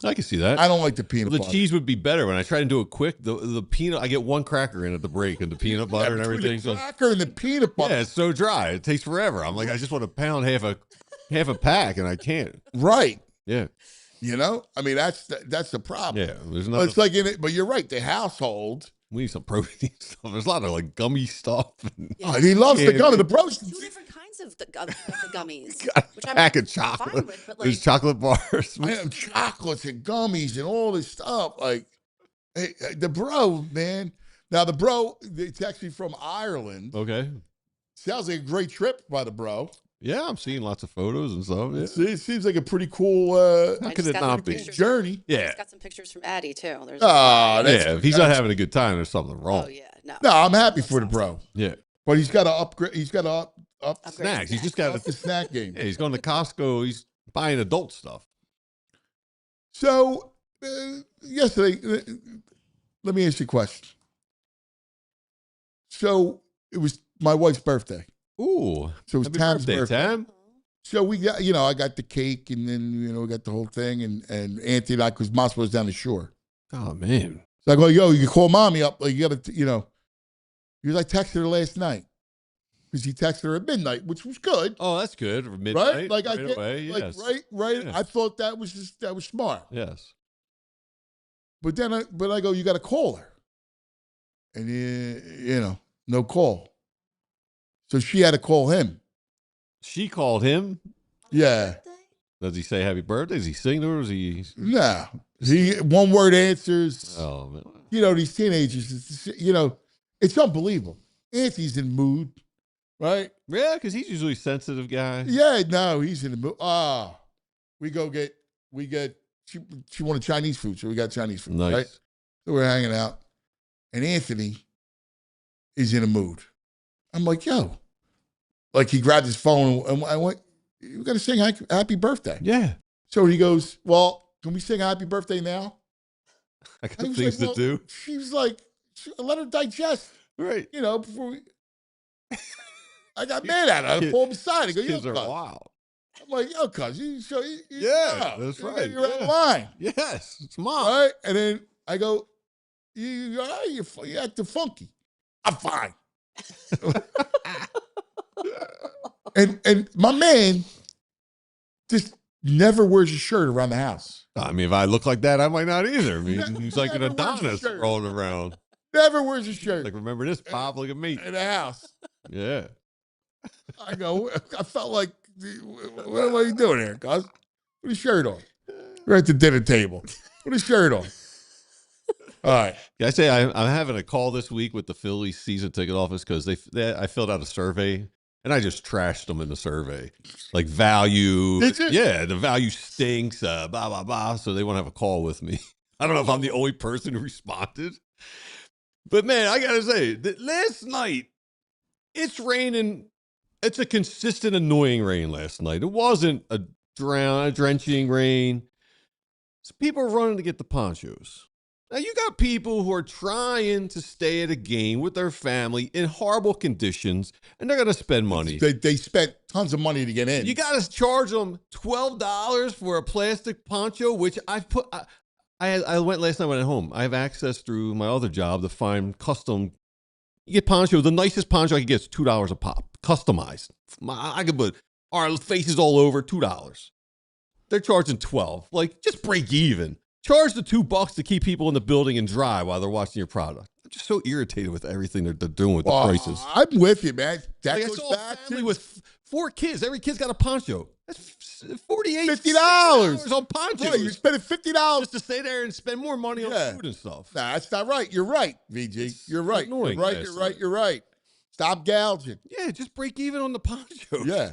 I can see that. I don't like the peanut The butter. cheese would be better when I try to do it quick. The peanut, I get one cracker in at the break, and the peanut butter and Between everything. The So cracker and the peanut butter. yeah, it's so dry. It takes forever. I'm like, I just want to pound half a pack, and I can't. Right. Yeah, You know? I mean, that's the problem. yeah. There's But nothing. it's like in it, but you're right. The household. We need some protein stuff. There's a lot of like gummy stuff. And Yeah. Oh, he loves the Yeah. gum. The Two protein. different kinds of the gummies, which I'm pack of fine chocolate. with, but There's like, chocolate bars. I have chocolates and gummies and all this stuff. Like, hey, the bro, man. Now, the bro, it's actually from Ireland. Okay. Sounds like a great trip by the bro. Yeah, I'm seeing lots of photos and stuff. Yeah. It seems like a pretty cool How I could just it got not some be? pictures. journey. Yeah. He's got some pictures from Addie too. There's Oh, that's, Yeah, if he's not having a good time, there's something wrong. oh yeah, no. No, I'm happy for the bro. Yeah. But he's got to upgrade. He's got to up Upgrade Snacks. He's just up got the to. snack game. Yeah, he's going to Costco. He's buying adult stuff. So, yesterday, let me ask you a question. So, it was my wife's birthday. Ooh. So, it was Happy Tam's birthday, birthday. Tam. So, we got, I got the cake and then, we got the whole thing. And Anthony and I, because Moss was down the shore. Oh, man. So I go, yo, you can call mommy up. Like, you got to, because I texted her last night. Because he texted her at midnight, which was good. Oh, that's good. Midnight. Right? Like, right I get, away. like, Yes. right. Yeah. I thought that was smart. Yes. But then I go, you got to call her. And, no call. So she had to call him. She called him. Yeah. Does he say happy birthday? Does he sing to her? Is he? No. He one word answers. Oh, man. These teenagers, it's unbelievable. Anthony's in the mood, right? Yeah, because he's usually a sensitive guy. Yeah, no, he's in the mood. She wanted Chinese food, so we got Chinese food, Nice. right? So we're hanging out, and Anthony is in a mood. I'm like, yo. Like, he grabbed his phone, and I went, you got to sing happy birthday. Yeah. So he goes, well, can we sing happy birthday now? I And got he was things like, to do. She was like, let her digest, Right. before we. I got mad at her. I pulled him aside. I go, yo, Kids are cuz. wild. I'm like, yo, cuz, Yeah, that's right, You're out of yeah. line. Yes. It's mom. Right? And then I go, you acting funky. I'm fine. and my man just never wears a shirt around the house. I mean, if I look like that, I might not either. I mean, he's like an Never wears a Adonis shirt. rolling around. Never wears a shirt Like, remember this, Pop? Look at me. in the house. Yeah. I go, I felt like, what are you doing here, cuz? Put a shirt on. We're at the dinner table. Put a shirt on. All right. Can I say I'm having a call this week with the Phillies season ticket office because I filled out a survey and I just trashed them in the survey. Like value. Did you? Yeah, the value stinks, blah, blah, blah. So they want to have a call with me. I don't know if I'm the only person who responded. But, man, I got to say, that last night, it's raining. It's a consistent, annoying rain last night. It wasn't a drenching rain. So people are running to get the ponchos. Now, you got people who are trying to stay at a game with their family in horrible conditions, and they're going to spend money. They spent tons of money to get in. You got to charge them $12 for a plastic poncho, which I went last night when I went home. I have access through my other job to find custom. You get poncho. The nicest poncho I can get is $2 a pop, customized. I could put our faces all over, $2. they're charging 12. Like, just break even. Charge the $2 to keep people in the building and dry while they're watching your product. I'm just so irritated with everything they're doing with the prices. I'm with you, man. That Like, I goes saw a back family to with 4 kids. Every kid's got a poncho. That's $48, $50 on ponchos. Right, you're spending $50 just to stay there and spend more money on food and stuff. Nah, that's not right. You're right, VG. You're right. annoying, You're right. yes. You're right. You're right. Stop gouging. Yeah, just break even on the ponchos. Yeah.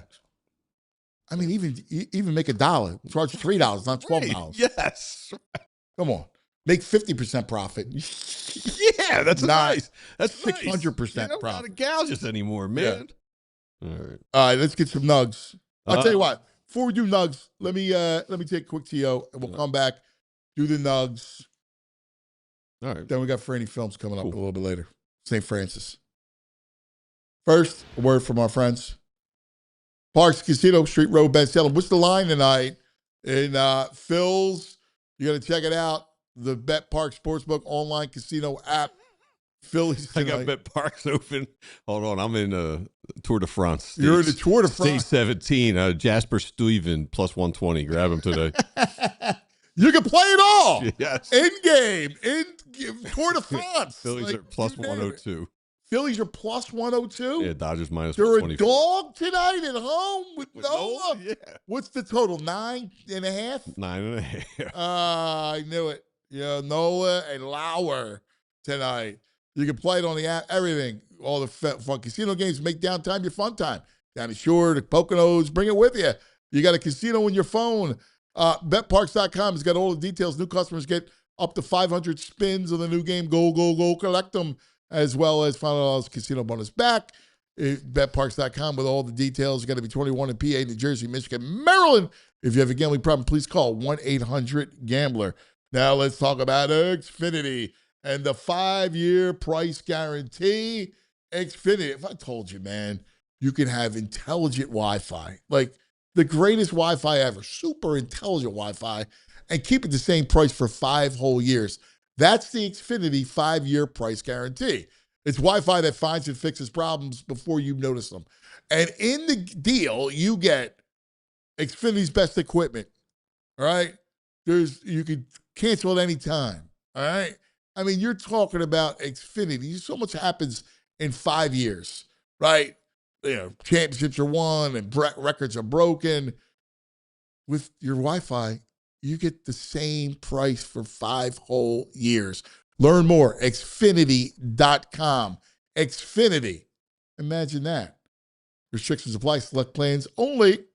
I mean, even make $1. Charge $3, not $12. Right. Yes. Come on. Make 50% profit. Yeah, that's Not nice. That's 600% You don't profit. gotta gouge us anymore, man. All right. All right, let's get some nugs. I'll tell you what. Before we do nugs, let me take a quick TO, and we'll come back, do the nugs. All right. Then we got Franny Films coming up a little bit later. St. Francis. First, a word from our friends. Parks Casino, Street Road, Ben Salem. What's the line tonight in Phil's? You got to check it out. The Bet Park Sportsbook online casino app. Phillies tonight. I got Bet Parks open. Hold on. I'm in Tour de France. You're in the Tour de France. Stage 17. Jasper Stuyven plus 120. Grab him today. You can play it all. Yes. In game. In Tour de France. Phillies are plus 102. Phillies are plus 102. Yeah, Dodgers minus They're a 124. dog tonight at home with Noah. Yeah. What's the total? 9.5? 9.5. I knew it. Yeah, Noah and Lauer tonight. You can play it on the app, everything. All the fun casino games make downtime your fun time. Down the shore, the Poconos, bring it with you. You got a casino in your phone. BetParks.com has got all the details. New customers get up to 500 spins of the new game. Go, go, go, collect them, as well as $5 casino bonus back. BetParks.com with all the details. You got to be 21 in PA, New Jersey, Michigan, Maryland. If you have a gambling problem, please call 1-800-GAMBLER. Now let's talk about Xfinity and the 5-year price guarantee. Xfinity, if I told you, man, you can have intelligent Wi-Fi, like the greatest Wi-Fi ever, super intelligent Wi-Fi, and keep it the same price for 5 whole years. That's the Xfinity 5-year price guarantee. It's Wi-Fi that finds and fixes problems before you notice them. And in the deal, you get Xfinity's best equipment, all right? You can cancel at any time, all right? I mean, you're talking about Xfinity. So much happens in 5 years, right? You know, championships are won and records are broken. With your Wi-Fi, you get the same price for 5 whole years. Learn more, Xfinity.com. Xfinity. Imagine that. Restrictions apply, select plans only.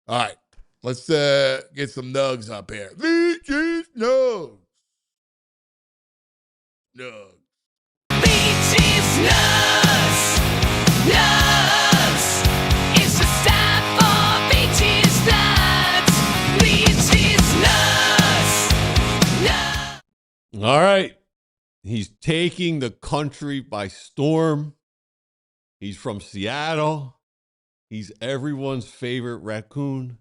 All right, let's get some nugs up here. VG's nugs. Nugs. Beaches nuts, nuts. It's just time for beaches nuts, beaches nuts, nuts. All right. He's taking the country by storm. He's from Seattle. He's everyone's favorite raccoon,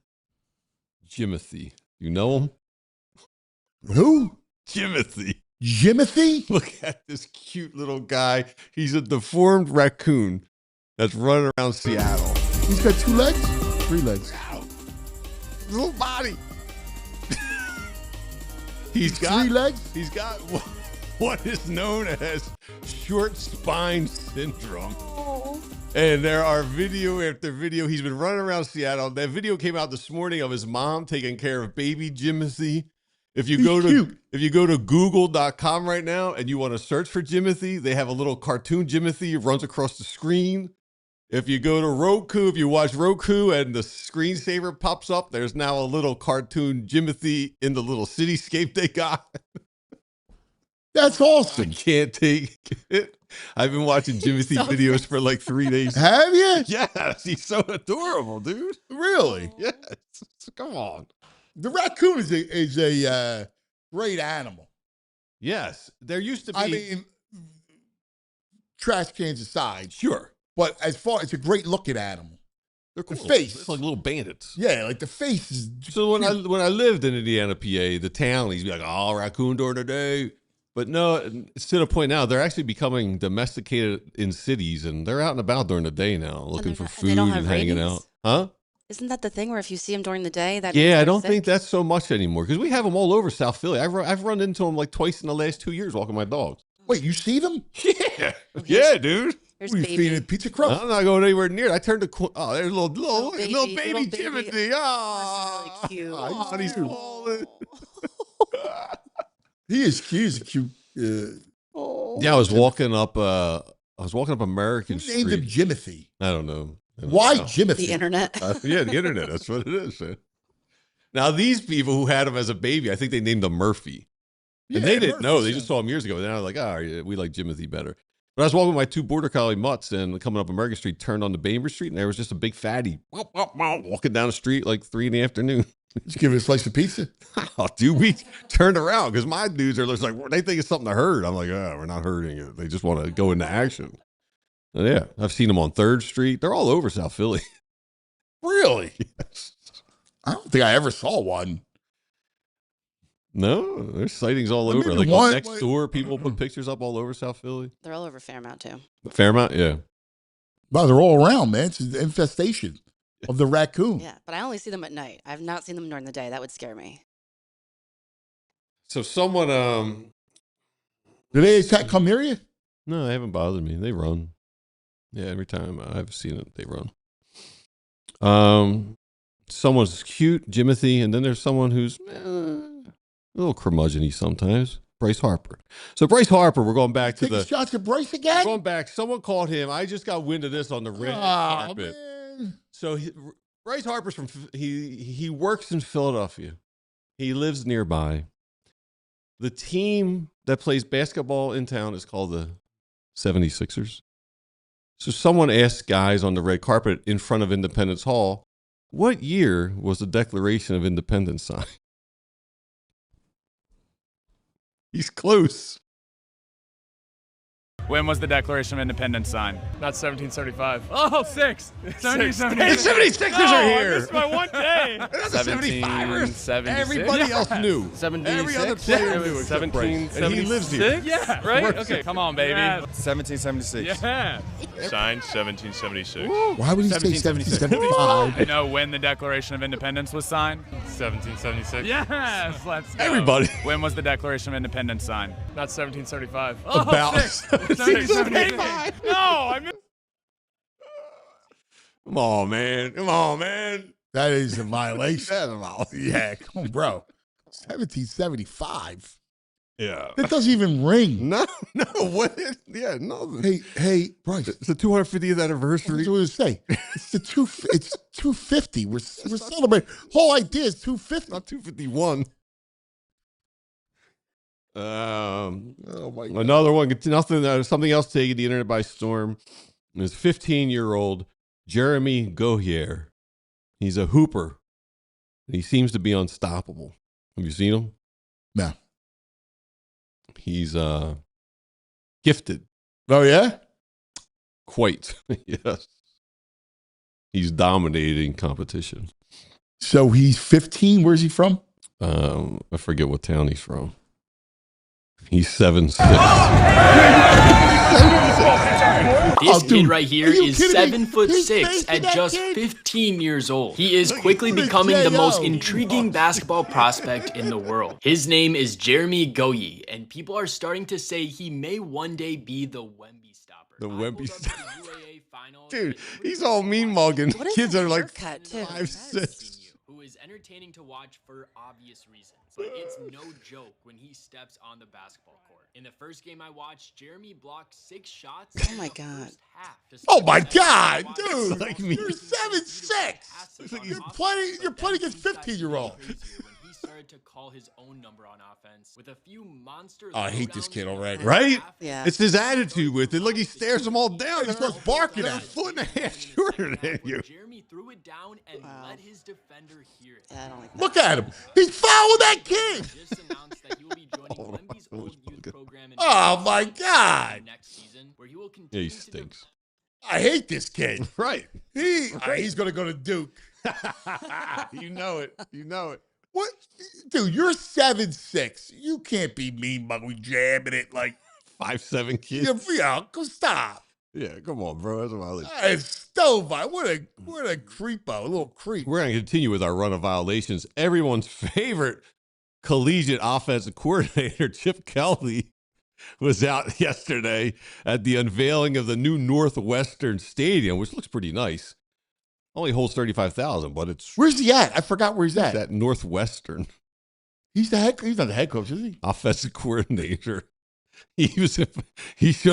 Jimothy. You know him? Who? Jimothy. Jimothy? Look at this cute little guy. He's a deformed raccoon that's running around Seattle. He's got 2 legs? 3 legs. Little body. He's got 3 legs? He's got what is known as short spine syndrome. And there are video after video. He's been running around Seattle. That video came out this morning of his mom taking care of baby Jimothy. If you go to google.com right now and you want to search for Jimothy, they have a little cartoon Jimothy runs across the screen. If you go to Roku, if you watch Roku and the screensaver pops up, there's now a little cartoon Jimothy in the little cityscape they got. That's awesome. I can't take it. I've been watching Jimothy videos for like 3 days. Have you? Yes, he's so adorable, dude. Really? Yes. Come on. The raccoon is a great animal. Yes. There used to be. I mean, trash cans aside. Sure. But as far as a great looking animal. They're cool. The face. It's like little bandits. Yeah, like the face is. So when I lived in Indiana, PA, the town, he'd be like, oh, raccoon during the day. But no, it's to the point now, they're actually becoming domesticated in cities, and they're out and about during the day now, looking for food and hanging out. Huh? Isn't that the thing where if you see them during the day, that Yeah, means I they're don't sick? think that's so much anymore because we have them all over South Philly. I've run into them like twice in the last 2 years walking my dogs. Wait, you see them? Yeah, Oh, yeah, dude. Here's Who are you baby. feeding pizza crust? I'm not going anywhere near it. I turned to there's little Little baby baby. Timothy. Oh, Oh, that's really cute. oh, he's falling. He is cute. He's a cute. Yeah, I was walking up American Who named him Street. Jimothy? I don't know. Why know. Jimothy? The internet. Yeah, the internet. That's what it is. Man. Now these people who had him as a baby, I think they named him Murphy. And they didn't know. They just saw him years ago. And then I was like, yeah, we like Jimothy better. But I was walking with my 2 border collie mutts and coming up American Street, turned on to Bainbridge Street, and there was just a big fatty walking down the street like 3 in the afternoon. Did you give him a slice of pizza? Oh, dude, we turned around because my dudes are just like, they think it's something to hurt. I'm like, we're not hurting it. They just want to go into action. And yeah, I've seen them on 3rd Street. They're all over South Philly. Really? Yes. I don't think I ever saw one. No, there's sightings all I mean, over. Like one- next door, people put pictures up all over South Philly. They're all over Fairmount too. Fairmount, yeah. Wow, they're all around, man. It's an infestation of the raccoon. Yeah, but I only see them at night. I've not seen them during the day. That would scare me. So someone, Do they come near you? no, they haven't bothered me. They run. Yeah, every time I've seen it, they run. Someone's cute, Jimothy, and then there's someone who's a little curmudgeon-y sometimes. Bryce Harper. So Bryce Harper, we're going back to Taking the. shots at Bryce We're again? going back. Someone called him. I just got wind of this on the red Oh, carpet. man. So Bryce Harper's from he works in Philadelphia. He lives nearby. The team that plays basketball in town is called the 76ers. So someone asked guys on the red carpet in front of Independence Hall, what year was the Declaration of Independence signed? He's close. When was the Declaration of Independence signed? Not 1775. Oh, 1776. The 76ers Oh, are I here. missed my one day. That's the 75ers. 1776. Everybody else knew. 76? Every other player knew except Bryce. And he lives here. Yeah, Right? Works Okay. it. Come on, baby. Yeah. 1776. Yeah. Signed 1776. Why would he say 1776. 1775? I know when the Declaration of Independence was signed. 1776. Yes, let's go. Everybody. When was the Declaration of Independence signed? Not 1775. About 1776. No, I missed. Come on, man. Come on, man. That is a violation. That's a violation. Yeah, come on, bro. 1775. Yeah. That doesn't even ring. No, what? Yeah, no. Hey, Bryce. It's the 250th What anniversary. was I going to say? It's 250. We're celebrating. Whole idea is 250. Not 251. Oh my God. Another one. Something else taking the internet by storm is 15-year-old Jeremy Gohier. He's a hooper. And he seems to be unstoppable. Have you seen him? No. He's gifted. Oh yeah. Quite. Yes. He's dominating competition. So he's 15. Where's he from? I forget what town he's from. He's 7'6". This Oh, kid dude, right here are you is kidding me? 7'6" He's at facing that just kid? 15 years old. He is Look quickly at becoming the most J.O. intriguing basketball prospect in the world. His name is Jeremy Goyi, and people are starting to say he may one day be the Wemby stopper. The I Wemby pulled up the stopper. UAA finals Dude, and he's all mean mugging. What is Kids that are like haircut, too? 5'6". who is entertaining to watch for obvious reasons, but it's no joke when he steps on the basketball court. In the first game I watched, Jeremy blocked 6 shots. Oh in my the God. first half. Oh my God, dude! Like me. You're 7'6". You're playing against 15-year-old. When he started to call his own number on offense with a few monster. Oh, I hate this kid already. Right? Yeah. It's his attitude with it. Look, he stares them all down. He starts barking They're at a him. foot and a half shorter than you. Jeremy threw it down and Wow. let his defender hear it. Yeah, I don't like that. Look at him. He's following that kid. Just announced that he will be joining Hold on, Wemby's I was old youth looking. program in Oh my God. next season, where he will Yeah, continue he to stinks. I hate this kid. Right. He's gonna go to Duke. You know it. You know it. What, dude? You're 7'6". You can't be mean mugging, jamming it like 5'7" kid. yeah. Go stop. Yeah, come on, bro. That's a violation. It's stove. What a creepo, a little creep. We're going to continue with our run of violations. Everyone's favorite collegiate offensive coordinator, Chip Kelly, was out yesterday at the unveiling of the new Northwestern Stadium, which looks pretty nice. Only holds 35,000, but it's Where's he at? I forgot where he's at. at Northwestern. He's not the head coach, is he? Offensive coordinator. He showed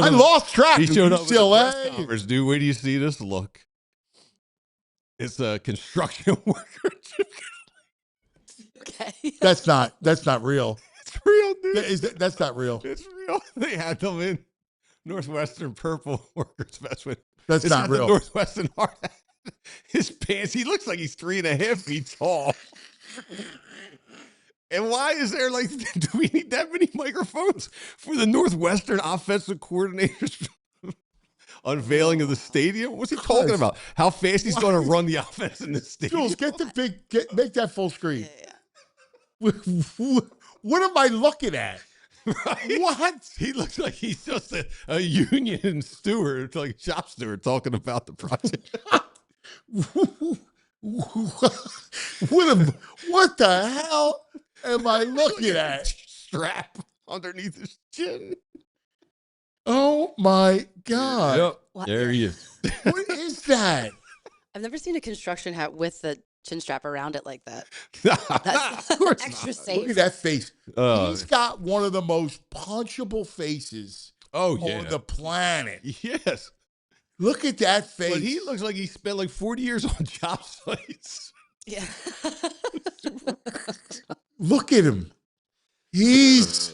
I up. lost track. He showed up at the press UCLA. conference, dude. Where do you see this? Look, it's a construction worker. Okay. That's not real. It's real, dude. That's not real. It's real. They had them in Northwestern purple workers vest with. That's it's not got the real. Northwestern heart. His pants. He looks like he's 3.5 feet tall. And why is there do we need that many microphones for the Northwestern offensive coordinator's unveiling of the stadium? What's he talking about? How fast he's going to run the offense in the stadium? Jules, make that full screen. Yeah. What am I looking at? Right? What? He looks like he's just a union steward, like a shop steward, talking about the project. What the hell am I looking at? Strap underneath his chin. Oh my God. Yep. What? There he is. What is that? I've never seen a construction hat with the chin strap around it like that. Of That's course extra not. safe. Look at that face. Oh. He's got one of the most punchable faces on the planet. Yes. Look at that face. But he looks like he spent like 40 years on job sites. Yeah. Look at him. He's,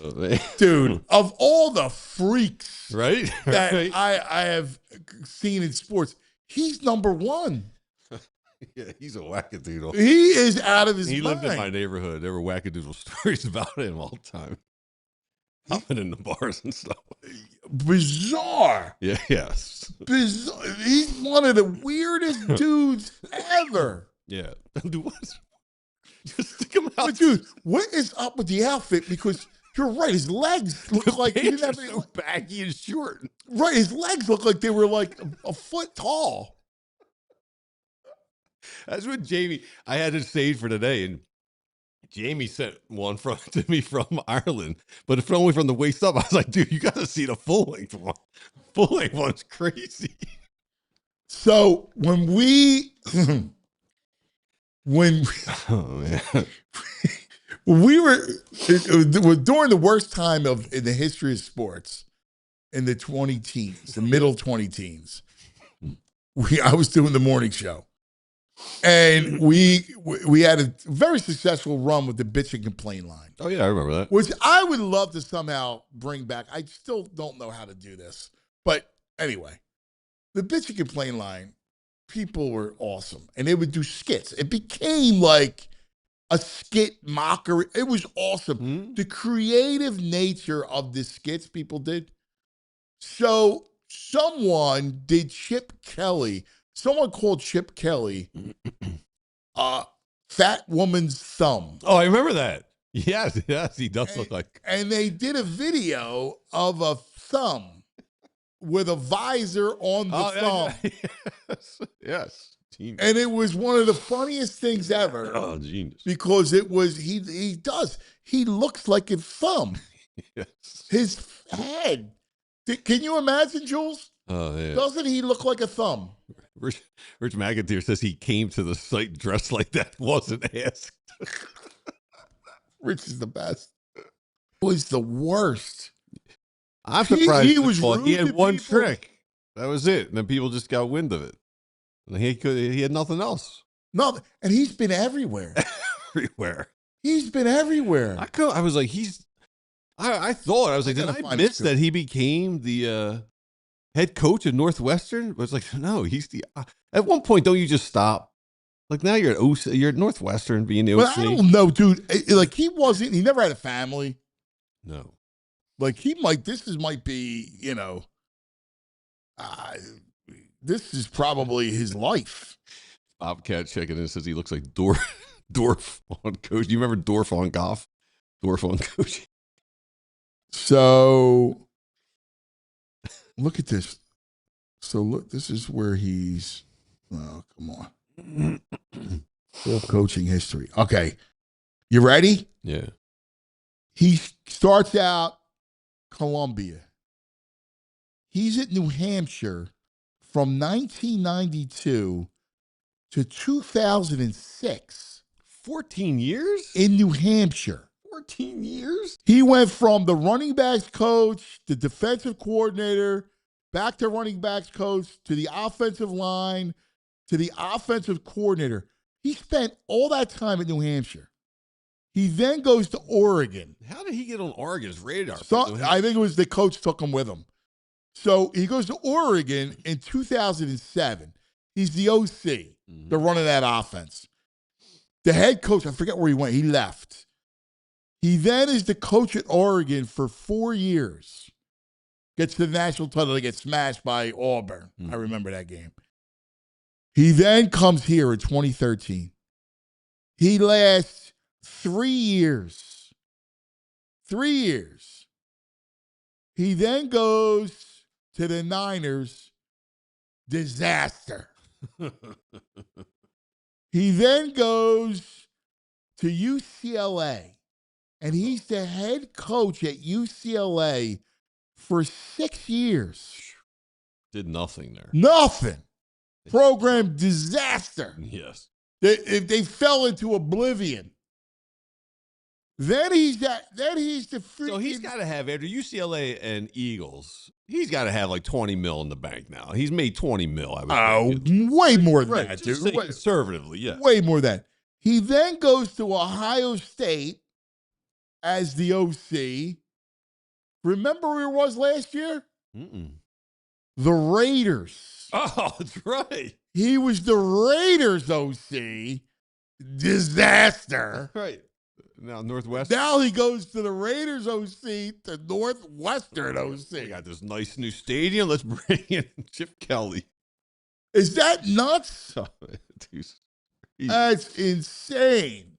dude, of all the freaks Right? that Right. I have seen in sports, he's number one. Yeah, he's a wackadoodle. He is out of his He mind. lived in my neighborhood. There were wackadoodle stories about him all the time. Hopping in the bars and stuff. Bizarre. Yeah, yes. Bizarre. He's one of the weirdest dudes ever. Yeah. Dude, what? Just stick him out. But dude, what is up with the outfit? Because you're right, his legs look like he Pants didn't are have so any. baggy and short. Right, his legs look like they were like a foot tall. That's what Jamie, I had it saved for today, and Jamie sent one to me from Ireland, but it's only from the waist up. I was like, dude, you got to see the full length one. Full length one's crazy. So when we Oh, man. we were it was during the worst time in the history of sports in the 20 teens, the middle 20 teens. I was doing the morning show. And we had a very successful run with the bitch and complain line. Oh, yeah, I remember that. Which I would love to somehow bring back. I still don't know how to do this. But anyway, the bitch and complain line, people were awesome. And they would do skits. It became like a skit mockery. It was awesome. Mm-hmm. The creative nature of the skits people did. So someone did Chip Kelly. Someone called Chip Kelly Fat Woman's Thumb. Oh, I remember that. Yes, he does look like. And they did a video of a thumb with a visor on the thumb. Yes. Genius. And it was one of the funniest things ever. Oh, genius. Because it was, he looks like a thumb. Yes. His head. Can you imagine, Jules? Oh, yeah. Doesn't he look like a thumb? Rich McIntyre says he came to the site dressed like that, wasn't asked. Rich is the best. Was the worst. I'm surprised he was rude he had to one people. trick. That was it. And then people just got wind of it. And he had nothing else. No, and he's been everywhere. Everywhere. He's been everywhere. I was like, I thought, I was like, did gotta I find miss it. that he became the head coach of Northwestern? But it's like, no, he's the, at one point, don't you just stop? Like now you're at Northwestern being the But OC. I don't know, dude. Like he never had a family. No. Like might be, this is probably his life. Bobcat checking in says he looks like Dorf on coach. Do you remember Dorf on golf? Dorf on coach. So look at this. So look, this is where he's. Oh, come on. Full coaching history. Okay, you ready? Yeah. He starts out Columbia. He's at New Hampshire from 1992 to 2006 14 years? in New Hampshire. 14 years? He went from the running backs coach, the defensive coordinator, back to running backs coach, to the offensive line, to the offensive coordinator. He spent all that time at New Hampshire. He then goes to Oregon. How did he get on Oregon's radar? So, I think it was the coach took him with him. So he goes to Oregon in 2007. He's the OC, the run of that offense. The head coach, I forget where he went. He left. He then is the coach at Oregon for 4 years. Gets to the national title. They get smashed by Auburn. I remember that game. He then comes here in 2013. He lasts 3 years. 3 years. He then goes to the Niners. Disaster. He then goes to UCLA. And he's the head coach at UCLA for 6 years. Did nothing there. Nothing. Program disaster. Yes. They fell into oblivion. Then he's the freaking. So he's got to have, after UCLA and Eagles, he's got to have like 20 mil in the bank now. He's made 20 mil. I would think. Way more than that, Just dude. say conservatively, yeah. Way more than that. He then goes to Ohio State as the OC. Remember where he was last year? The Raiders. Oh, that's right. He was the Raiders OC. Disaster. Right. Now Northwest. Now he goes to the Raiders OC to Northwestern OC. We got this nice new stadium. Let's bring in Chip Kelly. Is that nuts? That's insane.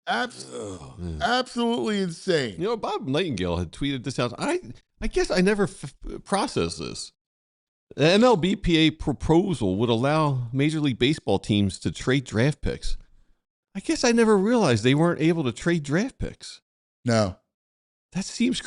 Absolutely insane. You know, Bob Nightingale had tweeted this out. I guess I never processed this. The MLBPA proposal would allow Major League Baseball teams to trade draft picks. I guess I never realized they weren't able to trade draft picks. No. That seems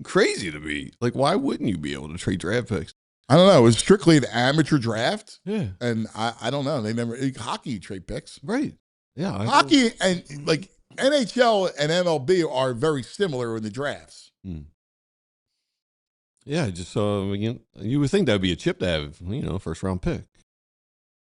crazy to me. Like, why wouldn't you be able to trade draft picks? I don't know. It was strictly an amateur draft. Yeah. And I don't know. They never, hockey, you trade picks. Right. Yeah. Hockey and like NHL and MLB are very similar in the drafts. Yeah, I just saw, you would think that would be a chip to have, first round pick.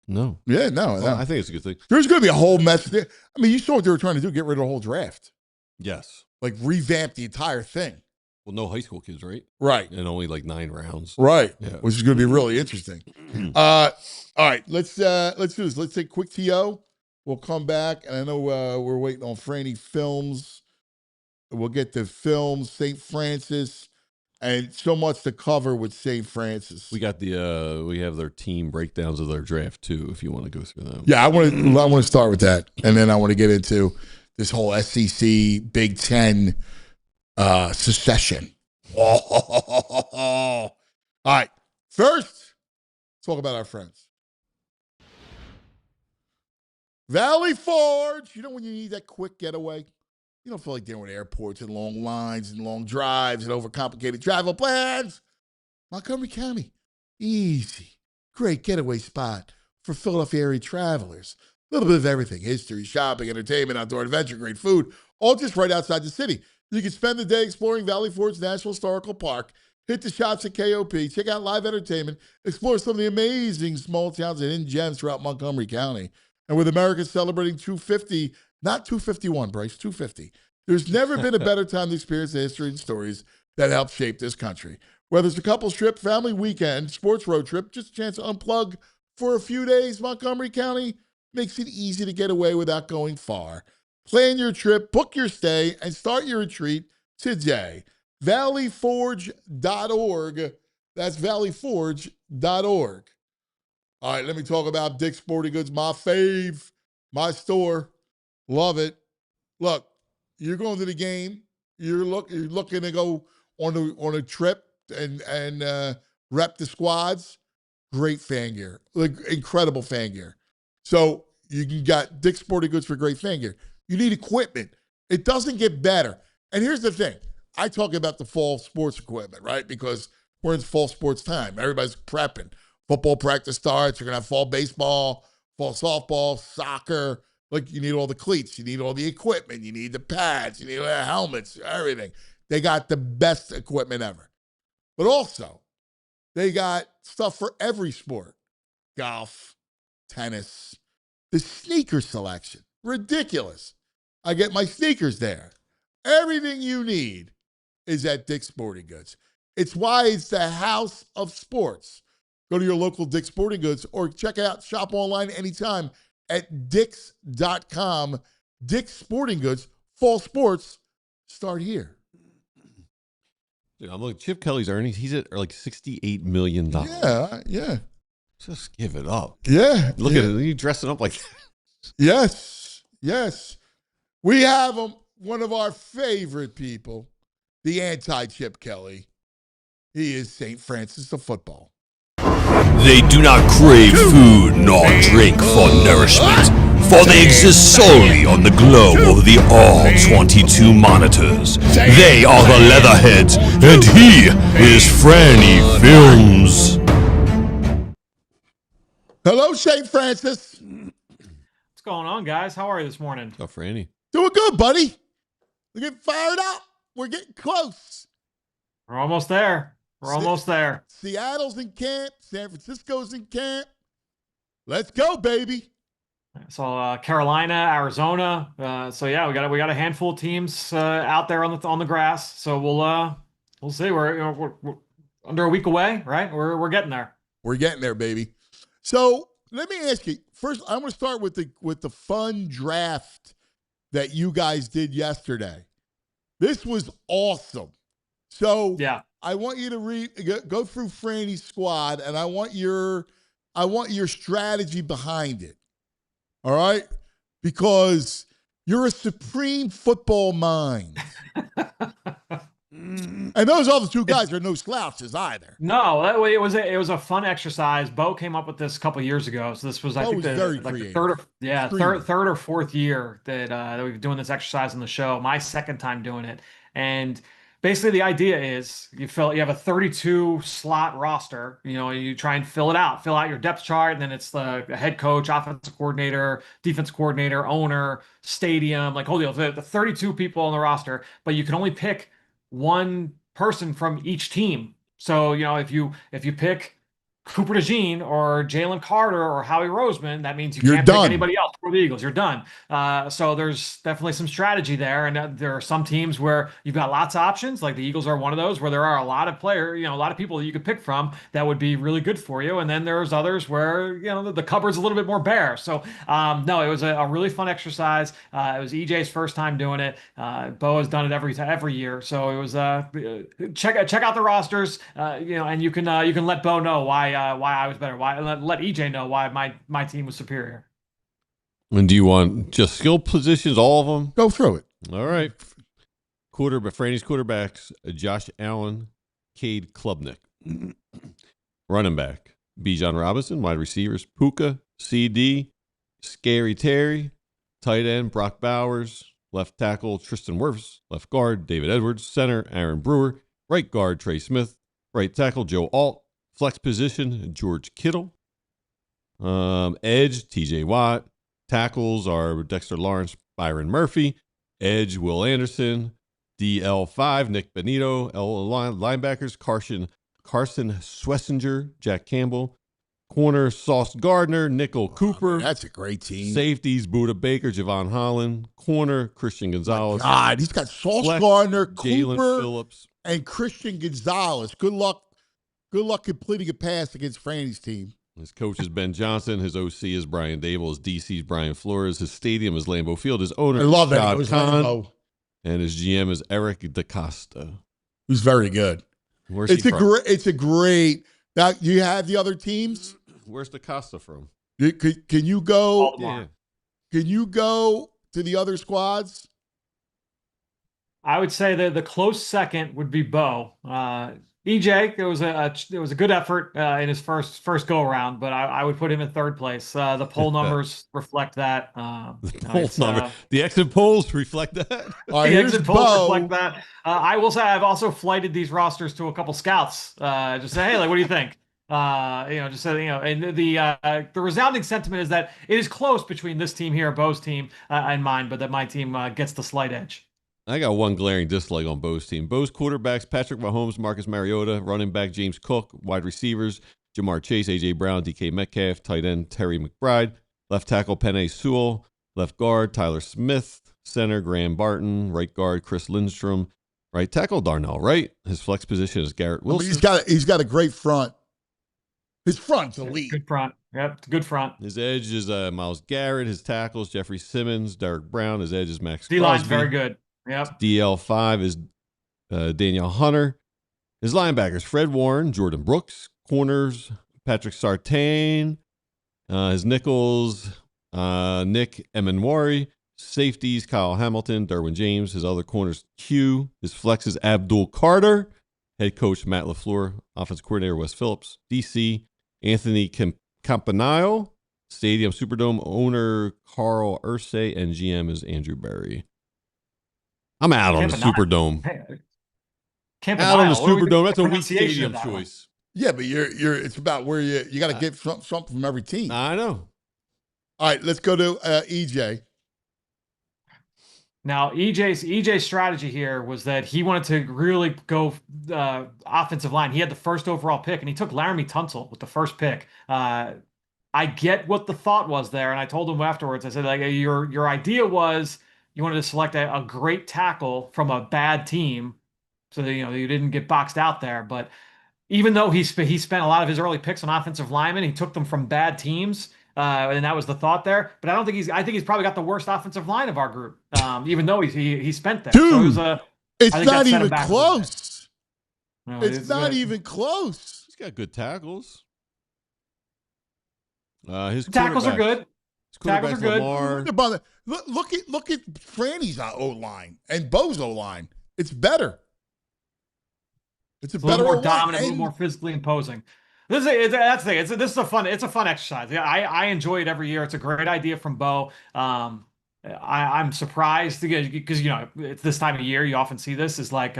No. Yeah, no. I think it's a good thing. There's going to be a whole mess there. I mean, you saw what they were trying to do, get rid of the whole draft. Yes. Like revamp the entire thing. Well, no high school kids, right? Right. And only like 9 rounds. Right. Yeah. Which is going to be really interesting. All right, let's do this. Let's take a quick TO. We'll come back, and I know we're waiting on Franny Films. We'll get the films, St. Francis, and so much to cover with St. Francis. We got we have their team breakdowns of their draft too, if you want to go through them. Yeah, I want to start with that, and then I want to get into this whole SEC Big Ten secession. All right, first, talk about our friends. Valley Forge. You know when you need that quick getaway? You don't feel like dealing with airports and long lines and long drives and overcomplicated travel plans. Montgomery County. Easy. Great getaway spot for Philadelphia area travelers. A little bit of everything. History, shopping, entertainment, outdoor adventure, great food. All just right outside the city. You can spend the day exploring Valley Forge National Historical Park. Hit the shops at KOP. Check out live entertainment. Explore some of the amazing small towns and hidden gems throughout Montgomery County. And with America celebrating 250, not 251, Bryce, 250. There's never been a better time to experience the history and stories that helped shape this country. Whether it's a couples trip, family weekend, sports road trip, just a chance to unplug for a few days, Montgomery County makes it easy to get away without going far. Plan your trip, book your stay, and start your retreat today. valleyforge.org. That's valleyforge.org. All right, let me talk about Dick's Sporting Goods, my fave, my store. Love it. Look, you're going to the game. You're looking to go on a trip and rep the squads. great fan gear, like incredible fan gear. So you can got Dick's Sporting Goods for great fan gear. You need equipment. It doesn't get better. And here's the thing. I talk about the fall sports equipment, right? Because we're in fall sports time. Everybody's prepping. Football practice starts. You're going to have fall baseball, fall softball, soccer. Like, you need all the cleats. You need all the equipment. You need the pads. You need the helmets, everything. They got the best equipment ever. But also, they got stuff for every sport. Golf, tennis, the sneaker selection. Ridiculous. I get my sneakers there. Everything you need is at Dick's Sporting Goods. It's why it's the house of sports. Go to your local Dick's Sporting Goods or shop online anytime at dicks.com. Dick's Sporting Goods, fall sports start here. Dude, I'm looking. Chip Kelly's earnings. He's at like $68 million. Yeah. Just give it up. Yeah. Look at it. You dressing up like that. Yes. We have one of our favorite people, the anti-Chip Kelly. He is St. Francis of football. They do not crave food nor drink for nourishment, for they exist solely on the glow of the all 22 monitors. They are the Leatherheads, and he is Franny Films. Hello, St. Francis. What's going on, guys? How are you this morning? Oh, Franny. Doing good, buddy. We're getting fired up. We're getting close. We're almost there. Almost there. Seattle's in camp. San Francisco's in camp. Let's go, baby. So Carolina, Arizona. So yeah, we got a handful of teams out there on the grass. So we'll see. We're under a week away, right? We're getting there. We're getting there, baby. So let me ask you first. I'm going to start with the fun draft that you guys did yesterday. This was awesome. So yeah. I want you to go through Franny's squad, and I want your strategy behind it. All right? Because you're a supreme football mind. And those other two guys are no slouches either. No, it was a fun exercise. Bo came up with this a couple of years ago. So this was, I think, the third or fourth year that we were doing this exercise on the show. My second time doing it, and basically the idea is you have a 32 slot roster. You try and fill out your depth chart, and then it's the head coach, offensive coordinator, defense coordinator, owner, stadium, like whole deal. The 32 people on the roster, but you can only pick one person from each team. So, if you pick Cooper DeJean or Jalen Carter or Howie Roseman, that means you can't pick anybody else for the Eagles. You're done. So there's definitely some strategy there. And there are some teams where you've got lots of options. Like the Eagles are one of those where there are a lot of players, a lot of people that you could pick from that would be really good for you. And then there's others where, the cupboard's a little bit more bare. So no, it was a really fun exercise. It was EJ's first time doing it. Bo has done it every year. So it was check out the rosters, and you can let Bo know why I was better. Why let EJ know why my team was superior. And do you want just skill positions, all of them? Go through it. All right. Franny's quarterbacks: Josh Allen, Cade Klubnik. Running back: Bijan Robinson. Wide receivers: Puka, CD, Scary Terry. Tight end: Brock Bowers. Left tackle: Tristan Wirfs. Left guard: David Edwards. Center: Aaron Brewer. Right guard: Trey Smith. Right tackle: Joe Alt. Flex position: George Kittle. Edge: TJ Watt. Tackles are Dexter Lawrence, Byron Murphy. Edge: Will Anderson. DL5: Nick Benito. Linebackers: Carson Swessinger, Jack Campbell. Corner: Sauce Gardner, Nickel Cooper. That's a great team. Safeties: Buda Baker, Javon Holland. Corner: Christian Gonzalez. God, he's got Sauce Gardner, Jalen Cooper, Phillips, and Christian Gonzalez. Good luck completing a pass against Franny's team. His coach is Ben Johnson. His OC is Brian Dable. His DC is Brian Flores. His stadium is Lambeau Field. His owner I love is that. Shad It was Khan. Lambeau. And his GM is Eric DaCosta. Who's very good. Where's he from? It's a great. Now you have the other teams. Where's DaCosta from? Can you go? Yeah. Can you go to the other squads? I would say that the close second would be Bo. EJ, it was a good effort in his first go around, but I would put him in third place. The poll numbers reflect that. The exit polls reflect that. All right, the here's exit polls Bo. reflect that. I will say I've also flighted these rosters to a couple scouts. Just say, hey, like, what do you think? Just so you know, and the resounding sentiment is that it is close between this team here, Bo's team, and mine, but that my team gets the slight edge. I got one glaring dislike on Bo's team. Bo's quarterbacks, Patrick Mahomes, Marcus Mariota, running back James Cook, wide receivers, Jamar Chase, A.J. Brown, DK Metcalf, tight end Terry McBride, left tackle Penei Sewell, left guard Tyler Smith, center Graham Barton, right guard Chris Lindstrom, right tackle Darnell Wright. His flex position is Garrett Wilson. He's got a great front. His front's elite. Good front. Yep, good front. His edge is Myles Garrett. His tackles Jeffrey Simmons, Derek Brown. His edge is Max D-line's Crosby. very good. Yep. DL5 is Daniel Hunter. His linebackers, Fred Warren, Jordan Brooks. Corners, Patrick Sartain. His nickels, Nick Emenwari. Safeties, Kyle Hamilton, Derwin James. His other corners, Q. His flex is Abdul Carter. Head coach, Matt LaFleur. Offensive coordinator, Wes Phillips. DC, Anthony Campanile. Stadium Superdome owner, Carl Ursay. And GM is Andrew Berry. I'm out on the Superdome. Out on the Superdome. That's a weak stadium choice. Yeah, but it's about where you got to get something from every team. I know. All right, let's go to EJ. Now, EJ's strategy here was that he wanted to really go offensive line. He had the first overall pick, and he took Laramie Tunsil with the first pick. I get what the thought was there, and I told him afterwards. I said, like, your idea was you wanted to select a great tackle from a bad team, so that you didn't get boxed out there. But even though he spent a lot of his early picks on offensive linemen, he took them from bad teams, and that was the thought there. But I think he's probably got the worst offensive line of our group, even though he spent there. Dude, so it's not even close. No, it's not even close. He's got good tackles. His tackles are good. Tackles are good. Lamar. Look at Franny's O line and Bo's O line. It's better. It's a better, more dominant, a little more physically imposing. That's the thing. This is a fun exercise. Yeah, I enjoy it every year. It's a great idea from Bo. I'm surprised because it's this time of year. You often see this is like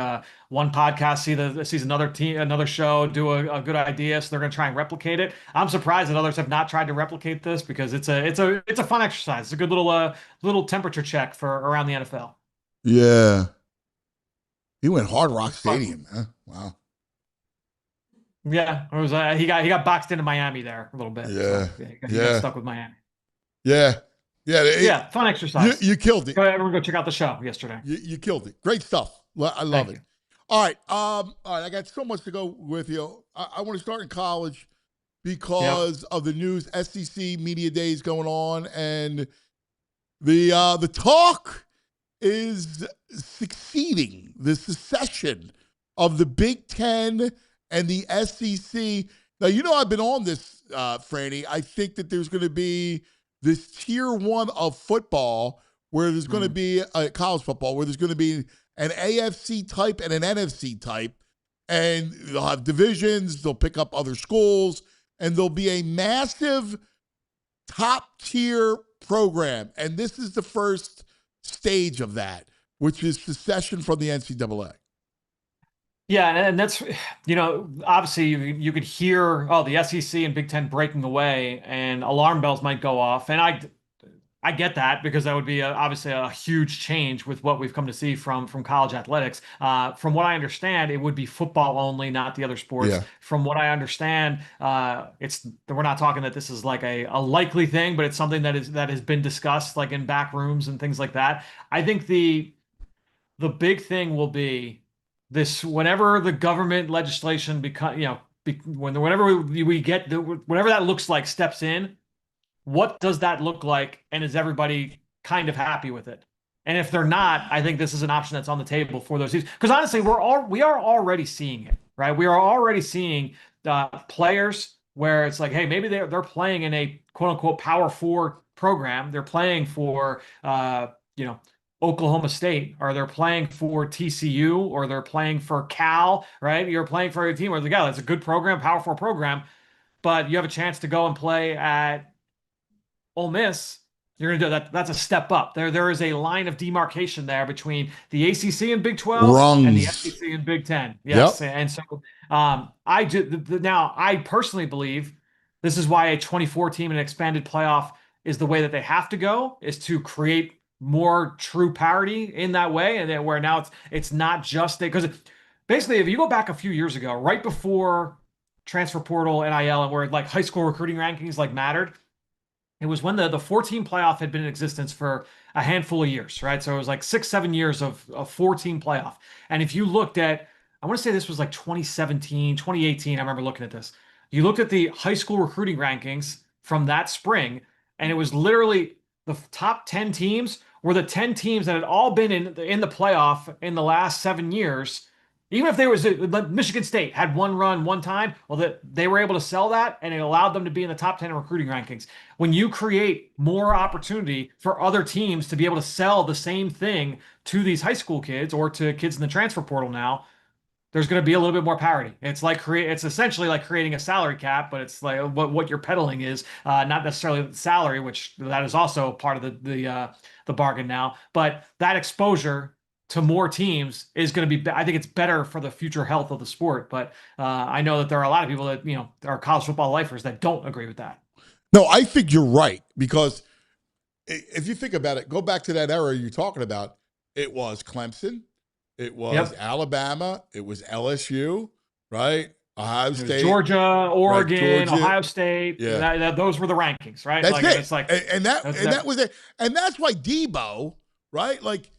one podcast sees another show do a good idea, so they're going to try and replicate it. I'm surprised that others have not tried to replicate this because it's a fun exercise. It's a good little temperature check for around the NFL. Yeah, he went Hard Rock Stadium. Huh? Wow. Yeah, it was. He got boxed into Miami there a little bit. Yeah, so, he got stuck with Miami. Yeah. Yeah, fun exercise. You killed it. Everyone go check out the show yesterday. You killed it. Great stuff. I love it. All right. I got so much to go with you. I want to start in college because of the news. SEC Media Days going on, and the talk is succeeding. The secession of the Big Ten and the SEC. Now, I've been on this, Franny. I think that there's going to be this tier one of football where there's going to be college football, where there's going to be an AFC type and an NFC type, and they'll have divisions, they'll pick up other schools, and there'll be a massive top tier program. And this is the first stage of that, which is secession from the NCAA. Yeah, and that's, obviously you could hear, the SEC and Big Ten breaking away, and alarm bells might go off. And I get that because that would be obviously a huge change with what we've come to see from college athletics. From what I understand, it would be football only, not the other sports. Yeah. From what I understand, we're not talking that this is like a likely thing, but it's something that has been discussed like in back rooms and things like that. I think the big thing will be this: whenever the government legislation whenever we get whatever that looks like steps in, what does that look like, and is everybody kind of happy with it? And if they're not, I think this is an option that's on the table for those teams. Because honestly, we are already seeing it, right? We are already seeing players where it's like, hey, maybe they're playing in a quote unquote Power 4 program. They're playing for Oklahoma State, or they're playing for TCU, or they're playing for Cal, right? You're playing for a team where, yeah, that's a good program, Power 4 program, but you have a chance to go and play at Ole Miss. You're going to do that. That's a step up. There is a line of demarcation there between the ACC and Big 12 and the Rungs. SEC and Big 10. Yes. Yep. And so now I personally believe this is why a 24 team and expanded playoff is the way that they have to go, is to create more true parity in that way. And then where now it's not just because basically, if you go back a few years ago, right before transfer portal, NIL, and where like high school recruiting rankings like mattered, it was when the 14 playoff had been in existence for a handful of years, right? So it was like 6-7 years of 14 playoff. And if you looked at, I want to say this was like 2017, 2018, I remember looking at this. You looked at the high school recruiting rankings from that spring, and it was literally the top 10 teams were the 10 teams that had all been in the playoff in the last 7 years. Even if there was Michigan State had one run one time, well, they were able to sell that, and it allowed them to be in the top 10 in recruiting rankings. When you create more opportunity for other teams to be able to sell the same thing to these high school kids or to kids in the transfer portal now, there's going to be a little bit more parity. It's essentially like creating a salary cap, but it's like what you're peddling is not necessarily the salary, which that is also part of the bargain now, but that exposure to more teams is going to be, I think it's better for the future health of the sport. But I know that there are a lot of people that, are college football lifers that don't agree with that. No, I think you're right, because if you think about it, go back to that era you're talking about. It was Clemson, it was Alabama, it was LSU, right? Ohio State, Georgia, Oregon, right, Georgia. Ohio State. Yeah, those were the rankings, right? That's like, it. It's like, that was it, and that's why Debo, right? Like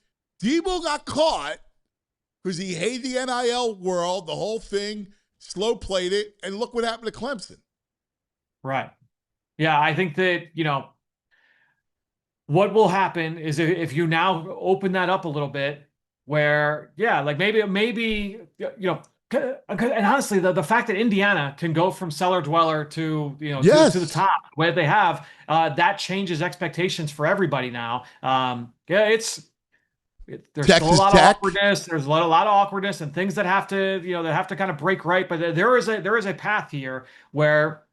Debo got caught because he hated the NIL world, the whole thing, slow played it, and look what happened to Clemson. Right. Yeah, I think that, what will happen is if you now open that up a little bit where, yeah, like maybe, and honestly, the fact that Indiana can go from cellar dweller to, to the top where they have, that changes expectations for everybody now. There's still a lot of awkwardness. There's a lot of awkwardness and things that have to kind of break right. But there is a path here where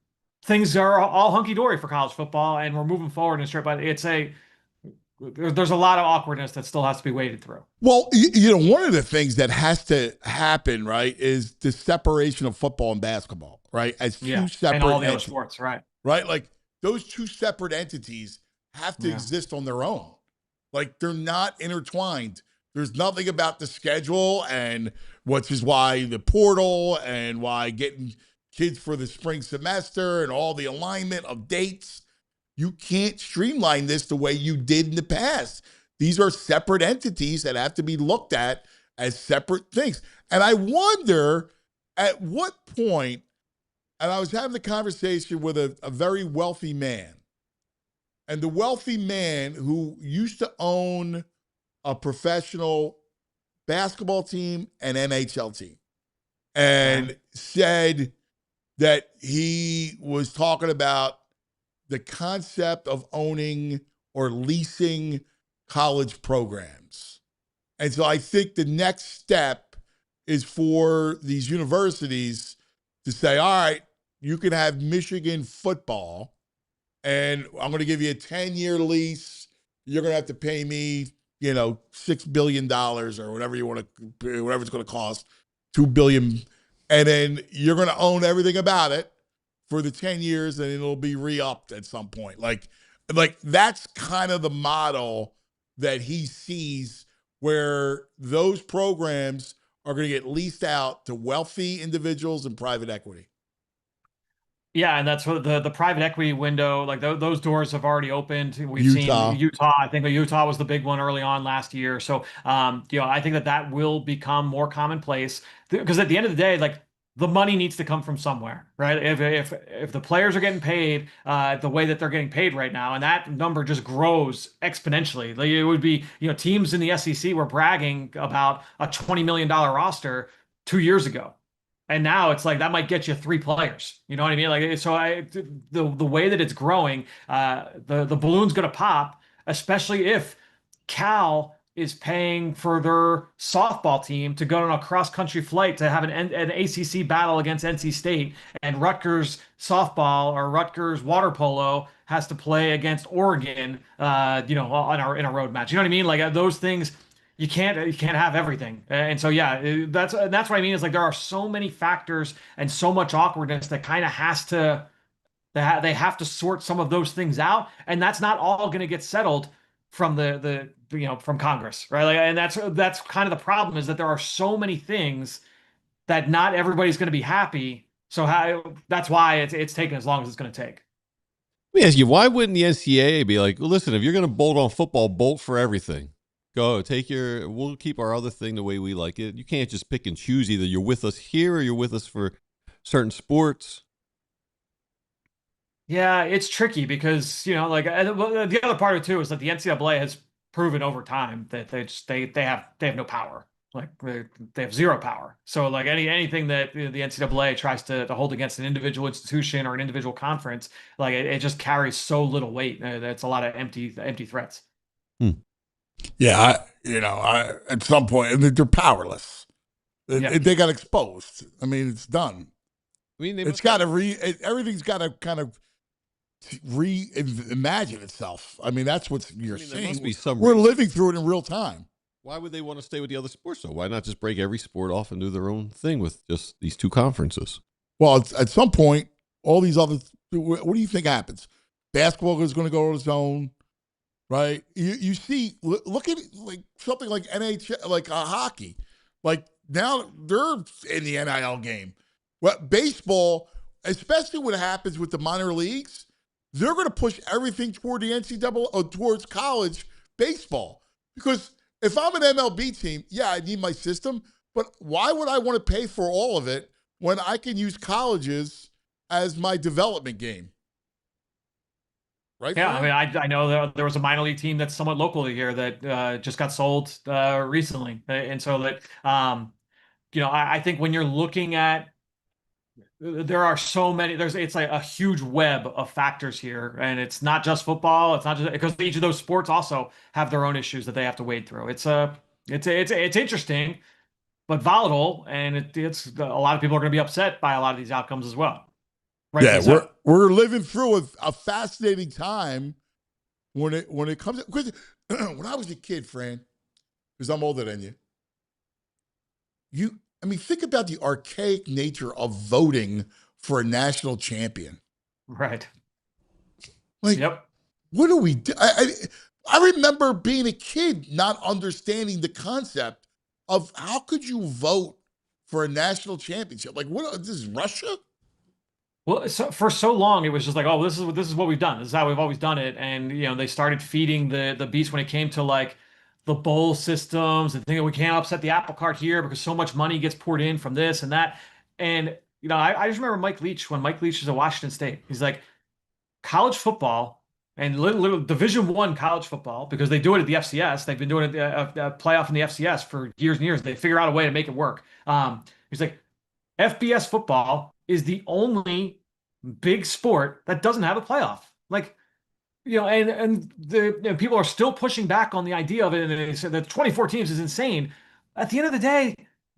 things are all hunky dory for college football, and we're moving forward in straight. But there's a lot of awkwardness that still has to be waded through. Well, one of the things that has to happen, right, is the separation of football and basketball, right, as two separate and all the other sports, right? Right, like those two separate entities have to exist on their own. Like they're not intertwined. There's nothing about the schedule, and which is why the portal and why getting kids for the spring semester and all the alignment of dates. You can't streamline this the way you did in the past. These are separate entities that have to be looked at as separate things. And I wonder at what point, and I was having a conversation with a very wealthy man, and the wealthy man who used to own a professional basketball team and NHL team, and said that he was talking about the concept of owning or leasing college programs. And so I think the next step is for these universities to say, all right, you can have Michigan football, and I'm going to give you a 10-year lease. You're going to have to pay me, $6 billion or whatever you want to, whatever it's going to cost, $2 billion. And then you're going to own everything about it for the 10 years, and it'll be re-upped at some point. Like that's kind of the model that he sees, where those programs are going to get leased out to wealthy individuals and private equity. Yeah, and that's what the private equity window, like those doors have already opened. We've seen Utah. I think Utah was the big one early on last year. So, I think that will become more commonplace, because at the end of the day, like, the money needs to come from somewhere, right? If the players are getting paid the way that they're getting paid right now, and that number just grows exponentially, like it would be, teams in the SEC were bragging about a $20 million roster 2 years ago, and now it's like that might get you 3 players. You know what I mean? Like, so the way that it's growing, the balloon's going to pop, especially if Cal is paying for their softball team to go on a cross-country flight to have an ACC battle against NC State, and Rutgers softball or Rutgers water polo has to play against Oregon, in a road match. You know what I mean? Like those things, you can't have everything. And so yeah, that's what I mean. Is like there are so many factors and so much awkwardness that kind of has to. They have to sort some of those things out, and that's not all going to get settled from from Congress, right? Like, and that's kind of the problem, is that there are so many things that not everybody's going to be happy. So that's why it's taking as long as it's going to take. Let me ask you, why wouldn't the NCAA be like, well, listen, if you're going to bolt on football, bolt for everything. Go we'll keep our other thing the way we like it. You can't just pick and choose. Either you're with us here or you're with us for certain sports. Yeah, it's tricky because, the other part of it too is that the NCAA has proven over time that they have no power. Like they have zero power. So like anything that the NCAA tries to hold against an individual institution or an individual conference, like it just carries so little weight. It's a lot of empty threats. Yeah, at some point they're powerless. Yeah. They got exposed. I mean, it's done. I mean, it's got to everything's got to kind of reimagine itself. I mean, that's what you're saying. There must be some We're living through it in real time. Why would they want to stay with the other sports, though? Why not just break every sport off and do their own thing with just these two conferences? Well, at some point, all these other, what do you think happens? Basketball is going to go on its own, right? You see, look at like something like NHL, like hockey. Like now they're in the NIL game. Well, baseball, especially what happens with the minor leagues, they're going to push everything toward the NCAA or towards college baseball. Because if I'm an MLB team, yeah, I need my system, but why would I want to pay for all of it when I can use colleges as my development game? Right? Yeah, I mean, I know there was a minor league team that's somewhat locally here that just got sold recently, and so that I think when you're looking at, there are so many. It's like a huge web of factors here, and it's not just football. It's not just because each of those sports also have their own issues that they have to wade through. It's interesting, but volatile, and it's a lot of people are going to be upset by a lot of these outcomes as well. Right? Yeah, we're living through a fascinating time when it comes to, because when I was a kid, Fran, because I'm older than you. I mean, think about the archaic nature of voting for a national champion. Right. Like, yep. What do we do? I remember being a kid not understanding the concept of how could you vote for a national championship? Like, what? This is Russia? Well, for so long, it was just like, oh, this is what we've done. This is how we've always done it. And, they started feeding the beast when it came to like the bowl systems and thinking we can't upset the apple cart here because so much money gets poured in from this and that. And, I just remember Mike Leach, when Mike Leach was at Washington State, he's like, college football and little Division I college football, because they do it at the FCS. They've been doing it a playoff in the FCS for years and years. They figure out a way to make it work. He's like, FBS football is the only big sport that doesn't have a playoff. Like, and the people are still pushing back on the idea of it. And they said that 24 teams is insane. At the end of the day,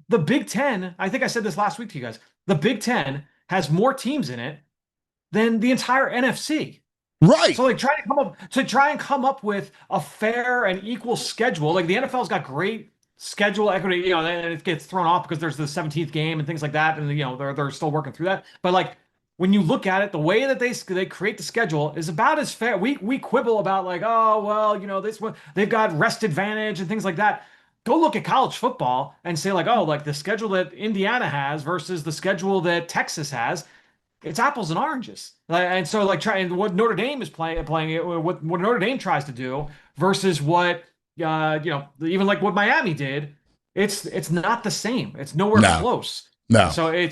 the Big Ten, I think I said this last week to you guys, the Big Ten has more teams in it than the entire NFC. Right. So like try and come up with a fair and equal schedule. Like the NFL's got great schedule equity, and it gets thrown off because there's the 17th game and things like that, and they're still working through that. But like when you look at it, the way that they create the schedule is about as fair. We quibble about like, oh well, this one they've got rest advantage and things like that. Go look at college football and say like, oh, like the schedule that Indiana has versus the schedule that Texas has, it's apples and oranges. And so like what Notre Dame is playing it, what Notre Dame tries to do versus what even like what Miami did, it's not the same. It's nowhere close. No. So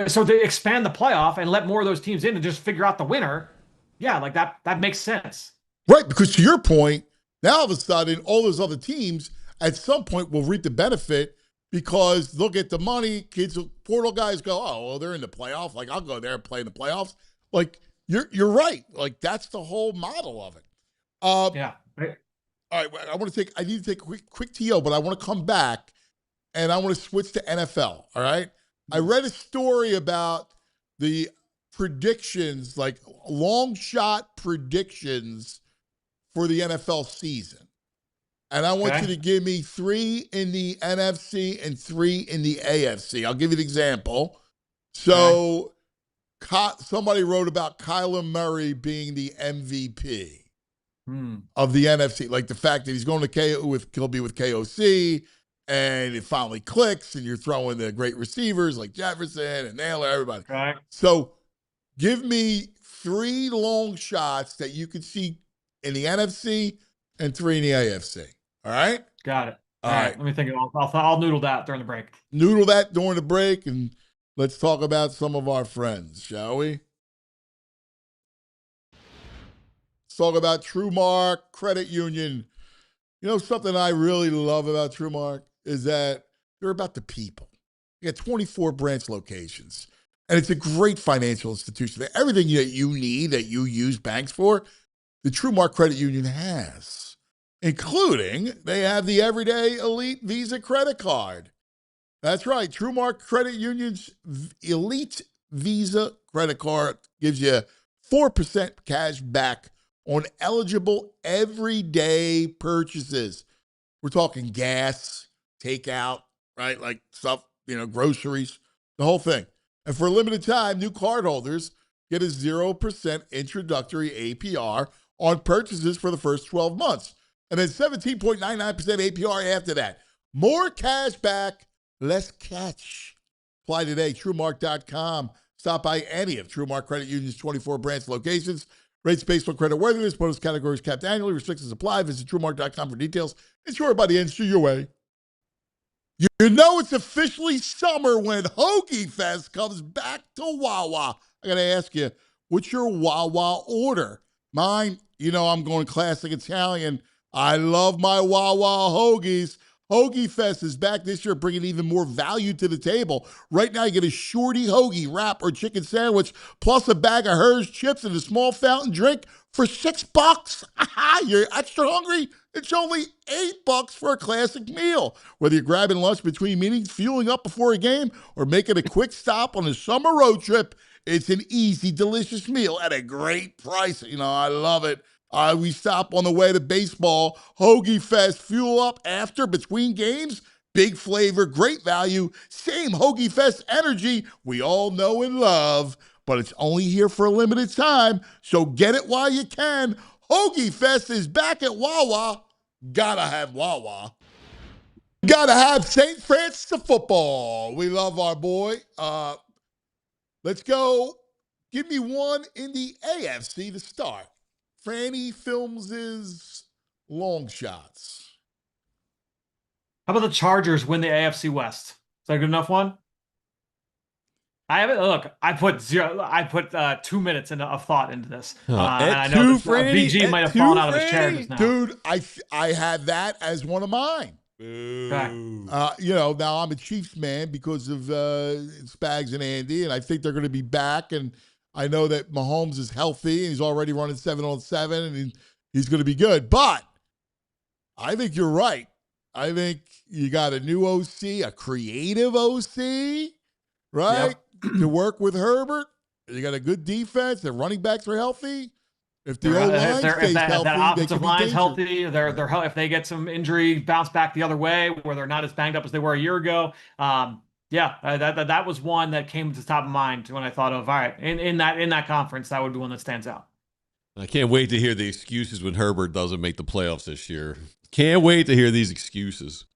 so they expand the playoff and let more of those teams in and just figure out the winner. Yeah, like that makes sense. Right, because to your point, now all of a sudden all those other teams at some point will reap the benefit because they'll get the money. Kids, portal guys go, oh, well, they're in the playoff. Like, I'll go there and play in the playoffs. Like, you're right. Like, that's the whole model of it. Yeah. All right, I need to take a quick TO, but I want to come back and I want to switch to NFL. All right. I read a story about the predictions, like long shot predictions for the NFL season. And I want you to give me 3 in the NFC and 3 in the AFC. I'll give you an example. So somebody wrote about Kyler Murray being the MVP of the NFC, like the fact that he's going to he'll be with KOC, and it finally clicks, and you're throwing the great receivers like Jefferson and Naylor, everybody. Right. So give me 3 long shots that you could see in the NFC and 3 in the AFC. All right? Got it. All right. Let me think. I'll noodle that during the break. Noodle that during the break, and let's talk about some of our friends, shall we? Let's talk about TrueMark Credit Union. You know, something I really love about TrueMark is that they're about the people. You got 24 branch locations, and it's a great financial institution. Everything that you need, that you use banks for, the TrueMark Credit Union has, including they have the Everyday Elite Visa credit card. That's right. TrueMark Credit Union's Elite Visa credit card gives you 4% cash back on eligible everyday purchases. We're talking gas, takeout, right? Like stuff, groceries, the whole thing. And for a limited time, new cardholders get a 0% introductory APR on purchases for the first 12 months. And then 17.99% APR after that. More cash back, less catch. Apply today, TrueMark.com. Stop by any of TrueMark Credit Union's 24 branch locations. Rates based on credit worthiness. Bonus categories capped annually. Restrictions apply. Visit TrueMark.com for details. Insured by the industry your way. You know it's officially summer when Hoagie Fest comes back to Wawa. I got to ask you, what's your Wawa order? Mine, I'm going classic Italian. I love my Wawa hoagies. Hoagie Fest is back this year, bringing even more value to the table. Right now, you get a shorty hoagie, wrap, or chicken sandwich, plus a bag of Hers chips and a small fountain drink for $6. You're extra hungry? It's only $8 for a classic meal. Whether you're grabbing lunch between meetings, fueling up before a game, or making a quick stop on a summer road trip, it's an easy, delicious meal at a great price. I love it. We stop on the way to baseball. Hoagie Fest, fuel up after, between games. Big flavor, great value, same Hoagie Fest energy we all know and love, but it's only here for a limited time, so get it while you can. Hoagie Fest is back at Wawa. Gotta have Wawa. Gotta have St. Francis of football. We love our boy. Let's go. Give me one in the AFC to start. Franny Films' long shots. How about the Chargers win the AFC West? Is that a good enough one? I haven't. Look, I put 2 minutes of thought into this. And I know BG might have fallen out of his chair just now. Dude, I had that as one of mine. Now I'm a Chiefs man because of Spags and Andy, and I think they're going to be back. And I know that Mahomes is healthy, and he's already running 7-on-7, and he's going to be good. But I think you're right. I think you got a new OC, a creative OC, right, Yep. to work with Herbert. You got a good defense. The running backs are healthy. If the O-line stays healthy, that they offensive can be line's dangerous. healthy. They're if they get some injury, bounce back the other way, where they're not as banged up as they were a year ago. That was one that came to the top of mind when I thought of, all right, in that conference, that would be one that stands out. I can't wait to hear the excuses when Herbert doesn't make the playoffs this year. Can't wait to hear these excuses.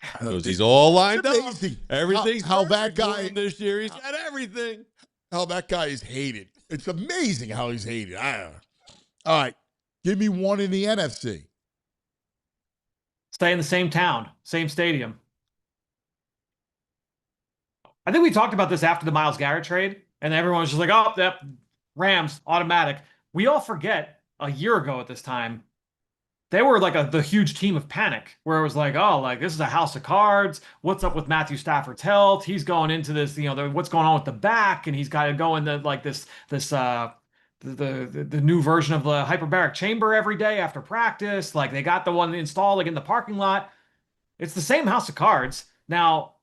Because he's all lined up. Everything's how that guy this year. He's got everything. How that guy is hated. It's amazing how he's hated. All right, give me one in the NFC. Stay in the same town, same stadium. I think we talked about this after the Myles Garrett trade, and everyone was just like, oh, that Rams, automatic. We all forget a year ago at this time, they were like the huge team of panic, where it was like, oh, like this is a house of cards. What's up with Matthew Stafford's health? He's going into this, what's going on with the back, and he's got to go into like this the new version of the hyperbaric chamber every day after practice. Like they got the one installed like in the parking lot. It's the same house of cards. Now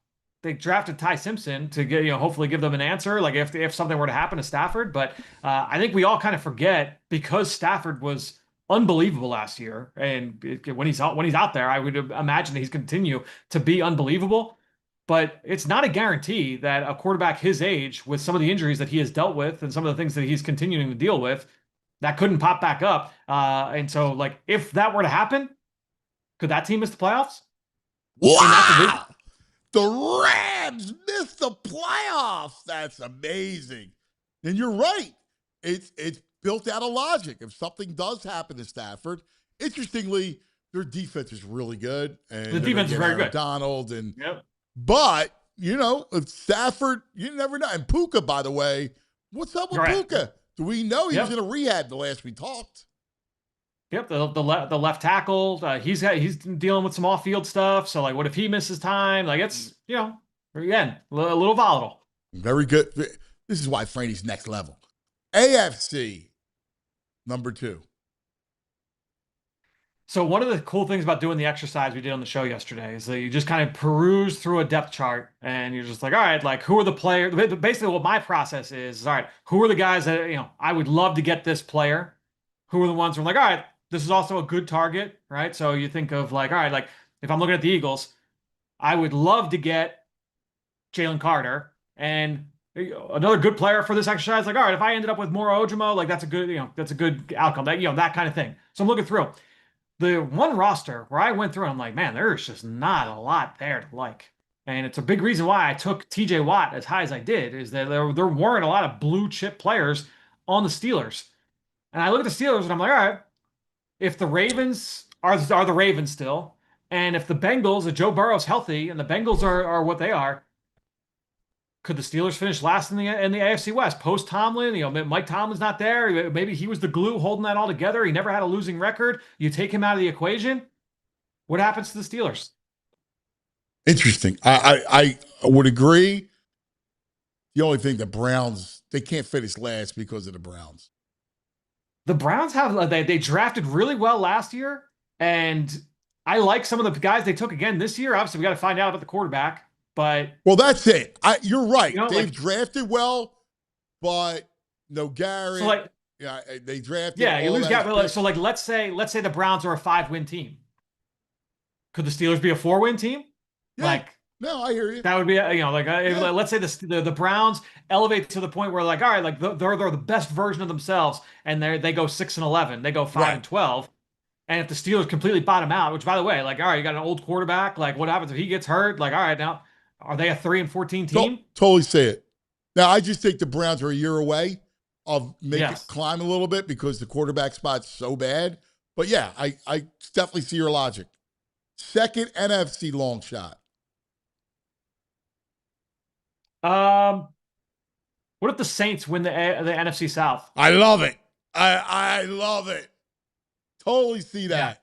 they drafted Ty Simpson to get, hopefully give them an answer, like if something were to happen to Stafford. But I think we all kind of forget, because Stafford was unbelievable last year, and when he's out there, I would imagine that he's continue to be unbelievable. But it's not a guarantee that a quarterback his age, with some of the injuries that he has dealt with and some of the things that he's continuing to deal with, that couldn't pop back up. And so, like, if that were to happen, could that team miss the playoffs? Wow! The Rams missed the playoffs. That's amazing. And you're right. It's built out of logic. If something does happen to Stafford, interestingly, their defense is really good. And the defense is very good. Donald and yep. But, if Stafford, you never know. And Puka, by the way, what's up with Puka? Do we know he was in a rehab the last we talked? Yep, the left tackle, he's dealing with some off-field stuff. So, like, what if he misses time? Like, it's, again, a little volatile. Very good. This is why Franny's next level. AFC, number 2. So one of the cool things about doing the exercise we did on the show yesterday is that you just kind of peruse through a depth chart, and you're just like, all right, like, who are the players? Basically, what my process is, all right, who are the guys that, I would love to get this player? Who are the ones who are like, all right, this is also a good target, right? So you think of, like, all right, like, if I'm looking at the Eagles, I would love to get Jalen Carter, and another good player for this exercise. Like, all right, if I ended up with Moro Ojimo, like, that's a good outcome. That kind of thing. So I'm looking through the one roster where I went through and I'm like, man, there's just not a lot there to like. And it's a big reason why I took TJ Watt as high as I did, is that there weren't a lot of blue chip players on the Steelers. And I look at the Steelers and I'm like, all right, if the Ravens are the Ravens still, and if the Bengals, if Joe Burrow's healthy and the Bengals are what they are, could the Steelers finish last in the AFC West post Tomlin? Mike Tomlin's not there. Maybe he was the glue holding that all together. He never had a losing record. You take him out of the equation, what happens to the Steelers? Interesting. I would agree. The only thing, the Browns, they can't finish last because of the Browns. The Browns they drafted really well last year, and I like some of the guys they took again this year. Obviously, we got to find out about the quarterback. But that's it. You're right. They've drafted well, but no Garrett. So they drafted. Yeah, you lose Garrett. So let's say the Browns are a 5-win team. Could the Steelers be a 4-win team? Yeah. No, I hear you. That would be let's say the Browns elevate to the point where, like, all right, like they're the best version of themselves, and they go 6-11, they go 5-12. And if the Steelers completely bottom out, which, by the way, like, all right, you got an old quarterback, like, what happens if he gets hurt? Like, all right, now, are they a 3-14 team? Totally say it. Now, I just think the Browns are a year away of making it climb a little bit because the quarterback spot's so bad. But yeah, I definitely see your logic. Second NFC long shot. What if the Saints win the NFC South? I love it. I love it. Totally see that.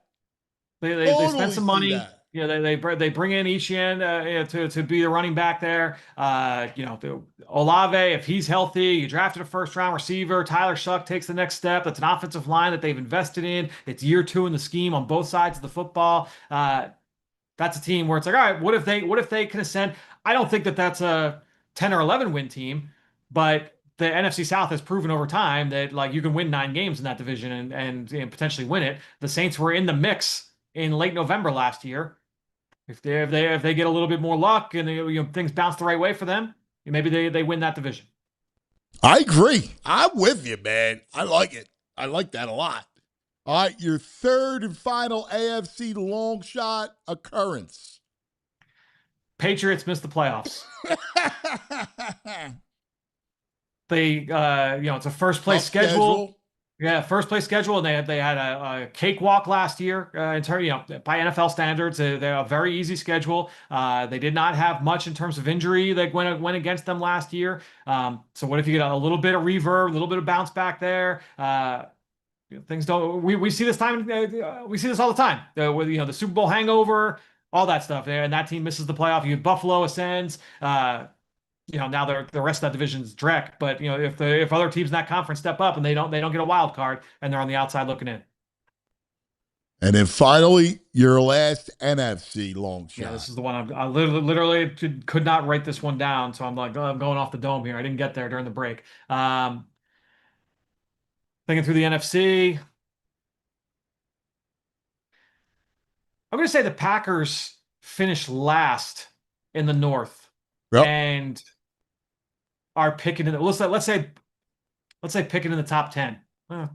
Yeah. They spend some money. They bring in Etienne to be the running back there. Olave, if he's healthy, you drafted a first-round receiver. Tyler Shuck takes the next step. That's an offensive line that they've invested in. It's year 2 in the scheme on both sides of the football. That's a team where it's like, all right, what if they can ascend? I don't think that's a 10 or 11 win team, but the NFC South has proven over time that, like, you can win 9 games in that division and potentially win it. The Saints were in the mix in late November last year. If they get a little bit more luck and things bounce the right way for them, maybe they win that division. I agree. I'm with you, man. I like it. I like that a lot. All right, your third and final AFC long shot occurrence. Patriots missed the playoffs. They, it's a first place schedule. Yeah, first place schedule, and they had a cakewalk last year in terms, by NFL standards. They had a very easy schedule. They did not have much in terms of injury that went against them last year. So what if you get a little bit of reverb, a little bit of bounce back there? Things don't. We see this time. We see this all the time. With the Super Bowl hangover, all that stuff. And that team misses the playoff. Buffalo ascends. now the rest of that division's dreck. But if other teams in that conference step up and they don't get a wild card and they're on the outside looking in. And then finally, your last NFC long shot. Yeah, this is the one I literally could not write this one down. So I'm like, I'm going off the dome here. I didn't get there during the break. Thinking through the NFC. I'm going to say the Packers finished last in the North and are picking in. Let's say picking in the top 10.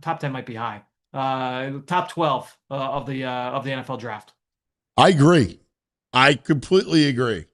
Top 10 might be high. Top 12 of the NFL draft. I agree. I completely agree.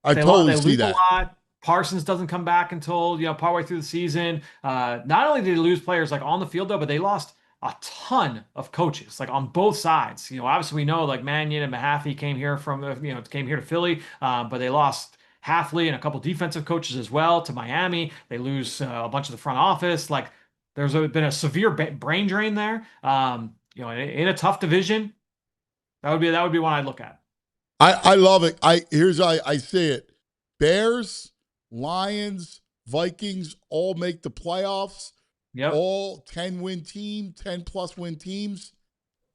I totally see that. A lot. Parsons doesn't come back until partway through the season. Not only did they lose players like on the field though, but they lost a ton of coaches like on both sides. Obviously we know like Mannion and Mahaffey came here to Philly, but they lost Halfley and a couple defensive coaches as well to Miami. They lose a bunch of the front office. Like there's been a severe brain drain there. In a tough division, that would be one I'd look at. I love it. I see it. Bears, Lions, Vikings all make the playoffs. Yep. All 10-win team, 10-plus win teams,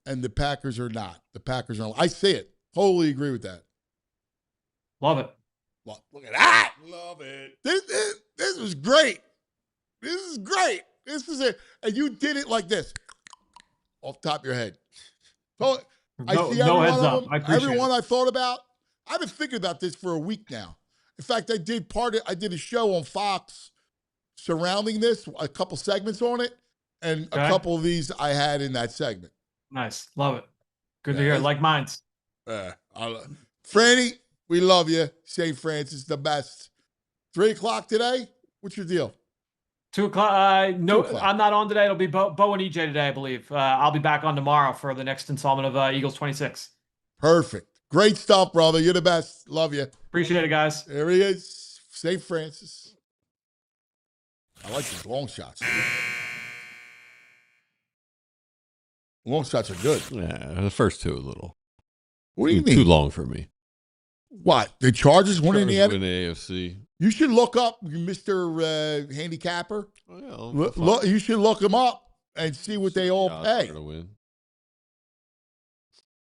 and the Packers are not. The Packers are. I see it. Totally agree with that. Love it. Look at that. Love it. This was great. This is great. This is it. And you did it like this, off the top of your head. So I see every one of them. Everyone I thought about. I've been thinking about this for a week now. In fact, I did a show on Fox surrounding this, a couple segments on it, and a couple of these I had in that segment. Nice. Love it. Good to hear. Like mine's. Franny, we love you. St. Francis, the best. 3 o'clock today? What's your deal? 2 o'clock. No, 2 o'clock. I'm not on today. It'll be Bo and EJ today, I believe. I'll be back on tomorrow for the next installment of Eagles 26. Perfect. Great stuff, brother. You're the best. Love you. Appreciate it, guys. There he is. St. Francis. I like these long shots. Long shots are good. Yeah, the first two a little. What do you mean? Too long for me. What? The Chargers won in the AFC. You should look up Mr. Handicapper. Oh, yeah, you should look him up and see what they all pay.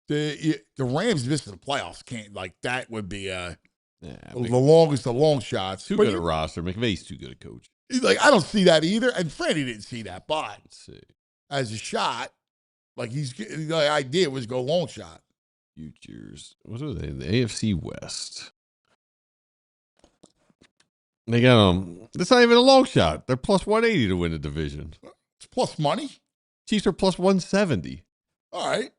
The Rams missing the playoffs can't like that would be the longest of long shots. Too good a roster. McVay's too good a coach. Like I don't see that either, and Freddie didn't see that. But as a shot, like the idea was go long shot. Futures. What are they? The AFC West. They got That's not even a long shot. They're plus 180 to win the division. It's plus money. Chiefs are plus 170. All right.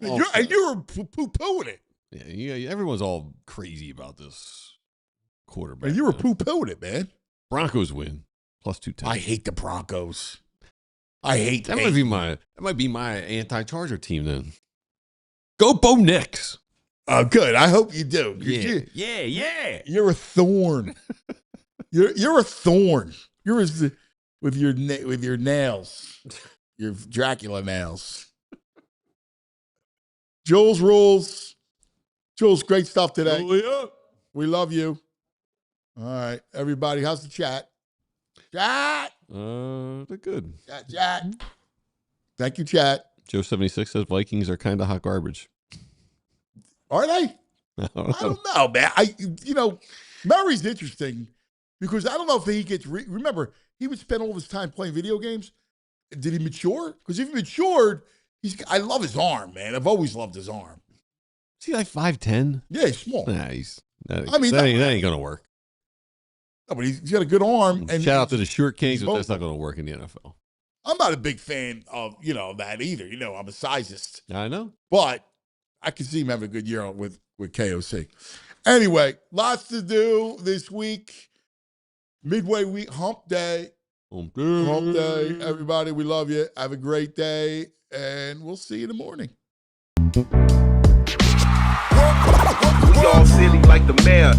And you were poo-pooing it. Yeah, everyone's all crazy about this quarterback. And you were poo-pooing it, man. Broncos win plus 210. I hate the Broncos. I hate that. Might be my anti-Charger team then. Go Bo Nix. Oh, good. I hope you do. Yeah. You're a thorn. you're a thorn. You're with your nails, your Dracula nails. Jules rules. Jules, great stuff today. Oh, yeah. We love you. All right, everybody. How's the chat? Chat. They're good. Chat. Thank you, chat. Joe 76 says Vikings are kind of hot garbage. Are they? I don't know, man. Murray's interesting because I don't know if he gets. Remember, he would spend all his time playing video games. Did he mature? Because if he matured, I love his arm, man. I've always loved his arm. Is he like 5'10"? Yeah, he's small. Nah, that ain't gonna work. No, but he's got a good arm. And shout out to the short kings, but that's not gonna work in the NFL. I'm not a big fan of that either. I'm a sizist. I know, but I can see him having a good year with KOC. Anyway, lots to do this week. Midway week, hump day. Hump day. Everybody, we love you. Have a great day, and we'll see you in the morning. We all silly like the mayor.